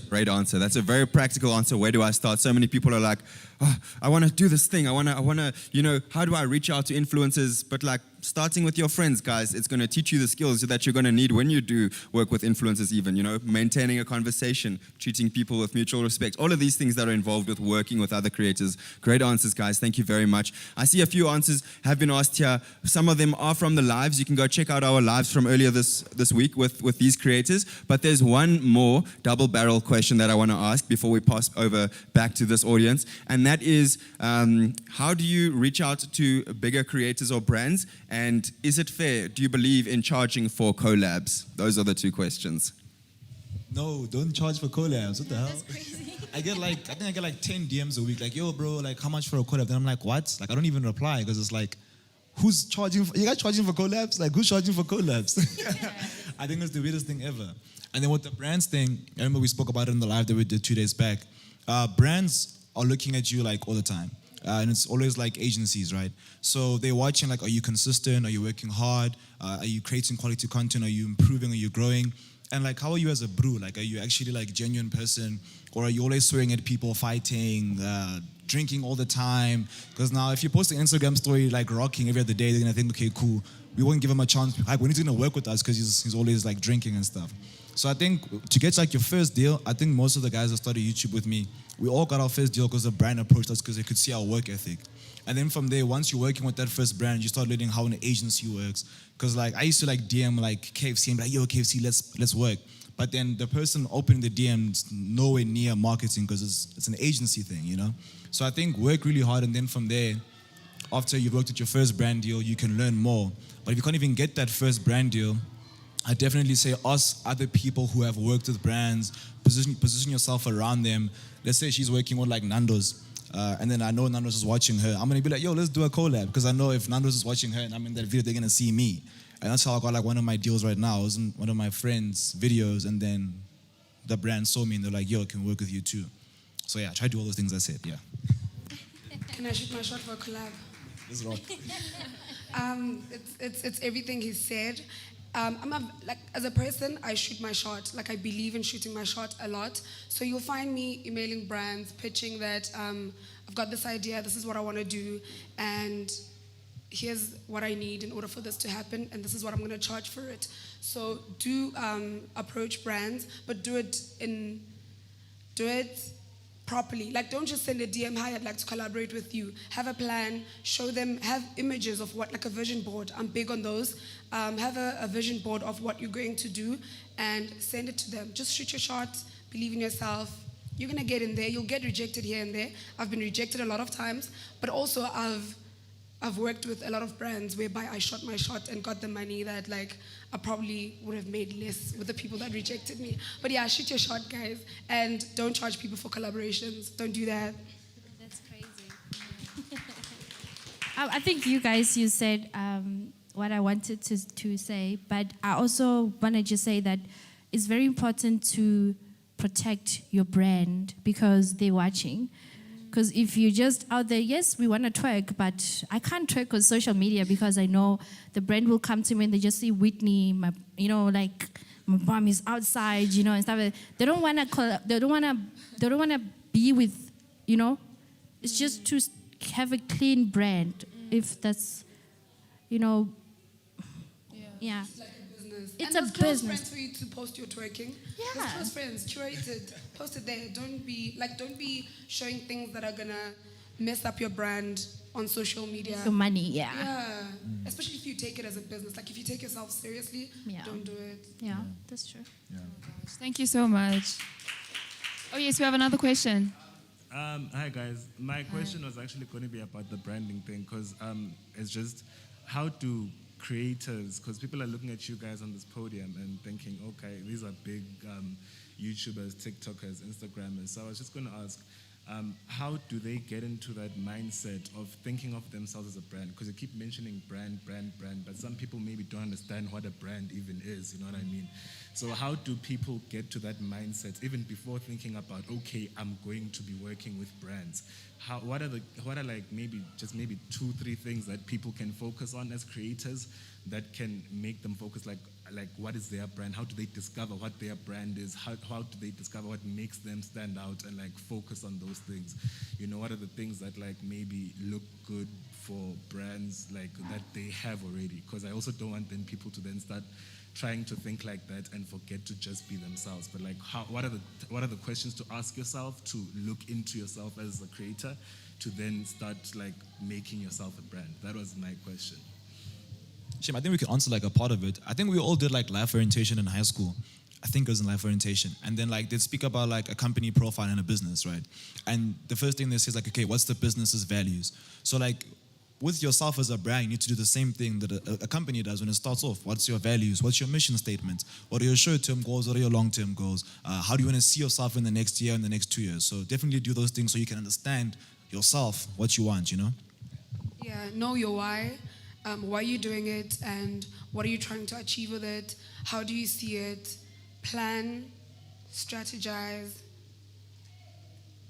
Great answer. That's a very practical answer. Where do I start? So many people are like, oh, I want to do this thing. I want to, how do I reach out to influencers? But like starting with your friends, guys, it's going to teach you the skills that you're going to need when you do work with influencers even, maintaining a conversation, treating people with mutual respect, all of these things that are involved with working with other creators. Great answers, guys. Thank you very much. I see a few answers have been asked here. Some of them are from the lives. You can go check out our lives from earlier this week with these creators. But there's one more double-barrel question that I want to ask before we pass over back to this audience. And that is, how do you reach out to bigger creators or brands? And is it fair? Do you believe in charging for collabs? Those are the two questions. No, don't charge for collabs. What the hell? That's crazy. I think I get like 10 DMs a week. Like, yo, bro, like, how much for a collab? Then I'm like, what? Like, I don't even reply because it's like, who's charging? You guys charging for collabs? Like, who's charging for collabs? Yeah. I think it's the weirdest thing ever. And then with the brands thing, I remember we spoke about it in the live that we did 2 days back. Brands are looking at you like all the time. And it's always like agencies, right? So they're watching like, are you consistent? Are you working hard? Are you creating quality content? Are you improving? Are you growing? And like, how are you as a brew? Like, are you actually like a genuine person? Or are you always swearing at people, fighting, drinking all the time? Because now if you post an Instagram story like rocking every other day, they're gonna think, okay, cool. We won't give him a chance. Like, when he's gonna work with us because he's always like drinking and stuff. So I think to get like your first deal, I think most of the guys that started YouTube with me, we all got our first deal because the brand approached us because they could see our work ethic. And then from there, once you're working with that first brand, you start learning how an agency works. Because like I used to like DM like KFC and be like, yo, KFC, let's work. But then the person opening the DM's nowhere near marketing because it's an agency thing, So I think work really hard, and then from there, after you've worked at your first brand deal, you can learn more. But if you can't even get that first brand deal, I definitely say ask other people who have worked with brands, position yourself around them. Let's say she's working with like Nando's, and then I know Nando's is watching her. I'm gonna be like, yo, let's do a collab, because I know if Nando's is watching her and I'm in that video, they're gonna see me. And that's how I got like one of my deals right now. I was in one of my friends' videos, and then the brand saw me and they're like, yo, I can work with you too. So yeah, try to do all those things I said, yeah. Can I shoot my shot for a collab? Let's rock. It's everything he said. Like as a person, I shoot my shot. Like I believe in shooting my shot a lot. So you'll find me emailing brands, pitching that I've got this idea. This is what I want to do, and here's what I need in order for this to happen, and this is what I'm going to charge for it. So do approach brands, but do it properly. Like, don't just send a DM, hi, I'd like to collaborate with you. Have a plan, show them, have images of what, like a vision board. I'm big on those. Have a vision board of what you're going to do and send it to them. Just shoot your shot, believe in yourself. You're gonna get in there. You'll get rejected here and there. I've been rejected a lot of times, but also I've worked with a lot of brands whereby I shot my shot and got the money that like I probably would have made less with the people that rejected me. But yeah, shoot your shot, guys, and don't charge people for collaborations. Don't do that. That's crazy. I think you said what I wanted to say, but I also want to just say that it's very important to protect your brand because they're watching. Because if you're just out there, yes, we want to twerk, but I can't twerk on social media because I know the brand will come to me and they just see Whitney, my mom is outside, and stuff. They don't want to be with, It's just to have a clean brand. If that's, yeah. It's like a business. It's and a close business. friends for you to post your twerking. Yeah. There's close friends, curate it, post it there. Don't be showing things that are gonna mess up your brand on social media. Your money, yeah. Yeah. Especially if you take it as a business. Like if you take yourself seriously, don't do it. Yeah, that's true. Oh gosh, thank you so much. Oh yes, we have another question. Hi guys, my question was actually going to be about the branding thing because it's just how do creators, because people are looking at you guys on this podium and thinking, okay, these are big YouTubers, TikTokers, Instagrammers. So I was just going to ask, how do they get into that mindset of thinking of themselves as a brand? Because you keep mentioning brand, but some people maybe don't understand what a brand even is, you know what I mean? So how do people get to that mindset even before thinking about, okay, I'm going to be working with brands? What are like maybe 2-3 things that people can focus on as creators that can make them focus like what is their brand? How do they discover what their brand is? How do they discover what makes them stand out and like focus on those things? What are the things that like maybe look good for brands like that they have already? Because I also don't want then people to then start trying to think like that and forget to just be themselves. But like, what are the questions to ask yourself to look into yourself as a creator to then start like making yourself a brand? That was my question. Shem, I think we could answer like a part of it. I think we all did like life orientation in high school. I think it was in life orientation. And then like they'd speak about like a company profile and a business, right? And the first thing they say is like, okay, what's the business's values? So like with yourself as a brand, you need to do the same thing that a company does when it starts off. What's your values? What's your mission statement? What are your short-term goals? What are your long-term goals? How do you want to see yourself in the next year and the next 2 years? So definitely do those things so you can understand yourself, what you want, Yeah, know your why. Why are you doing it? And what are you trying to achieve with it? How do you see it? Plan, strategize,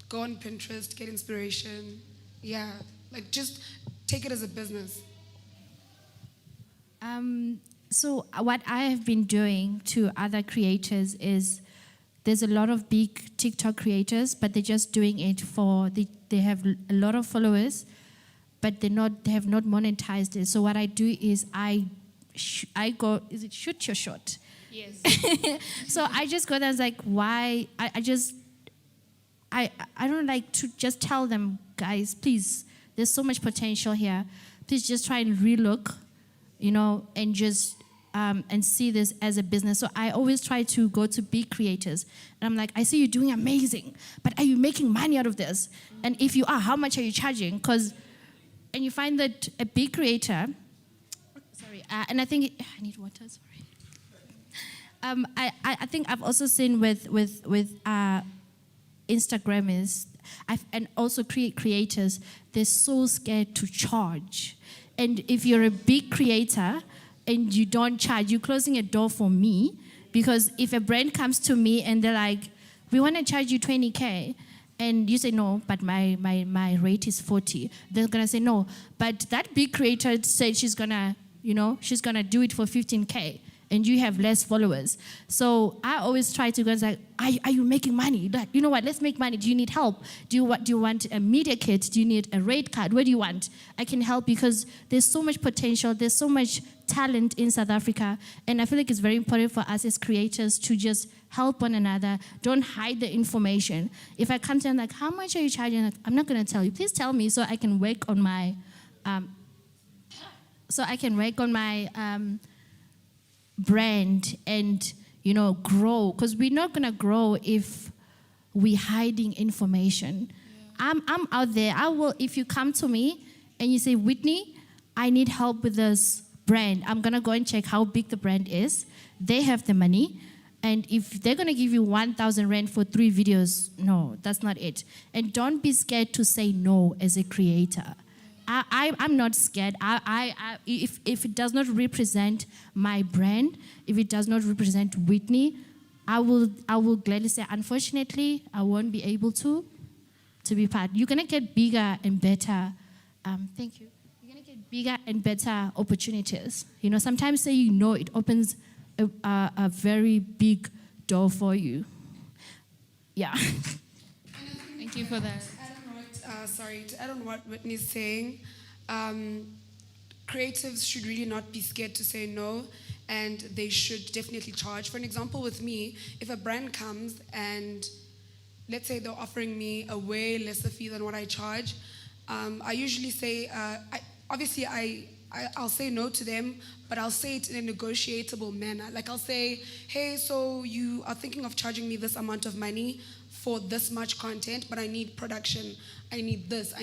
go on Pinterest, get inspiration. Yeah, like just take it as a business. So what I have been doing to other creators is there's a lot of big TikTok creators, but they're just doing it they have a lot of followers, but they have not monetized it. So what I do is I go, is it shoot your shot? Yes. So I just go there, I was like, why? I don't like to just tell them, guys, please, there's so much potential here. Please just try and relook, and just and see this as a business. So I always try to go to big creators. And I'm like, I see you doing amazing, but are you making money out of this? And if you are, how much are you charging? And you find that a big creator, and I think, I need water, sorry. I think I've also seen with Instagrammers and also creators, they're so scared to charge. And if you're a big creator and you don't charge, you're closing a door for me, because if a brand comes to me and they're like, we want to charge you 20K, and you say no, but my rate is 40, they're gonna say no. But that big creator said she's gonna do it for 15K, and you have less followers. So I always try to go and say, are you making money? Like, you know what, let's make money. Do you need help? Do you want a media kit? Do you need a rate card? What do you want? I can help, because there's so much potential, there's so much talent in South Africa, and I feel like it's very important for us as creators to just help one another. Don't hide the information. If I come to them like, how much are you charging? Like, I'm not gonna tell you. Please tell me so I can work on my brand and grow, because we're not gonna grow if we're hiding information. I'm out there. I will, if you come to me and you say, Whitney, I need help with this brand, I'm gonna go and check how big the brand is. They have the money, and if they're gonna give you 1,000 rand for 3 videos, no, that's not it. And don't be scared to say no as a creator. I'm not scared. If it does not represent my brand, if it does not represent Whitney, I will gladly say, unfortunately, I won't be able to be part. You're gonna get bigger and better. Thank you. You're gonna get bigger and better opportunities. Sometimes saying no, it opens a very big door for you. Yeah. Thank you for that. To add on what Whitney's saying, creatives should really not be scared to say no, and they should definitely charge. For an example, with me, if a brand comes and let's say they're offering me a way lesser fee than what I charge, I usually say, I'll say no to them, but I'll say it in a negotiable manner. Like, I'll say, hey, so you are thinking of charging me this amount of money for this much content, but I need production, I need this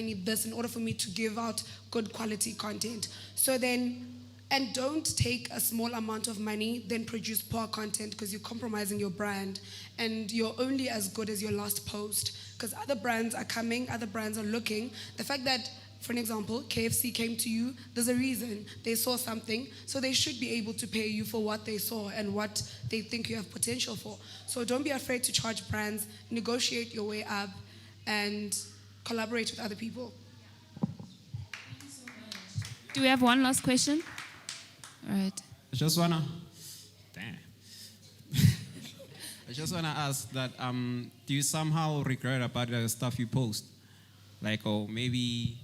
in order for me to give out good quality content. So then, and don't take a small amount of money, then produce poor content, because you're compromising your brand, and you're only as good as your last post, because other brands are coming, other brands are looking. The fact that, for an example, KFC came to you, there's a reason. They saw something, so they should be able to pay you for what they saw and what they think you have potential for. So don't be afraid to charge brands, negotiate your way up, and collaborate with other people. Do we have one last question? All right. I just wanna ask that do you somehow regret about the stuff you post? Like, or maybe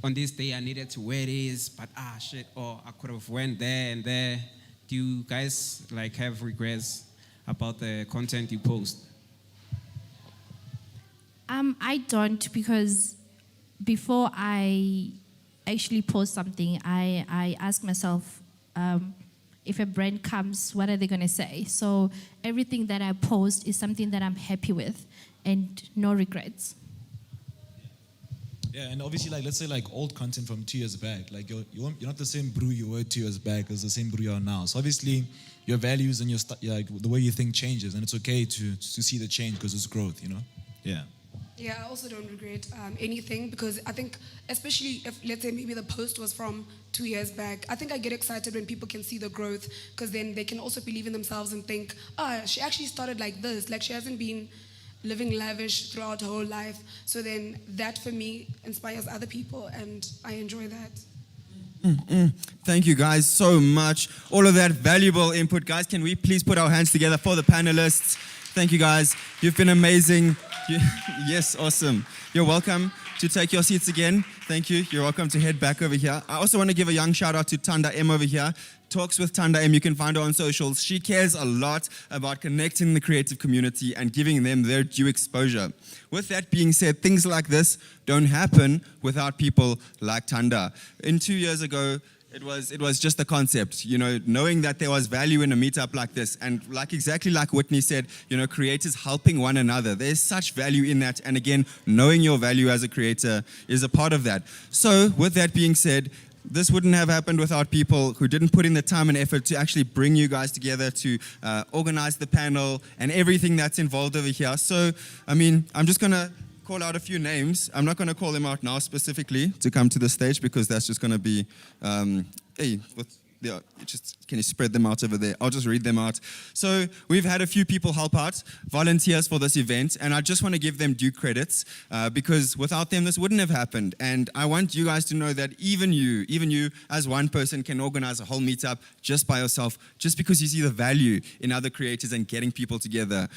on this day I needed to wear this, but shit, or I could have went there and there. Do you guys like have regrets about the content you post? I don't, because before I actually post something, I ask myself, if a brand comes, what are they gonna say? So everything that I post is something that I'm happy with, and no regrets. Yeah, and obviously, like, let's say, like, old content from 2 years back, like, you're not the same brew you were 2 years back as the same brew you are now. So obviously, your values and your like the way you think changes, and it's okay to see the change because it's growth, Yeah. Yeah, I also don't regret anything, because I think, especially if, let's say, maybe the post was from 2 years back, I think I get excited when people can see the growth, because then they can also believe in themselves and think, she actually started like this, like she hasn't been living lavish throughout her whole life. So then that, for me, inspires other people, and I enjoy that. Thank you guys so much. All of that valuable input. Guys, can we please put our hands together for the panelists? Thank you guys. You've been amazing. Yes, awesome. You're welcome to take your seats again. Thank you. You're welcome to head back over here. I also want to give a young shout out to Tanda M over here. Talks with Tanda M. You can find her on socials. She cares a lot about connecting the creative community and giving them their due exposure. With that being said, things like this don't happen without people like Tanda. 2 years ago, it was just a concept, knowing that there was value in a meetup like this, and exactly like Whitney said, creators helping one another. There's such value in that, and again, knowing your value as a creator is a part of that. So, with that being said, this wouldn't have happened without people who didn't put in the time and effort to actually bring you guys together, to organize the panel and everything that's involved over here. So, I'm just gonna call out a few names. I'm not going to call them out now specifically to come to the stage, because that's just going to be, Yeah, can you spread them out over there? I'll just read them out. So we've had a few people help out, volunteers for this event, and I just want to give them due credits because without them this wouldn't have happened. And I want you guys to know that even you as one person can organize a whole meetup just by yourself, just because you see the value in other creators and getting people together.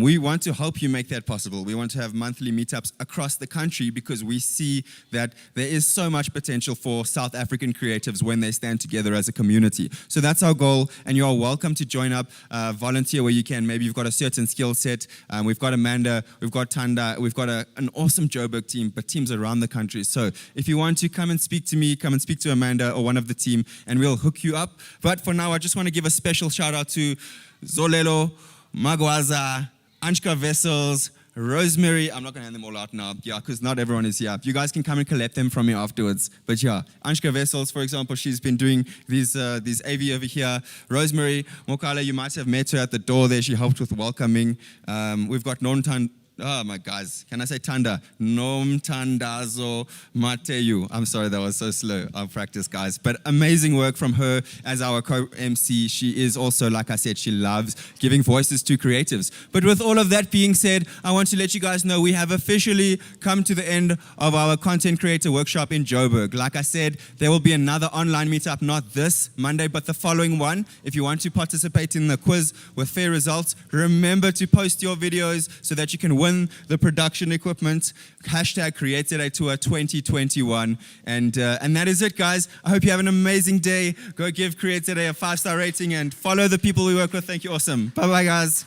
We want to help you make that possible. We want to have monthly meetups across the country because we see that there is so much potential for South African creatives when they stand together as a community. So that's our goal, and you are welcome to join up, volunteer where you can. Maybe you've got a certain skill set. We've got Amanda, we've got Tanda, we've got an awesome Joburg team, but teams around the country. So if you want to, come and speak to me, come and speak to Amanda or one of the team, and we'll hook you up. But for now, I just want to give a special shout out to Zolelo, Magwaza, Anshka Vessels, Rosemary. I'm not going to hand them all out now, because not everyone is here. You guys can come and collect them from me afterwards. But Anshka Vessels, for example, she's been doing these AV over here. Rosemary Mokala, you might have met her at the door there. She helped with welcoming. We've got Nontan. Oh my guys, can I say Tanda? Nom Tandazo Mateyu. I'm sorry, that was so slow. I'll practice, guys. But amazing work from her as our co-MC. She is also, like I said, she loves giving voices to creatives. But with all of that being said, I want to let you guys know we have officially come to the end of our content creator workshop in Joburg. Like I said, there will be another online meetup, not this Monday, but the following one. If you want to participate in the quiz with fair results, remember to post your videos so that you can win the production equipment. Hashtag CreateZA Tour 2021. And that is it, guys. I hope you have an amazing day. Go give CreateZA a 5-star rating and follow the people we work with. Thank you. Awesome. Bye-bye, guys.